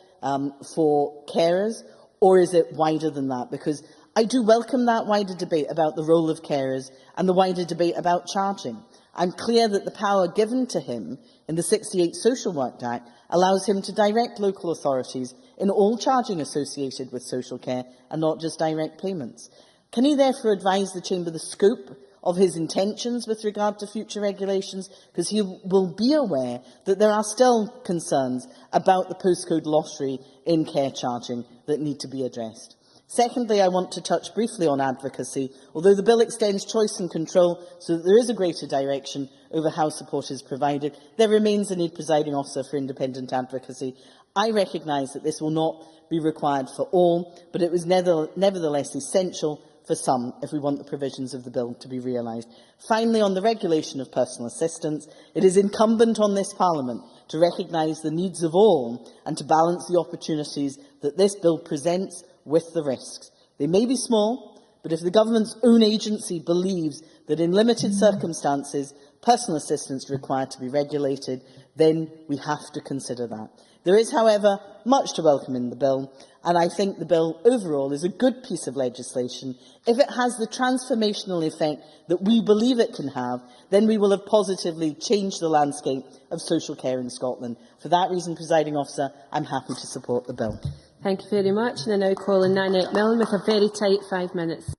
for carers, or is it wider than that? Because I do welcome that wider debate about the role of carers and the wider debate about charging. I'm clear that the power given to him in the 68 Social Work Act allows him to direct local authorities in all charging associated with social care and not just direct payments. Can he therefore advise the Chamber the scope of his intentions with regard to future regulations? Because he will be aware that there are still concerns about the postcode lottery in care charging that need to be addressed. Secondly, I want to touch briefly on advocacy. Although the bill extends choice and control so that there is a greater direction over how support is provided, there remains a need, Presiding Officer, for independent advocacy. I recognise that this will not be required for all, but it was nevertheless essential for some if we want the provisions of the bill to be realised. Finally, on the regulation of personal assistance, it is incumbent on this Parliament to recognise the needs of all and to balance the opportunities that this bill presents with the risks. They may be small, but if the Government's own agency believes that in limited circumstances personal assistance is required to be regulated, then we have to consider that. There is, however, much to welcome in the bill, and I think the bill overall is a good piece of legislation. If it has the transformational effect that we believe it can have, then we will have positively changed the landscape of social care in Scotland. For that reason, Presiding Officer, I'm happy to support the bill. Thank you very much. And I now call on Nanette Milne with a very tight 5 minutes.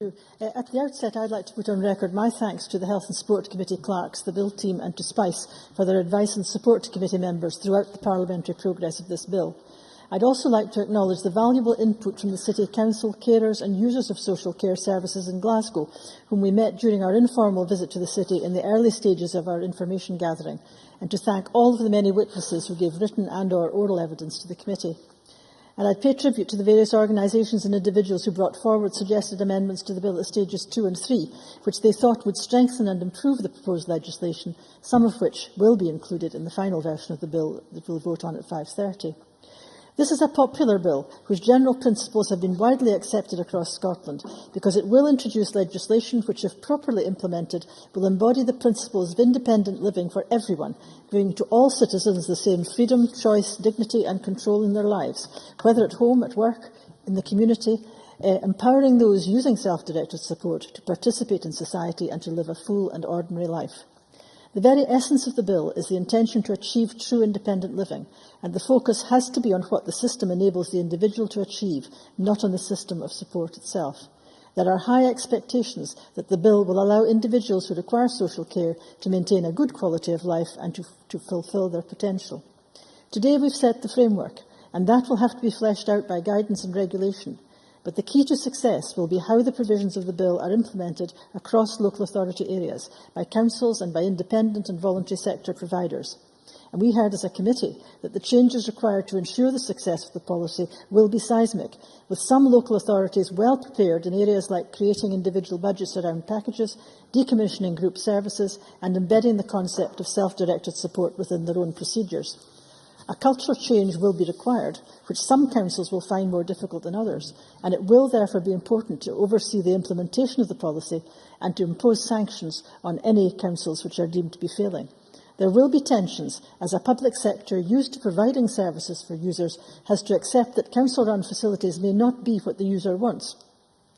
At the outset, I'd like to put on record my thanks to the Health and Sport Committee clerks, the Bill team and to SPICE for their advice and support to committee members throughout the parliamentary progress of this bill. I'd also like to acknowledge the valuable input from the City Council, carers and users of social care services in Glasgow, whom we met during our informal visit to the City in the early stages of our information gathering, and to thank all of the many witnesses who gave written and/or oral evidence to the committee. And I pay tribute to the various organisations and individuals who brought forward suggested amendments to the bill at stages 2 and 3, which they thought would strengthen and improve the proposed legislation, some of which will be included in the final version of the bill that we'll vote on at 5:30. This is a popular bill whose general principles have been widely accepted across Scotland because it will introduce legislation which, if properly implemented, will embody the principles of independent living for everyone, giving to all citizens the same freedom, choice, dignity and control in their lives, whether at home, at work, in the community, empowering those using self-directed support to participate in society and to live a full and ordinary life. The very essence of the bill is the intention to achieve true independent living, and the focus has to be on what the system enables the individual to achieve, not on the system of support itself. There are high expectations that the bill will allow individuals who require social care to maintain a good quality of life and to fulfil their potential. Today we've set the framework, and that will have to be fleshed out by guidance and regulation. But the key to success will be how the provisions of the bill are implemented across local authority areas, by councils and by independent and voluntary sector providers. And we heard as a committee that the changes required to ensure the success of the policy will be seismic, with some local authorities well prepared in areas like creating individual budgets around packages, decommissioning group services and embedding the concept of self-directed support within their own procedures. A cultural change will be required, which some councils will find more difficult than others, and it will therefore be important to oversee the implementation of the policy and to impose sanctions on any councils which are deemed to be failing. There will be tensions, as a public sector used to providing services for users has to accept that council-run facilities may not be what the user wants,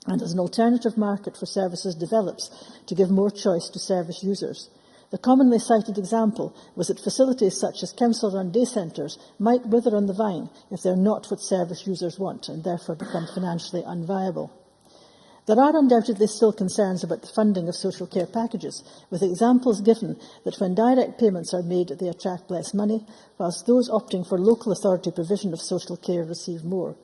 and as an alternative market for services develops, to give more choice to service users. The commonly cited example was that facilities such as council-run day centres might wither on the vine if they are not what service users want and therefore become financially unviable. There are undoubtedly still concerns about the funding of social care packages, with examples given that when direct payments are made, they attract less money, whilst those opting for local authority provision of social care receive more.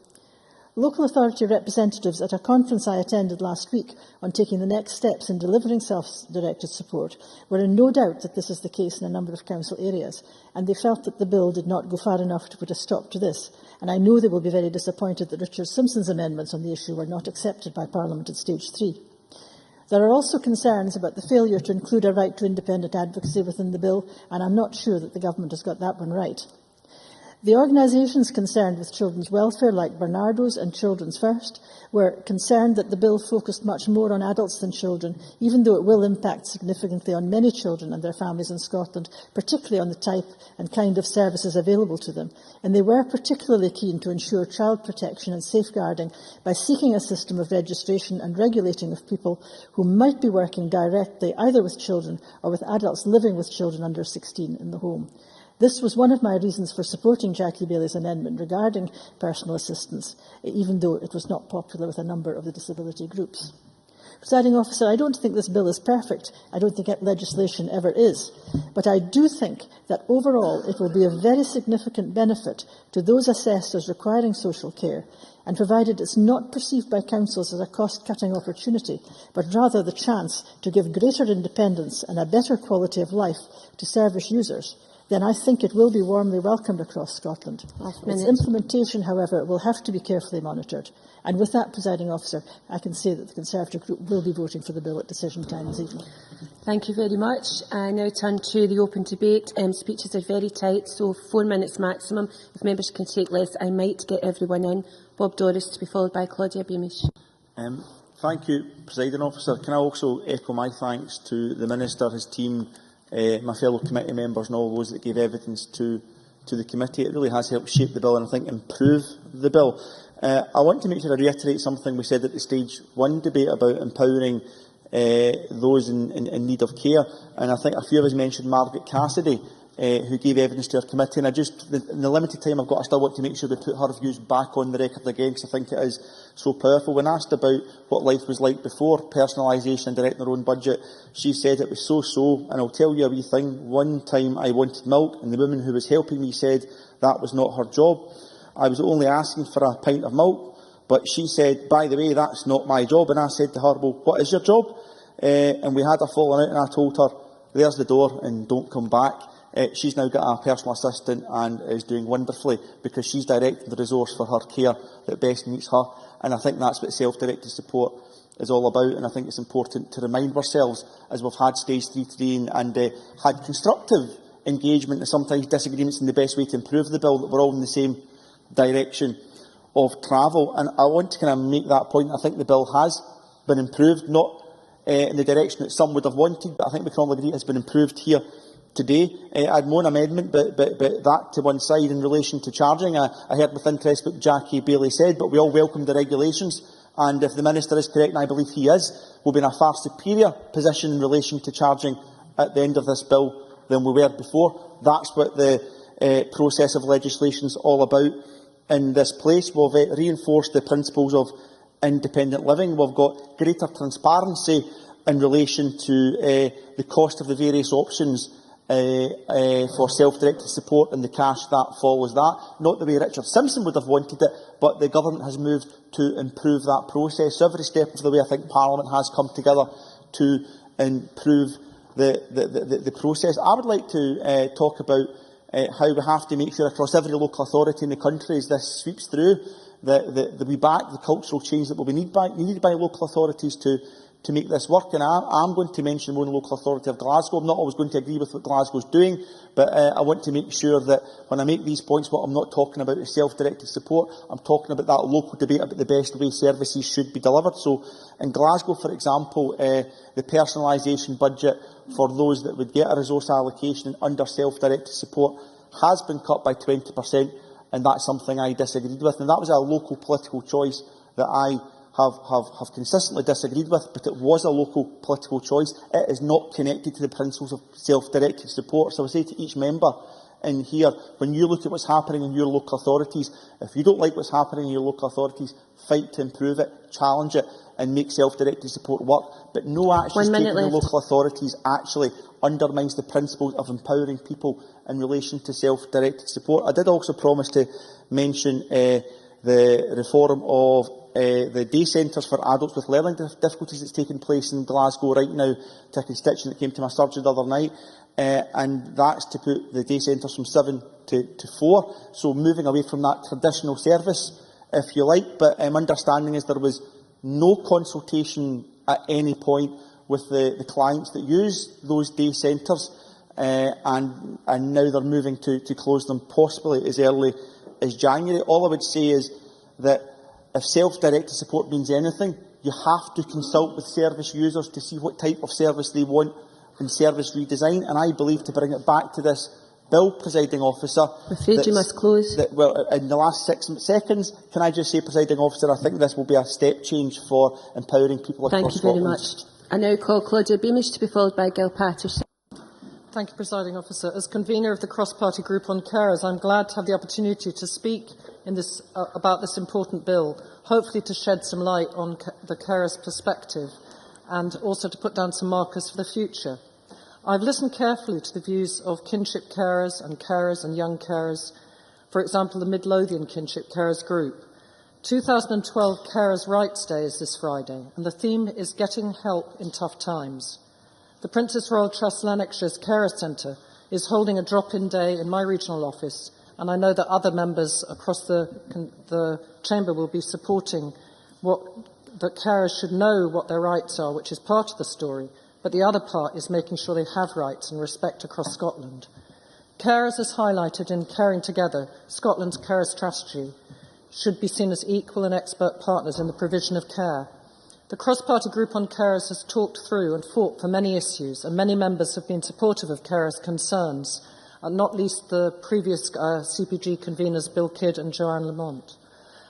Local authority representatives at a conference I attended last week on taking the next steps in delivering self-directed support were in no doubt that this is the case in a number of council areas, and they felt that the bill did not go far enough to put a stop to this, and I know they will be very disappointed that Richard Simpson's amendments on the issue were not accepted by Parliament at stage 3. There are also concerns about the failure to include a right to independent advocacy within the bill, and I'm not sure that the Government has got that one right. The organisations concerned with children's welfare, like Barnardo's and Children's First, were concerned that the bill focused much more on adults than children, even though it will impact significantly on many children and their families in Scotland, particularly on the type and kind of services available to them. And they were particularly keen to ensure child protection and safeguarding by seeking a system of registration and regulating of people who might be working directly either with children or with adults living with children under 16 in the home. This was one of my reasons for supporting Jackie Bailey's amendment regarding personal assistance, even though it was not popular with a number of the disability groups. Presiding Officer, I don't think this bill is perfect. I don't think legislation ever is. But I do think that overall it will be a very significant benefit to those assessed as requiring social care, and provided it's not perceived by councils as a cost-cutting opportunity, but rather the chance to give greater independence and a better quality of life to service users, then I think it will be warmly welcomed across Scotland. Its implementation, however, will have to be carefully monitored. And with that, Presiding Officer, I can say that the Conservative Group will be voting for the bill at decision time this evening. Thank you very much. I now turn to the open debate. Speeches are very tight, so 4 minutes maximum. If members can take less, I might get everyone in. Bob Doris to be followed by Claudia Beamish. Thank you, Presiding Officer. Can I also echo my thanks to the Minister, his team, my fellow committee members and all those that gave evidence to the committee. It really has helped shape the bill and I think improve the bill. I want to make sure I reiterate something we said at the stage 1 debate about empowering those in need of care, and I think a few of us mentioned Margaret Cassidy, who gave evidence to our committee, and in the limited time I've got, I still want to make sure we put her views back on the record again, because I think it is so powerful. When asked about what life was like before personalisation and directing her own budget, she said it was so, and I'll tell you a wee thing. One time I wanted milk, and the woman who was helping me said that was not her job. I was only asking for a pint of milk, but she said, by the way, that's not my job, and I said to her, well, what is your job? And we had a falling out, and I told her, there's the door, and don't come back. She's now got a personal assistant and is doing wonderfully because she's directing the resource for her care that best meets her. And I think that's what self-directed support is all about. And I think it's important to remind ourselves, as we've had stage 3 today and had constructive engagement and sometimes disagreements in the best way to improve the bill, that we're all in the same direction of travel. And I want to kind of make that point. I think the bill has been improved, not in the direction that some would have wanted, but I think we can all agree it has been improved here today. I had one amendment, but that to one side in relation to charging. I heard with interest what Jackie Bailey said, but we all welcome the regulations. And if the Minister is correct, and I believe he is, we'll be in a far superior position in relation to charging at the end of this bill than we were before. That's what the process of legislation is all about in this place. We've reinforced the principles of independent living. We've got greater transparency in relation to the cost of the various options for self-directed support and the cash that follows that. Not the way Richard Simpson would have wanted it, but the government has moved to improve that process. So every step of the way, I think Parliament has come together to improve the process. I would like to talk about how we have to make sure across every local authority in the country, as this sweeps through, that we back the cultural change that will be needed by local authorities to make this work. And I'm going to mention one local authority of Glasgow. I'm not always going to agree with what Glasgow is doing, but I want to make sure that when I make these points, what I'm not talking about is self-directed support. I'm talking about that local debate about the best way services should be delivered. So in Glasgow, for example, the personalisation budget for those that would get a resource allocation under self-directed support has been cut by 20%, and that's something I disagreed with. And that was a local political choice that I have consistently disagreed with, but it was a local political choice. It is not connected to the principles of self-directed support. So I say to each member in here, when you look at what's happening in your local authorities, if you don't like what's happening in your local authorities, fight to improve it, challenge it, and make self-directed support work. But no actions taken in the local authorities actually undermines the principles of empowering people in relation to self-directed support. I did also promise to mention the reform of the day centres for adults with learning difficulties that's taking place in Glasgow right now, to a constituent that came to my surgery the other night, and that's to put the day centres from 7 to 4, so moving away from that traditional service, if you like. But understanding is there was no consultation at any point with the clients that use those day centres, and now they're moving to close them possibly as early as January. All I would say is that if self-directed support means anything, you have to consult with service users to see what type of service they want in service redesign. And I believe, to bring it back to this bill, Presiding Officer, I'm afraid you must close. Well, in the last 6 seconds, can I just say, Presiding Officer, I think this will be a step change for empowering people across Scotland. Thank you very much. I now call Claudia Beamish to be followed by Gil Patterson. Thank you, Presiding Officer. As convener of the cross-party group on carers, I'm glad to have the opportunity to speak in this, about this important bill, hopefully to shed some light on the carers' perspective and also to put down some markers for the future. I've listened carefully to the views of kinship carers and young carers, for example, the Midlothian Kinship Carers Group. 2012 Carers' Rights Day is this Friday, and the theme is getting help in tough times. The Princess Royal Trust Lanarkshire's Carer Centre is holding a drop-in day in my regional office, and I know that other members across the Chamber will be supporting that carers should know what their rights are, which is part of the story, but the other part is making sure they have rights and respect across Scotland. Carers, as highlighted in Caring Together, Scotland's carer strategy, should be seen as equal and expert partners in the provision of care. The cross-party group on carers has talked through and fought for many issues, and many members have been supportive of carers' concerns, not least the previous CPG conveners Bill Kidd and Joanne Lamont.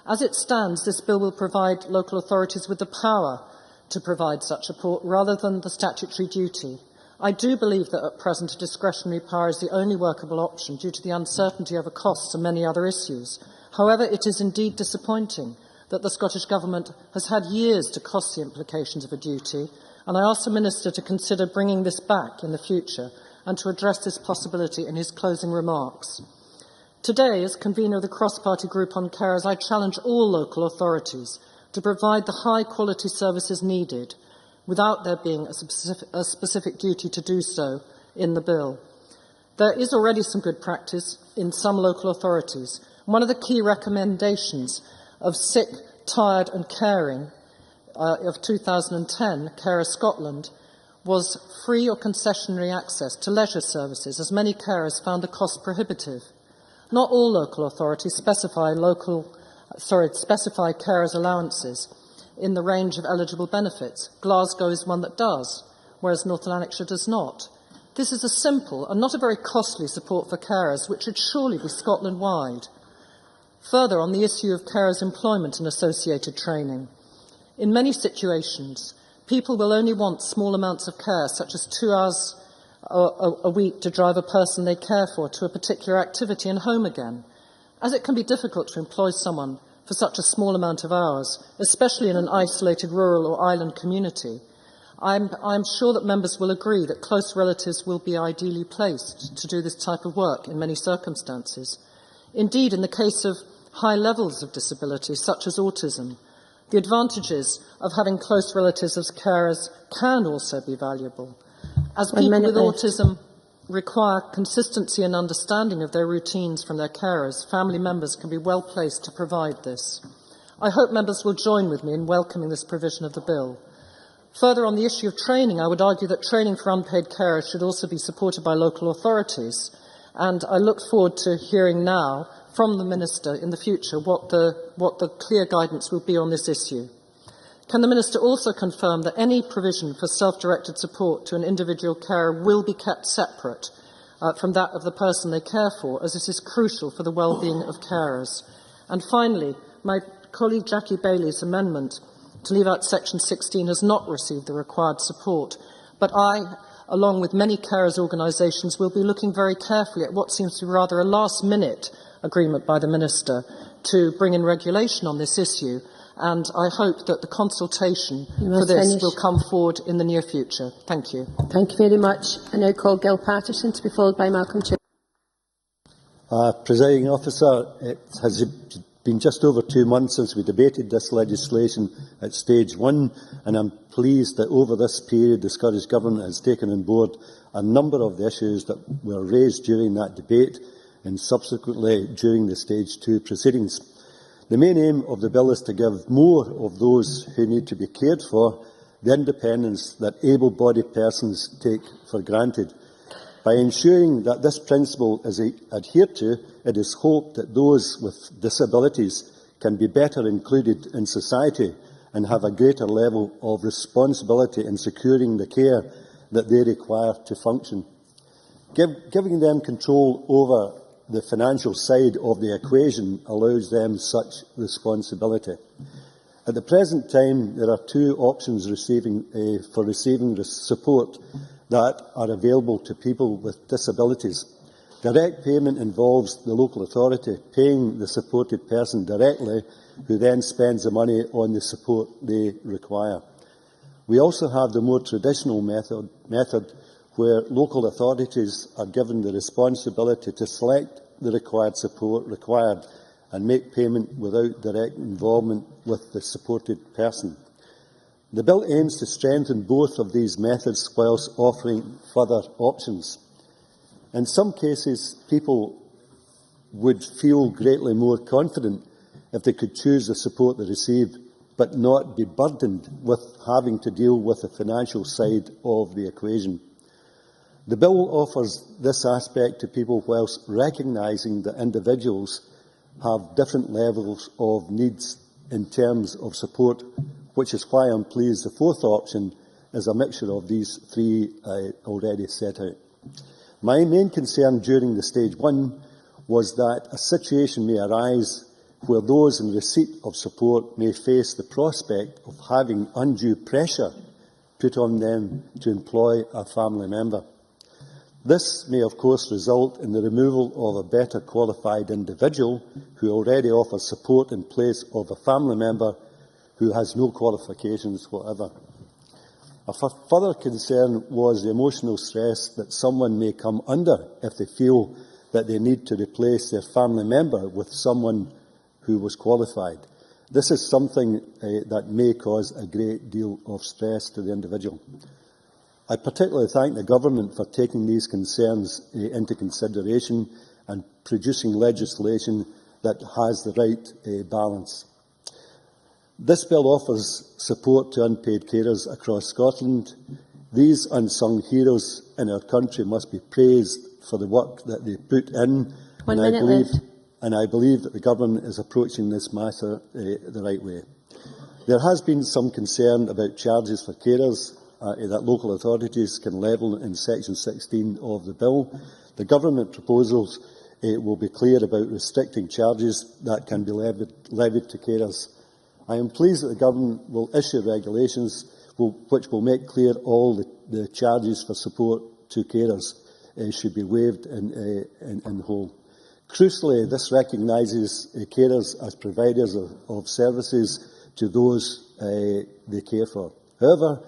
As it stands, this bill will provide local authorities with the power to provide such support rather than the statutory duty. I do believe that at present a discretionary power is the only workable option due to the uncertainty over costs and many other issues. However, it is indeed disappointing that the Scottish Government has had years to cost the implications of a duty, and I ask the Minister to consider bringing this back in the future and to address this possibility in his closing remarks. Today, as convener of the cross-party group on carers, I challenge all local authorities to provide the high-quality services needed without there being a specific duty to do so in the bill. There is already some good practice in some local authorities. One of the key recommendations of Sick, Tired and Caring of 2010, Carer Scotland, was free or concessionary access to leisure services, as many carers found the cost prohibitive. Not all local authorities specify carers' allowances in the range of eligible benefits. Glasgow is one that does, whereas North Lanarkshire does not. This is a simple and not a very costly support for carers, which should surely be Scotland-wide. Further, on the issue of carers' employment and associated training, in many situations, people will only want small amounts of care, such as 2 hours a week to drive a person they care for to a particular activity and home again. As it can be difficult to employ someone for such a small amount of hours, especially in an isolated rural or island community, I'm sure that members will agree that close relatives will be ideally placed to do this type of work in many circumstances. Indeed, in the case of high levels of disability, such as autism, the advantages of having close relatives as carers can also be valuable. As people with autism require consistency and understanding of their routines from their carers, family members can be well placed to provide this. I hope members will join with me in welcoming this provision of the bill. Further, on the issue of training, I would argue that training for unpaid carers should also be supported by local authorities, and I look forward to hearing now from the Minister in the future what the clear guidance will be on this issue. Can the Minister also confirm that any provision for self-directed support to an individual carer will be kept separate from that of the person they care for, as this is crucial for the well-being of carers? And finally, my colleague Jackie Bailey's amendment to leave out section 16 has not received the required support, but I, along with many carers' organisations, will be looking very carefully at what seems to be rather a last-minute agreement by the Minister to bring in regulation on this issue, and I hope that the consultation for this will come forward in the near future. Thank you. Thank you very much. I now call Gill Patterson to be followed by Malcolm Church. Presiding Officer, it has been just over 2 months since we debated this legislation at stage 1, and I'm pleased that over this period the Scottish Government has taken on board a number of the issues that were raised during that debate and subsequently during the stage 2 proceedings. The main aim of the bill is to give more of those who need to be cared for the independence that able-bodied persons take for granted. By ensuring that this principle is adhered to, it is hoped that those with disabilities can be better included in society and have a greater level of responsibility in securing the care that they require to function. Giving them control over the financial side of the equation allows them such responsibility. At the present time, there are 2 options for receiving the support that are available to people with disabilities. Direct payment involves the local authority paying the supported person directly, who then spends the money on the support they require. We also have the more traditional method where local authorities are given the responsibility to select the required support required and make payment without direct involvement with the supported person. The bill aims to strengthen both of these methods whilst offering further options. In some cases, people would feel greatly more confident if they could choose the support they receive, but not be burdened with having to deal with the financial side of the equation. The bill offers this aspect to people whilst recognising that individuals have different levels of needs in terms of support, which is why I'm pleased the 4th option is a mixture of these 3 already set out. My main concern during the stage 1 was that a situation may arise where those in receipt of support may face the prospect of having undue pressure put on them to employ a family member. This may, of course, result in the removal of a better qualified individual who already offers support in place of a family member who has no qualifications whatever. A further concern was the emotional stress that someone may come under if they feel that they need to replace their family member with someone who was qualified. This is something that may cause a great deal of stress to the individual. I particularly thank the Government for taking these concerns into consideration and producing legislation that has the right balance. This bill offers support to unpaid carers across Scotland. These unsung heroes in our country must be praised for the work that they put in, and I believe that the Government is approaching this matter the right way. There has been some concern about charges for carers that local authorities can level in Section 16 of the bill. The Government proposals will be clear about restricting charges that can be levied to carers. I am pleased that the Government will issue regulations which will make clear all the charges for support to carers should be waived in whole. Crucially, this recognises carers as providers of services to those they care for. However,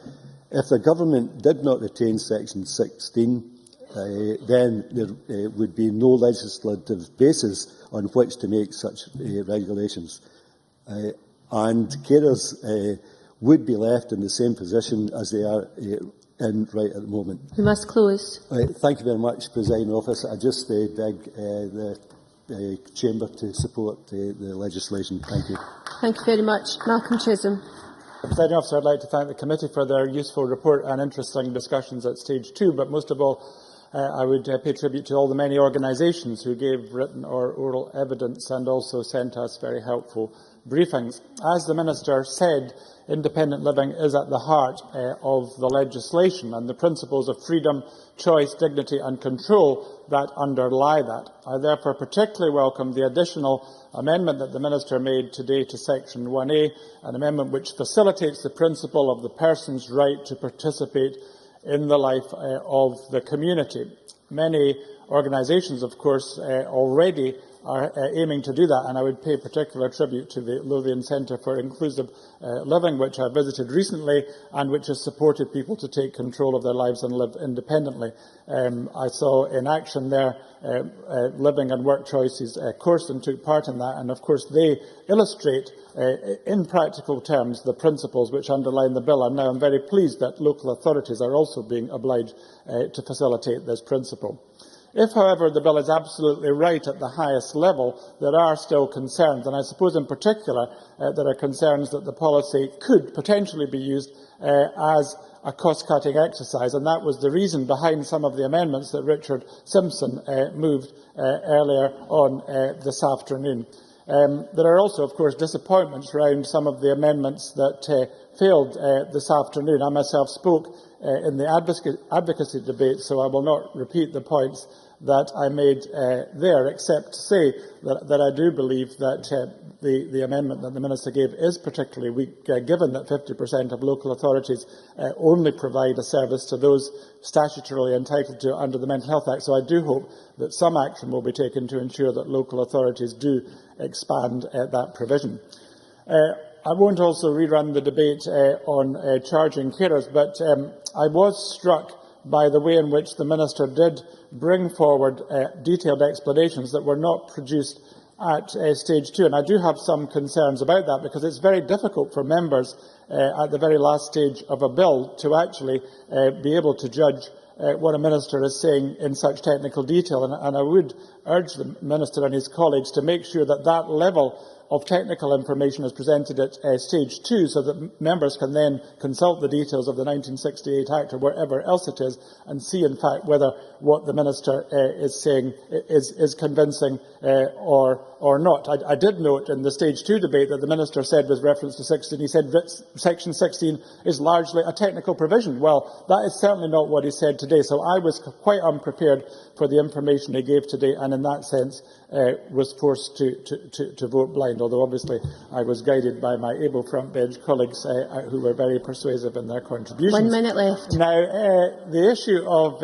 if the Government did not retain Section 16, then there would be no legislative basis on which to make such regulations. And carers would be left in the same position as they are in right at the moment. We must close. Thank you very much, Presiding Officer. I just beg the Chamber to support the legislation. Thank you. Thank you very much. Malcolm Chisholm. Presiding Officer, I'd like to thank the committee for their useful report and interesting discussions at stage 2, but most of all, I would pay tribute to all the many organisations who gave written or oral evidence and also sent us very helpful briefings. As the Minister said, independent living is at the heart of the legislation, and the principles of freedom, choice, dignity and control that underlie that. I therefore particularly welcome the additional amendment that the Minister made today to Section 1A, an amendment which facilitates the principle of the person's right to participate in the life of the community. Many organisations, of course, already are aiming to do that, and I would pay particular tribute to the Lothian Centre for Inclusive Living, which I visited recently and which has supported people to take control of their lives and live independently. I saw in action their living and work choices course and took part in that, and of course they illustrate in practical terms the principles which underline the bill, and now I'm very pleased that local authorities are also being obliged to facilitate this principle. If, however, the bill is absolutely right at the highest level, there are still concerns, and I suppose in particular there are concerns that the policy could potentially be used as a cost-cutting exercise, and that was the reason behind some of the amendments that Richard Simpson moved earlier on this afternoon. There are also, of course, disappointments around some of the amendments that failed this afternoon. I myself spoke in the advocacy debate, so I will not repeat the points that I made there, except to say that I do believe that the amendment that the Minister gave is particularly weak, given that 50% of local authorities only provide a service to those statutorily entitled to under the Mental Health Act. So I do hope that some action will be taken to ensure that local authorities do expand that provision. I won't also rerun the debate on charging carers, but I was struck by the way in which the Minister did bring forward detailed explanations that were not produced at stage 2. And I do have some concerns about that, because it's very difficult for members at the very last stage of a bill to actually be able to judge what a minister is saying in such technical detail. And I would urge the Minister and his colleagues to make sure that that level of technical information is presented at stage 2, so that members can then consult the details of the 1968 Act or wherever else it is and see, in fact, whether what the Minister is saying is convincing or not. I did note in the stage 2 debate that the Minister said, with reference to 16, he said that Section 16 is largely a technical provision. Well, that is certainly not what he said today, so I was quite unprepared for the information he gave today, and in that sense was forced to vote blind, although obviously I was guided by my able front bench colleagues who were very persuasive in their contributions. 1 minute left. Now, the issue of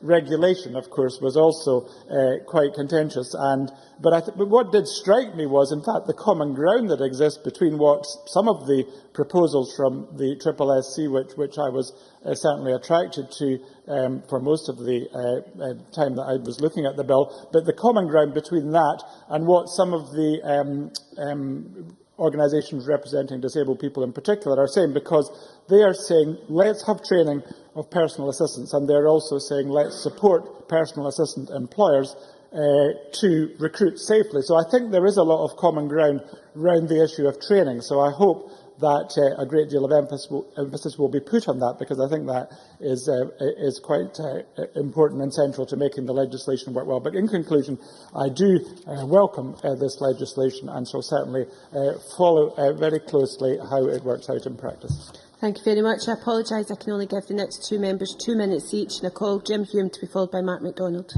regulation, of course, was also quite contentious, but what did strike me was, in fact, the common ground that exists between what some of the proposals from the SSSC, which I was certainly attracted to for most of the time that I was looking at the bill, but the common ground between that and what some of the organisations representing disabled people in particular are saying, because they are saying, let's have training of personal assistants, and they're also saying, let's support personal assistant employers to recruit safely. So I think there is a lot of common ground around the issue of training. So I hope that a great deal of emphasis will be put on that, because I think that is quite important and central to making the legislation work well. But in conclusion, I do welcome this legislation and shall certainly follow very closely how it works out in practice. Thank you very much. I apologise, I can only give the next two members 2 minutes each, and I call Jim Hume to be followed by Mark MacDonald.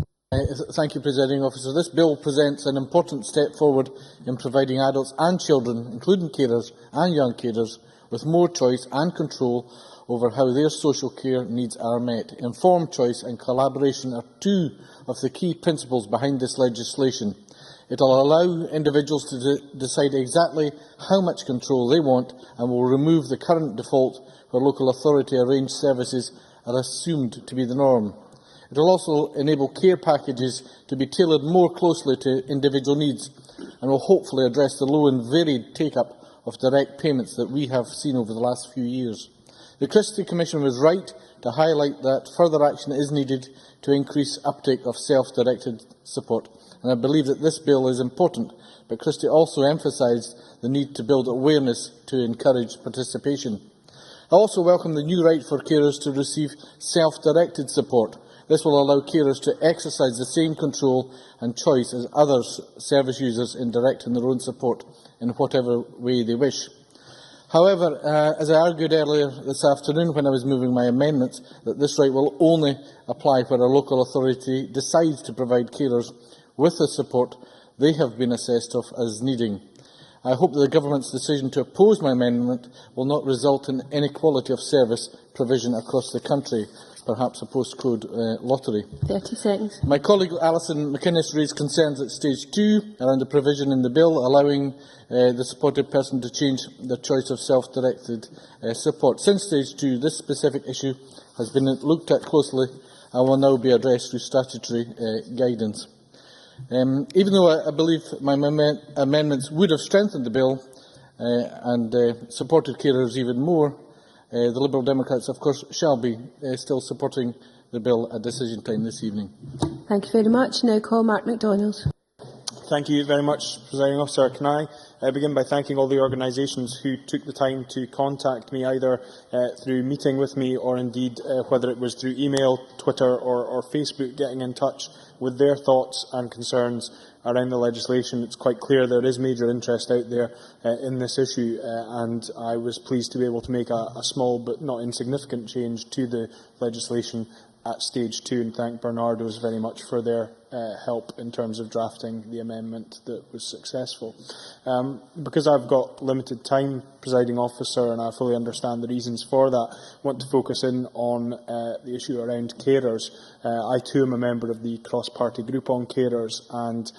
Thank you, Presiding Officer. This bill presents an important step forward in providing adults and children, including carers and young carers, with more choice and control over how their social care needs are met. Informed choice and collaboration are two of the key principles behind this legislation. It will allow individuals to decide exactly how much control they want and will remove the current default where local authority arranged services are assumed to be the norm. It will also enable care packages to be tailored more closely to individual needs and will hopefully address the low and varied take-up of direct payments that we have seen over the last few years. The Christie Commission was right to highlight that further action is needed to increase uptake of self-directed support, and I believe that this bill is important, but Christie also emphasised the need to build awareness to encourage participation. I also welcome the new right for carers to receive self-directed support. This will allow carers to exercise the same control and choice as other service users in directing their own support in whatever way they wish. However, as I argued earlier this afternoon when I was moving my amendments, that this right will only apply where a local authority decides to provide carers with the support they have been assessed of as needing. I hope that the Government's decision to oppose my amendment will not result in inequality of service provision across the country, perhaps a postcode lottery. 30 seconds. My colleague Alison McInnes raised concerns at stage 2 around the provision in the bill allowing the supported person to change their choice of self-directed support. Since stage 2, this specific issue has been looked at closely and will now be addressed through statutory guidance. Even though I believe my amendments would have strengthened the bill and supported carers even more, the Liberal Democrats, of course, shall be still supporting the bill at decision time this evening. Thank you very much. Now call Mark MacDonald. Thank you very much, Presiding Officer. Can I begin by thanking all the organisations who took the time to contact me, either through meeting with me or indeed whether it was through email, Twitter or Facebook, getting in touch with their thoughts and concerns around the legislation. It's quite clear there is major interest out there in this issue, and I was pleased to be able to make a small but not insignificant change to the legislation at stage 2, and thank Bernardo's very much for their help in terms of drafting the amendment that was successful. Because I've got limited time, Presiding Officer, and I fully understand the reasons for that, I want to focus in on the issue around carers. I too am a member of the cross-party group on carers, and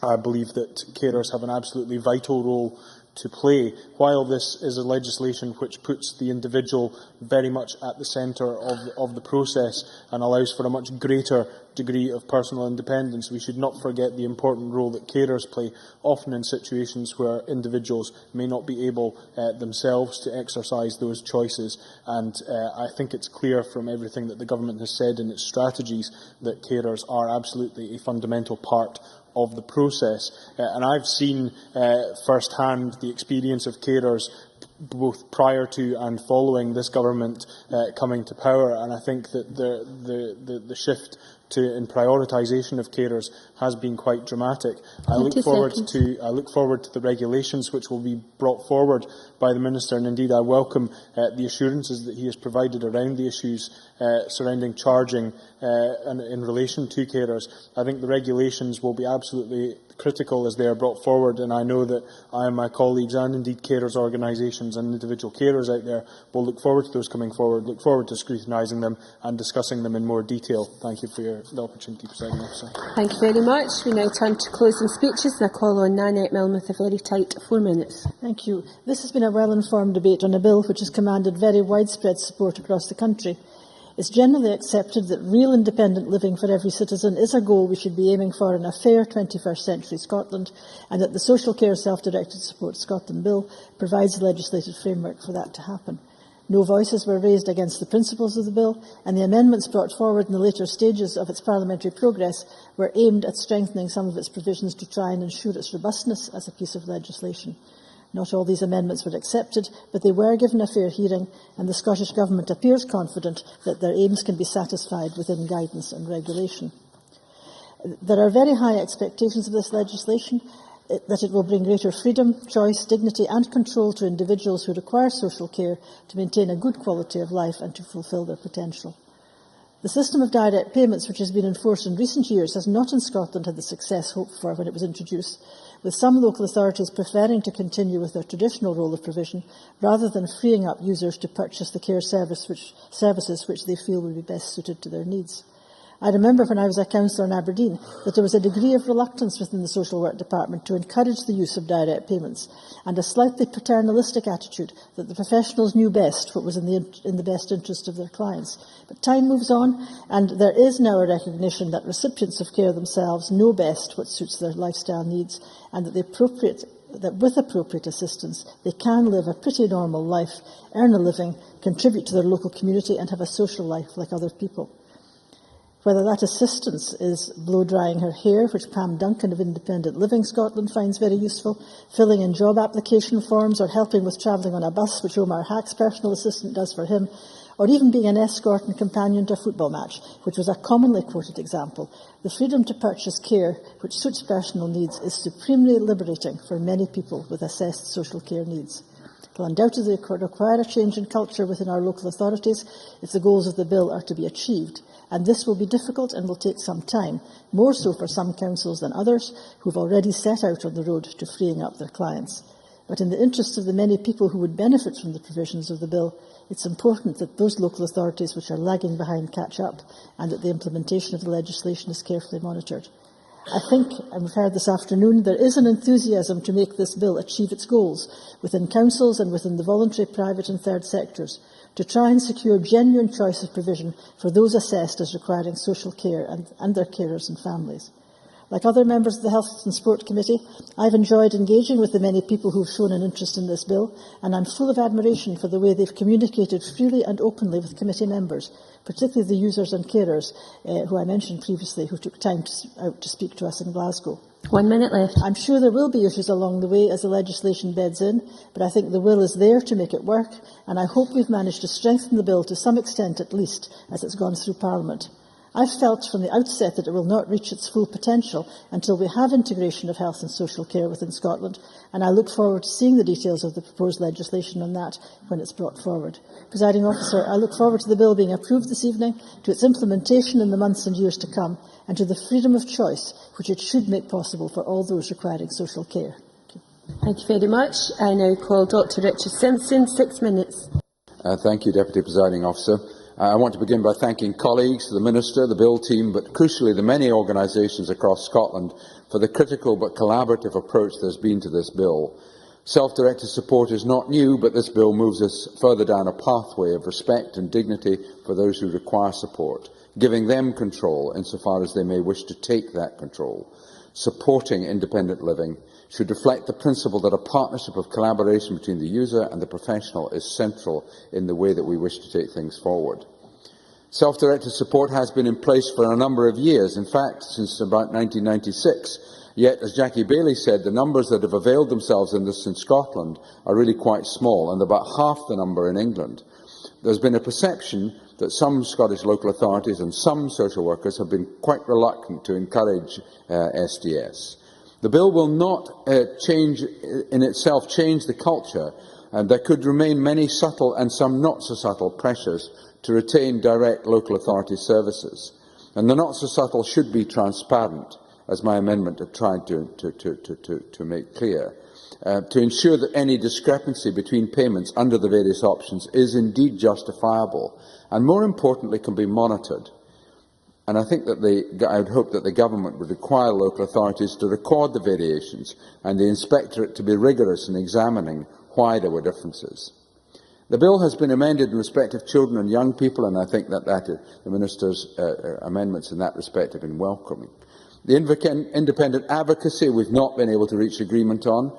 I believe that carers have an absolutely vital role to play. While this is a legislation which puts the individual very much at the centre of the process and allows for a much greater degree of personal independence, we should not forget the important role that carers play, often in situations where individuals may not be able themselves to exercise those choices. And I think it's clear from everything that the Government has said in its strategies that carers are absolutely a fundamental part of the process. And I've seen first-hand the experience of carers both prior to and following this government coming to power, and I think that the shift in prioritisation of carers has been quite dramatic. I look forward to the regulations which will be brought forward by the Minister, and indeed I welcome the assurances that he has provided around the issues surrounding charging in relation to carers. I think the regulations will be absolutely critical as they are brought forward, and I know that I and my colleagues and indeed carers organisations and individual carers out there will look forward to those coming forward, look forward to scrutinising them and discussing them in more detail. Thank you for the opportunity, Presiding Officer. Thank you very much. We now turn to closing speeches, and I call on Nanette Milmuth, a very tight 4 minutes. Thank you. This has been a well-informed debate on a bill which has commanded very widespread support across the country. It's generally accepted that real independent living for every citizen is a goal we should be aiming for in a fair 21st century Scotland, and that the Social Care Self-Directed Support Scotland Bill provides the legislative framework for that to happen. No voices were raised against the principles of the bill, and the amendments brought forward in the later stages of its parliamentary progress were aimed at strengthening some of its provisions to try and ensure its robustness as a piece of legislation. Not all these amendments were accepted, but they were given a fair hearing, and the Scottish Government appears confident that their aims can be satisfied within guidance and regulation. There are very high expectations of this legislation, that it will bring greater freedom, choice, dignity and control to individuals who require social care to maintain a good quality of life and to fulfil their potential. The system of direct payments, which has been enforced in recent years, has not in Scotland had the success hoped for when it was introduced, with some local authorities preferring to continue with their traditional role of provision rather than freeing up users to purchase the care services which they feel would be best suited to their needs. I remember when I was a councillor in Aberdeen that there was a degree of reluctance within the social work department to encourage the use of direct payments, and a slightly paternalistic attitude that the professionals knew best what was in the best interest of their clients. But time moves on, and there is now a recognition that recipients of care themselves know best what suits their lifestyle needs, and that with appropriate assistance they can live a pretty normal life, earn a living, contribute to their local community and have a social life like other people. Whether that assistance is blow-drying her hair, which Pam Duncan of Independent Living Scotland finds very useful, filling in job application forms, or helping with travelling on a bus, which Omar Hack's personal assistant does for him, or even being an escort and companion to a football match, which was a commonly quoted example, the freedom to purchase care which suits personal needs is supremely liberating for many people with assessed social care needs. It will undoubtedly require a change in culture within our local authorities if the goals of the bill are to be achieved, and this will be difficult and will take some time, more so for some councils than others who have already set out on the road to freeing up their clients. But in the interests of the many people who would benefit from the provisions of the bill, it's important that those local authorities which are lagging behind catch up, and that the implementation of the legislation is carefully monitored. I think, and we've heard this afternoon, there is an enthusiasm to make this bill achieve its goals within councils and within the voluntary, private and third sectors, to try and secure genuine choice of provision for those assessed as requiring social care and their carers and families. Like other members of the Health and Sport Committee, I've enjoyed engaging with the many people who have shown an interest in this bill, and I'm full of admiration for the way they've communicated freely and openly with committee members, particularly the users and carers who I mentioned previously, who took time out to speak to us in Glasgow. 1 minute left. I'm sure there will be issues along the way as the legislation beds in, but I think the will is there to make it work, and I hope we've managed to strengthen the bill to some extent at least as it's gone through Parliament. I've felt from the outset that it will not reach its full potential until we have integration of health and social care within Scotland, and I look forward to seeing the details of the proposed legislation on that when it's brought forward. Presiding Officer, I look forward to the bill being approved this evening, to its implementation in the months and years to come, and to the freedom of choice which it should make possible for all those requiring social care. Thank you very much. I now call Dr Richard Simpson, 6 minutes. Thank you, Deputy Presiding Officer. I want to begin by thanking colleagues, the Minister, the Bill team, but crucially the many organisations across Scotland for the critical but collaborative approach there has been to this bill. Self-directed support is not new, but this bill moves us further down a pathway of respect and dignity for those who require support, giving them control insofar as they may wish to take that control. Supporting independent living should reflect the principle that a partnership of collaboration between the user and the professional is central in the way that we wish to take things forward. Self-directed support has been in place for a number of years, in fact, since about 1996. Yet, as Jackie Bailey said, the numbers that have availed themselves in this in Scotland are really quite small, and about half the number in England. There's been a perception that some Scottish local authorities and some social workers have been quite reluctant to encourage SDS. The bill will not change the culture, and there could remain many subtle and some not so subtle pressures to retain direct local authority services. And the not so subtle should be transparent, as my amendment had tried to make clear, to ensure that any discrepancy between payments under the various options is indeed justifiable and, more importantly, can be monitored. And I think that I would hope that the Government would require local authorities to record the variations and the Inspectorate to be rigorous in examining why there were differences. The bill has been amended in respect of children and young people, and I think that the Minister's amendments in that respect have been welcoming. The independent advocacy we've not been able to reach agreement on.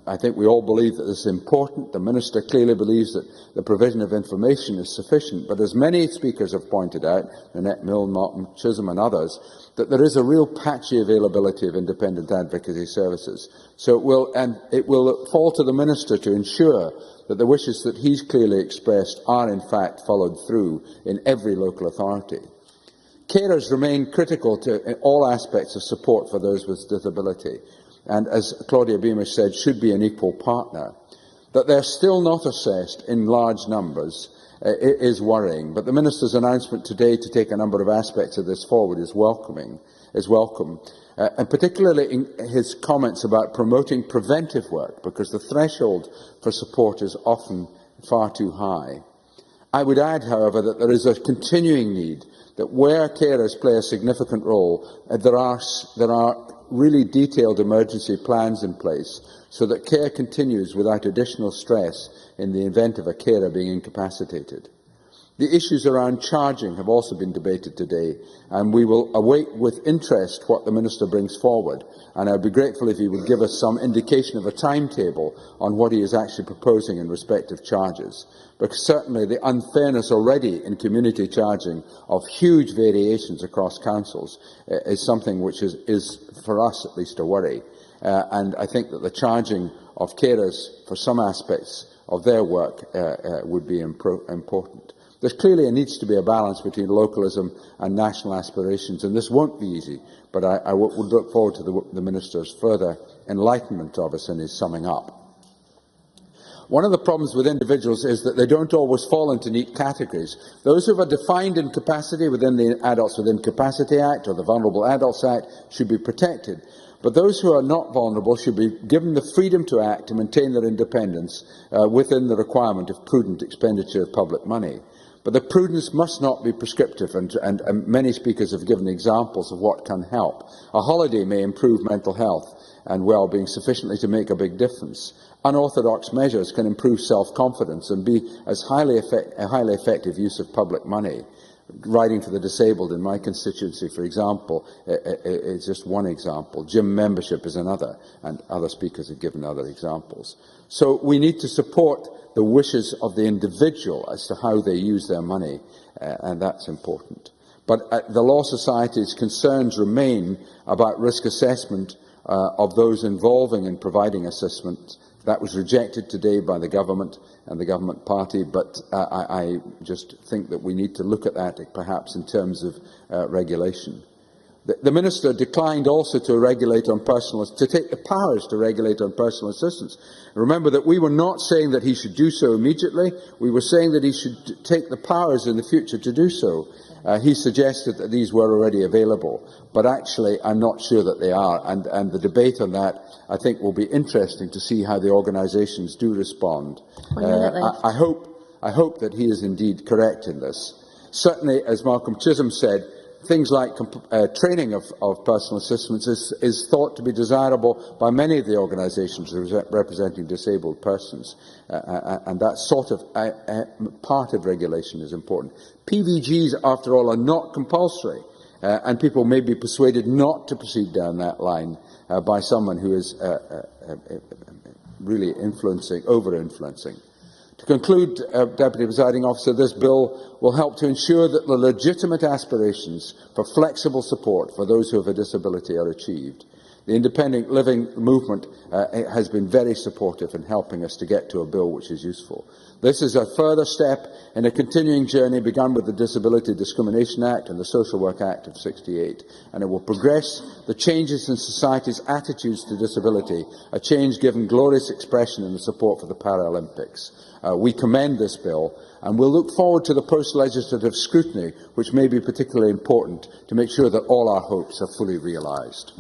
I think we all believe that this is important. The Minister clearly believes that the provision of information is sufficient, but as many speakers have pointed out, Nanette Milne, Martin Chisholm and others, that there is a real patchy availability of independent advocacy services. So it will fall to the Minister to ensure that the wishes that he's clearly expressed are in fact followed through in every local authority. Carers remain critical to all aspects of support for those with disability, and as Claudia Beamish said, should be an equal partner. That they're still not assessed in large numbers is worrying, but the Minister's announcement today to take a number of aspects of this forward is welcome, and particularly in his comments about promoting preventive work, because the threshold for support is often far too high. I would add, however, that there is a continuing need that where carers play a significant role, there are really detailed emergency plans in place so that care continues without additional stress in the event of a carer being incapacitated. The issues around charging have also been debated today, and we will await with interest what the Minister brings forward, and I would be grateful if he would give us some indication of a timetable on what he is actually proposing in respect of charges, because certainly the unfairness already in community charging of huge variations across councils is something which is for us at least a worry, and I think that the charging of carers for some aspects of their work would be important. There clearly needs to be a balance between localism and national aspirations, and this won't be easy, but I would look forward to the Minister's further enlightenment of us in his summing up. One of the problems with individuals is that they don't always fall into neat categories. Those who have a defined incapacity within the Adults with Incapacity Act or the Vulnerable Adults Act should be protected, but those who are not vulnerable should be given the freedom to act to maintain their independence within the requirement of prudent expenditure of public money. But the prudence must not be prescriptive, and many speakers have given examples of what can help. A holiday may improve mental health and well-being sufficiently to make a big difference. Unorthodox measures can improve self-confidence and be a highly effective use of public money. Riding for the disabled in my constituency, for example, is just one example. Gym membership is another, and other speakers have given other examples. So we need to support the wishes of the individual as to how they use their money, and that's important. But the Law Society's concerns remain about risk assessment of those involving in providing assistance. That was rejected today by the government and the government party, but I just think that we need to look at that perhaps in terms of regulation. The Minister declined also to take the powers to regulate on personal assistance. Remember that we were not saying that he should do so immediately. We were saying that he should take the powers in the future to do so. He suggested that these were already available, but actually I'm not sure that they are, and the debate on that I think will be interesting to see how the organisations do respond. I hope that he is indeed correct in this. Certainly, as Malcolm Chisholm said, things like training of personal assistants is thought to be desirable by many of the organisations representing disabled persons, and that sort of part of regulation is important. PVGs, after all, are not compulsory, and people may be persuaded not to proceed down that line by someone who is really over-influencing. To conclude, Deputy Presiding Officer, this bill will help to ensure that the legitimate aspirations for flexible support for those who have a disability are achieved. The independent living movement has been very supportive in helping us to get to a bill which is useful. This is a further step in a continuing journey begun with the Disability Discrimination Act and the Social Work Act of '68, and it will progress the changes in society's attitudes to disability, a change given glorious expression in the support for the Paralympics. We commend this bill, and we'll look forward to the post-legislative scrutiny, which may be particularly important to make sure that all our hopes are fully realised.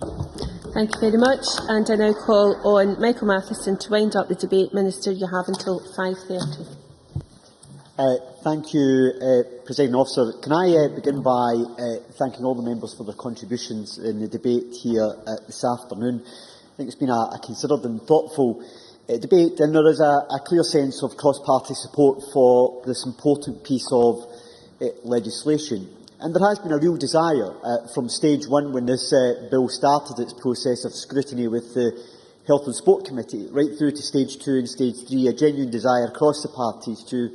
Thank you very much. And I now call on Michael Matheson to wind up the debate. Minister, you have until 5:30. Thank you, Presiding Officer. Can I begin by thanking all the members for their contributions in the debate here this afternoon. I think it's been a considered and thoughtful debate, and there is a clear sense of cross-party support for this important piece of legislation. And there has been a real desire from stage one, when this bill started its process of scrutiny with the Health and Sport Committee, right through to stage 2 and stage 3, a genuine desire across the parties to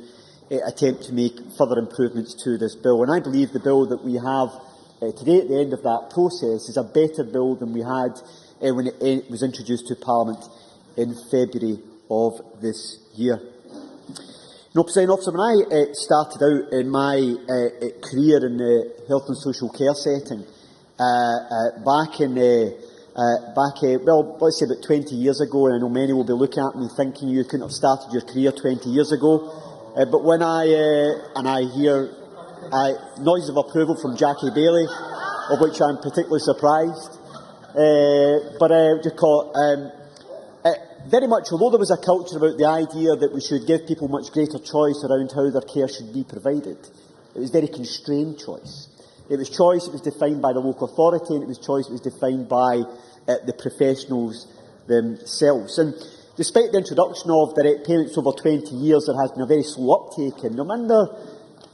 attempt to make further improvements to this bill. And I believe the bill that we have today at the end of that process is a better bill than we had when it was introduced to Parliament in February of this year. Presiding Officer, when I started out in my career in the health and social care setting, let's say about 20 years ago, and I know many will be looking at me thinking you couldn't have started your career 20 years ago, but when I hear noises of approval from Jackie Bailey, of which I'm particularly surprised, very much, although there was a culture about the idea that we should give people much greater choice around how their care should be provided, it was very constrained choice. It was choice that was defined by the local authority, and it was choice that was defined by the professionals themselves. And despite the introduction of direct payments over 20 years, there has been a very slow uptake in them, and there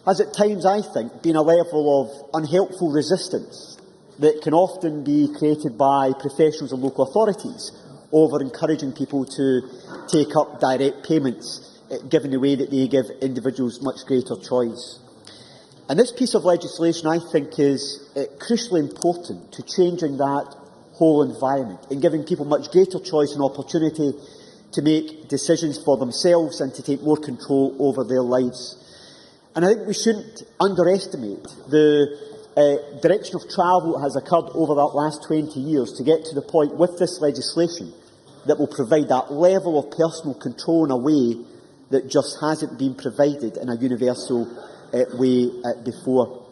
has at times, I think, been a level of unhelpful resistance that can often be created by professionals and local authorities over encouraging people to take up direct payments, given the way that they give individuals much greater choice. And this piece of legislation, I think, is crucially important to changing that whole environment and giving people much greater choice and opportunity to make decisions for themselves and to take more control over their lives. And I think we shouldn't underestimate the direction of travel that has occurred over that last 20 years to get to the point with this legislation that will provide that level of personal control in a way that just hasn't been provided in a universal way before.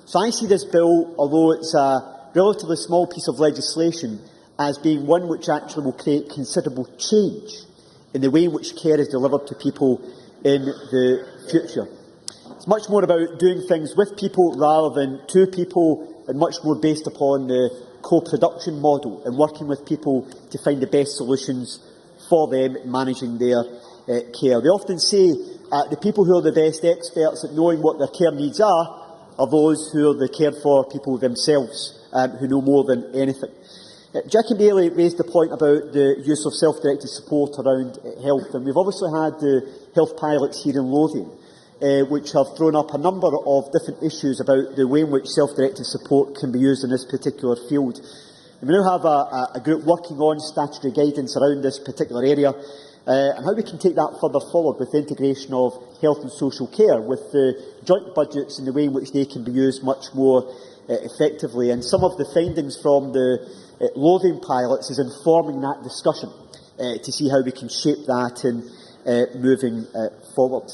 So I see this bill, although it's a relatively small piece of legislation, as being one which actually will create considerable change in the way in which care is delivered to people in the future. It's much more about doing things with people rather than to people, and much more based upon the co-production model and working with people to find the best solutions for them in managing their care. They often say the people who are the best experts at knowing what their care needs are those who are the cared for people themselves, who know more than anything. Jackie Bailey raised the point about the use of self-directed support around health, and we've obviously had the health pilots here in Lothian, which have thrown up a number of different issues about the way in which self-directed support can be used in this particular field. And we now have a group working on statutory guidance around this particular area, and how we can take that further forward with the integration of health and social care, with the joint budgets and the way in which they can be used much more effectively. And some of the findings from the Lothian pilots is informing that discussion to see how we can shape that in moving forward.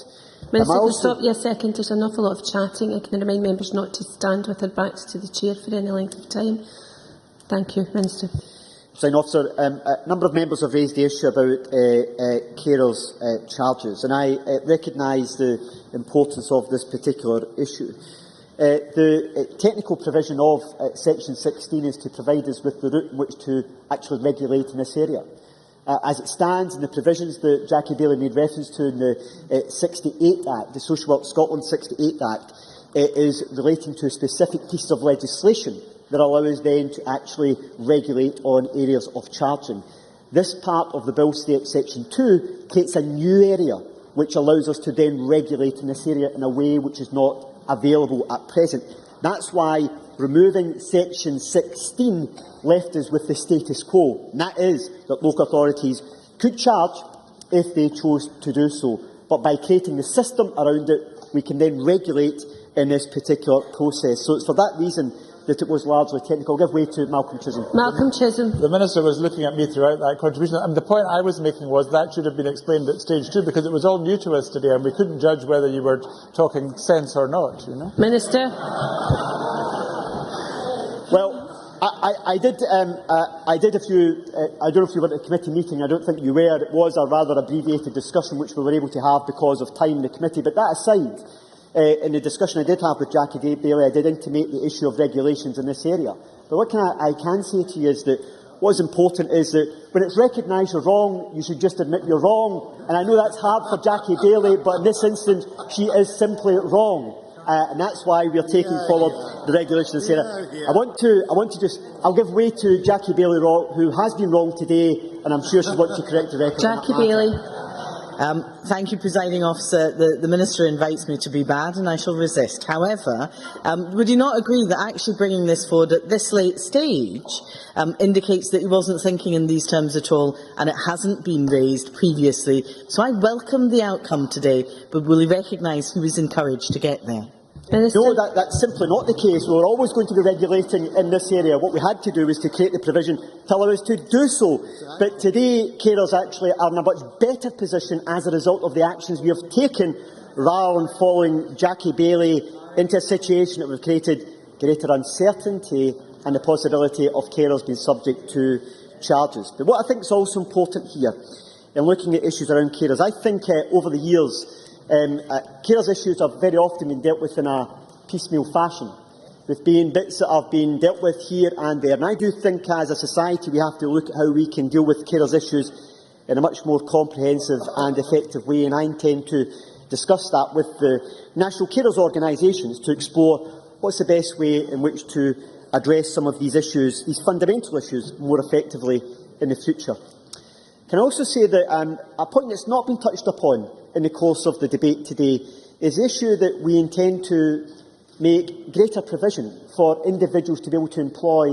Minister, can stop you a second? There's an awful lot of chatting. I can remind members not to stand with their backs to the chair for any length of time. Thank you, Minister. Presiding Officer, a number of members have raised the issue about carers' charges, and I recognise the importance of this particular issue. The technical provision of Section 16 is to provide us with the route in which to actually regulate in this area. As it stands, in the provisions that Jackie Bailey made reference to in the 68 Act, the Social Work Scotland 68 Act, is relating to specific pieces of legislation that allow us then to actually regulate on areas of charging. This part of the bill, Section 2, creates a new area which allows us to then regulate in this area in a way which is not available at present. That's why removing Section 16 left us with the status quo, and that is that local authorities could charge if they chose to do so. But by creating the system around it, we can then regulate in this particular process. So it's for that reason that it was largely technical. I'll give way to Malcolm Chisholm. Malcolm Chisholm. The Minister was looking at me throughout that contribution, and the point I was making was that should have been explained at stage 2, because it was all new to us today, and we couldn't judge whether you were talking sense or not, you know. Minister. Well, I did, if you, I don't know if you were at a committee meeting, I don't think you were. It was a rather abbreviated discussion which we were able to have because of time in the committee. But that aside, in the discussion I did have with Jackie Bailey, I did intimate the issue of regulations in this area. But what I can say to you is that what is important is that when it's recognised you're wrong, you should just admit you're wrong. And I know that's hard for Jackie Baillie, but in this instance, she is simply wrong. And that's why we are taking forward the regulation in this area. I'll give way to Jackie Baillie, who has been wrong today, and I'm sure she'll want to correct the record. Jackie Baillie. Thank you, Presiding Officer. The Minister invites me to be bad, and I shall resist. However, would you not agree that actually bringing this forward at this late stage indicates that he wasn't thinking in these terms at all, and it hasn't been raised previously? So I welcome the outcome today, but will he recognise he was encouraged to get there? No, that's simply not the case. We were always going to be regulating in this area. What we had to do was to create the provision to allow us to do so. But today, carers actually are in a much better position as a result of the actions we have taken, rather than following Jackie Baillie into a situation that would have created greater uncertainty and the possibility of carers being subject to charges. But what I think is also important here, in looking at issues around carers, I think over the years, carers issues have very often been dealt with in a piecemeal fashion, with being bits that have been dealt with here and there. And I do think as a society we have to look at how we can deal with carers issues in a much more comprehensive and effective way, and I intend to discuss that with the national carers organisations to explore what's the best way in which to address some of these issues, these fundamental issues, more effectively in the future. Can I also say that a point that's not been touched upon in the course of the debate today is the issue that we intend to make greater provision for individuals to be able to employ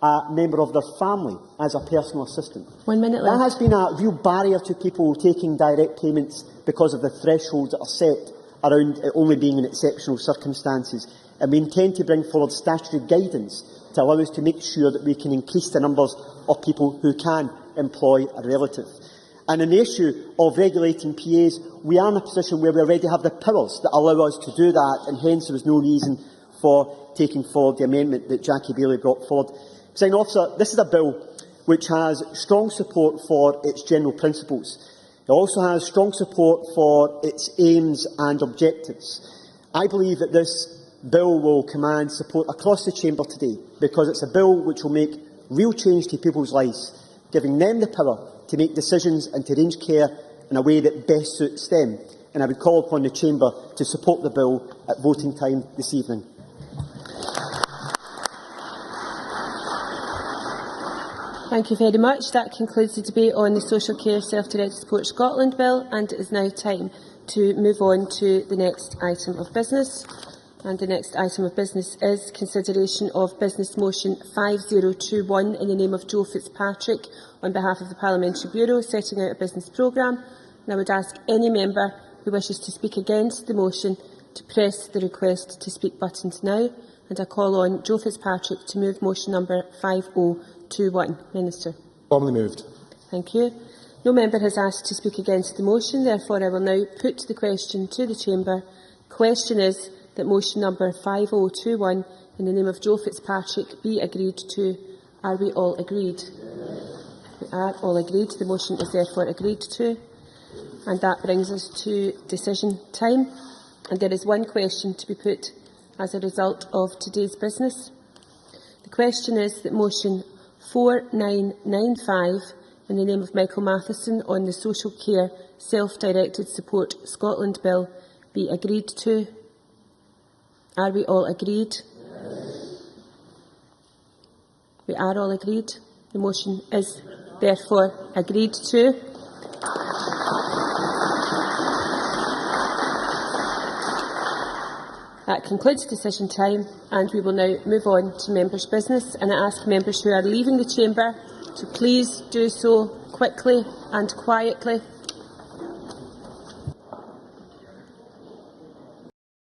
a member of their family as a personal assistant. 1 minute left. That has been a real barrier to people taking direct payments because of the thresholds that are set around it only being in exceptional circumstances. And we intend to bring forward statutory guidance to allow us to make sure that we can increase the numbers of people who can employ a relative. And in the issue of regulating PAs, we are in a position where we already have the powers that allow us to do that, and hence there was no reason for taking forward the amendment that Jackie Baillie brought forward. Presiding Officer, this is a bill which has strong support for its general principles. It also has strong support for its aims and objectives. I believe that this bill will command support across the chamber today, because it's a bill which will make real change to people's lives, giving them the power to make decisions and to arrange care in a way that best suits them. And I would call upon the chamber to support the bill at voting time this evening. Thank you very much. That concludes the debate on the Social Care Self-Directed Support Scotland Bill, and it is now time to move on to the next item of business. And the next item of business is consideration of Business Motion 5021 in the name of Joe Fitzpatrick on behalf of the Parliamentary Bureau, setting out a business programme. And I would ask any member who wishes to speak against the motion to press the request to speak buttons now. And I call on Joe Fitzpatrick to move motion number 5021. Minister. Formally moved. Thank you. No member has asked to speak against the motion, therefore I will now put the question to the chamber. The question is that motion number 5021 in the name of Joe Fitzpatrick be agreed to. Are we all agreed? We are all agreed. The motion is therefore agreed to. And that brings us to decision time. And there is one question to be put as a result of today's business. The question is that motion 4995 in the name of Michael Matheson on the Social Care Self-Directed Support Scotland Bill be agreed to. Are we all agreed? Yes. We are all agreed. The motion is therefore agreed to. That concludes decision time, and we will now move on to members' business. And I ask members who are leaving the chamber to please do so quickly and quietly.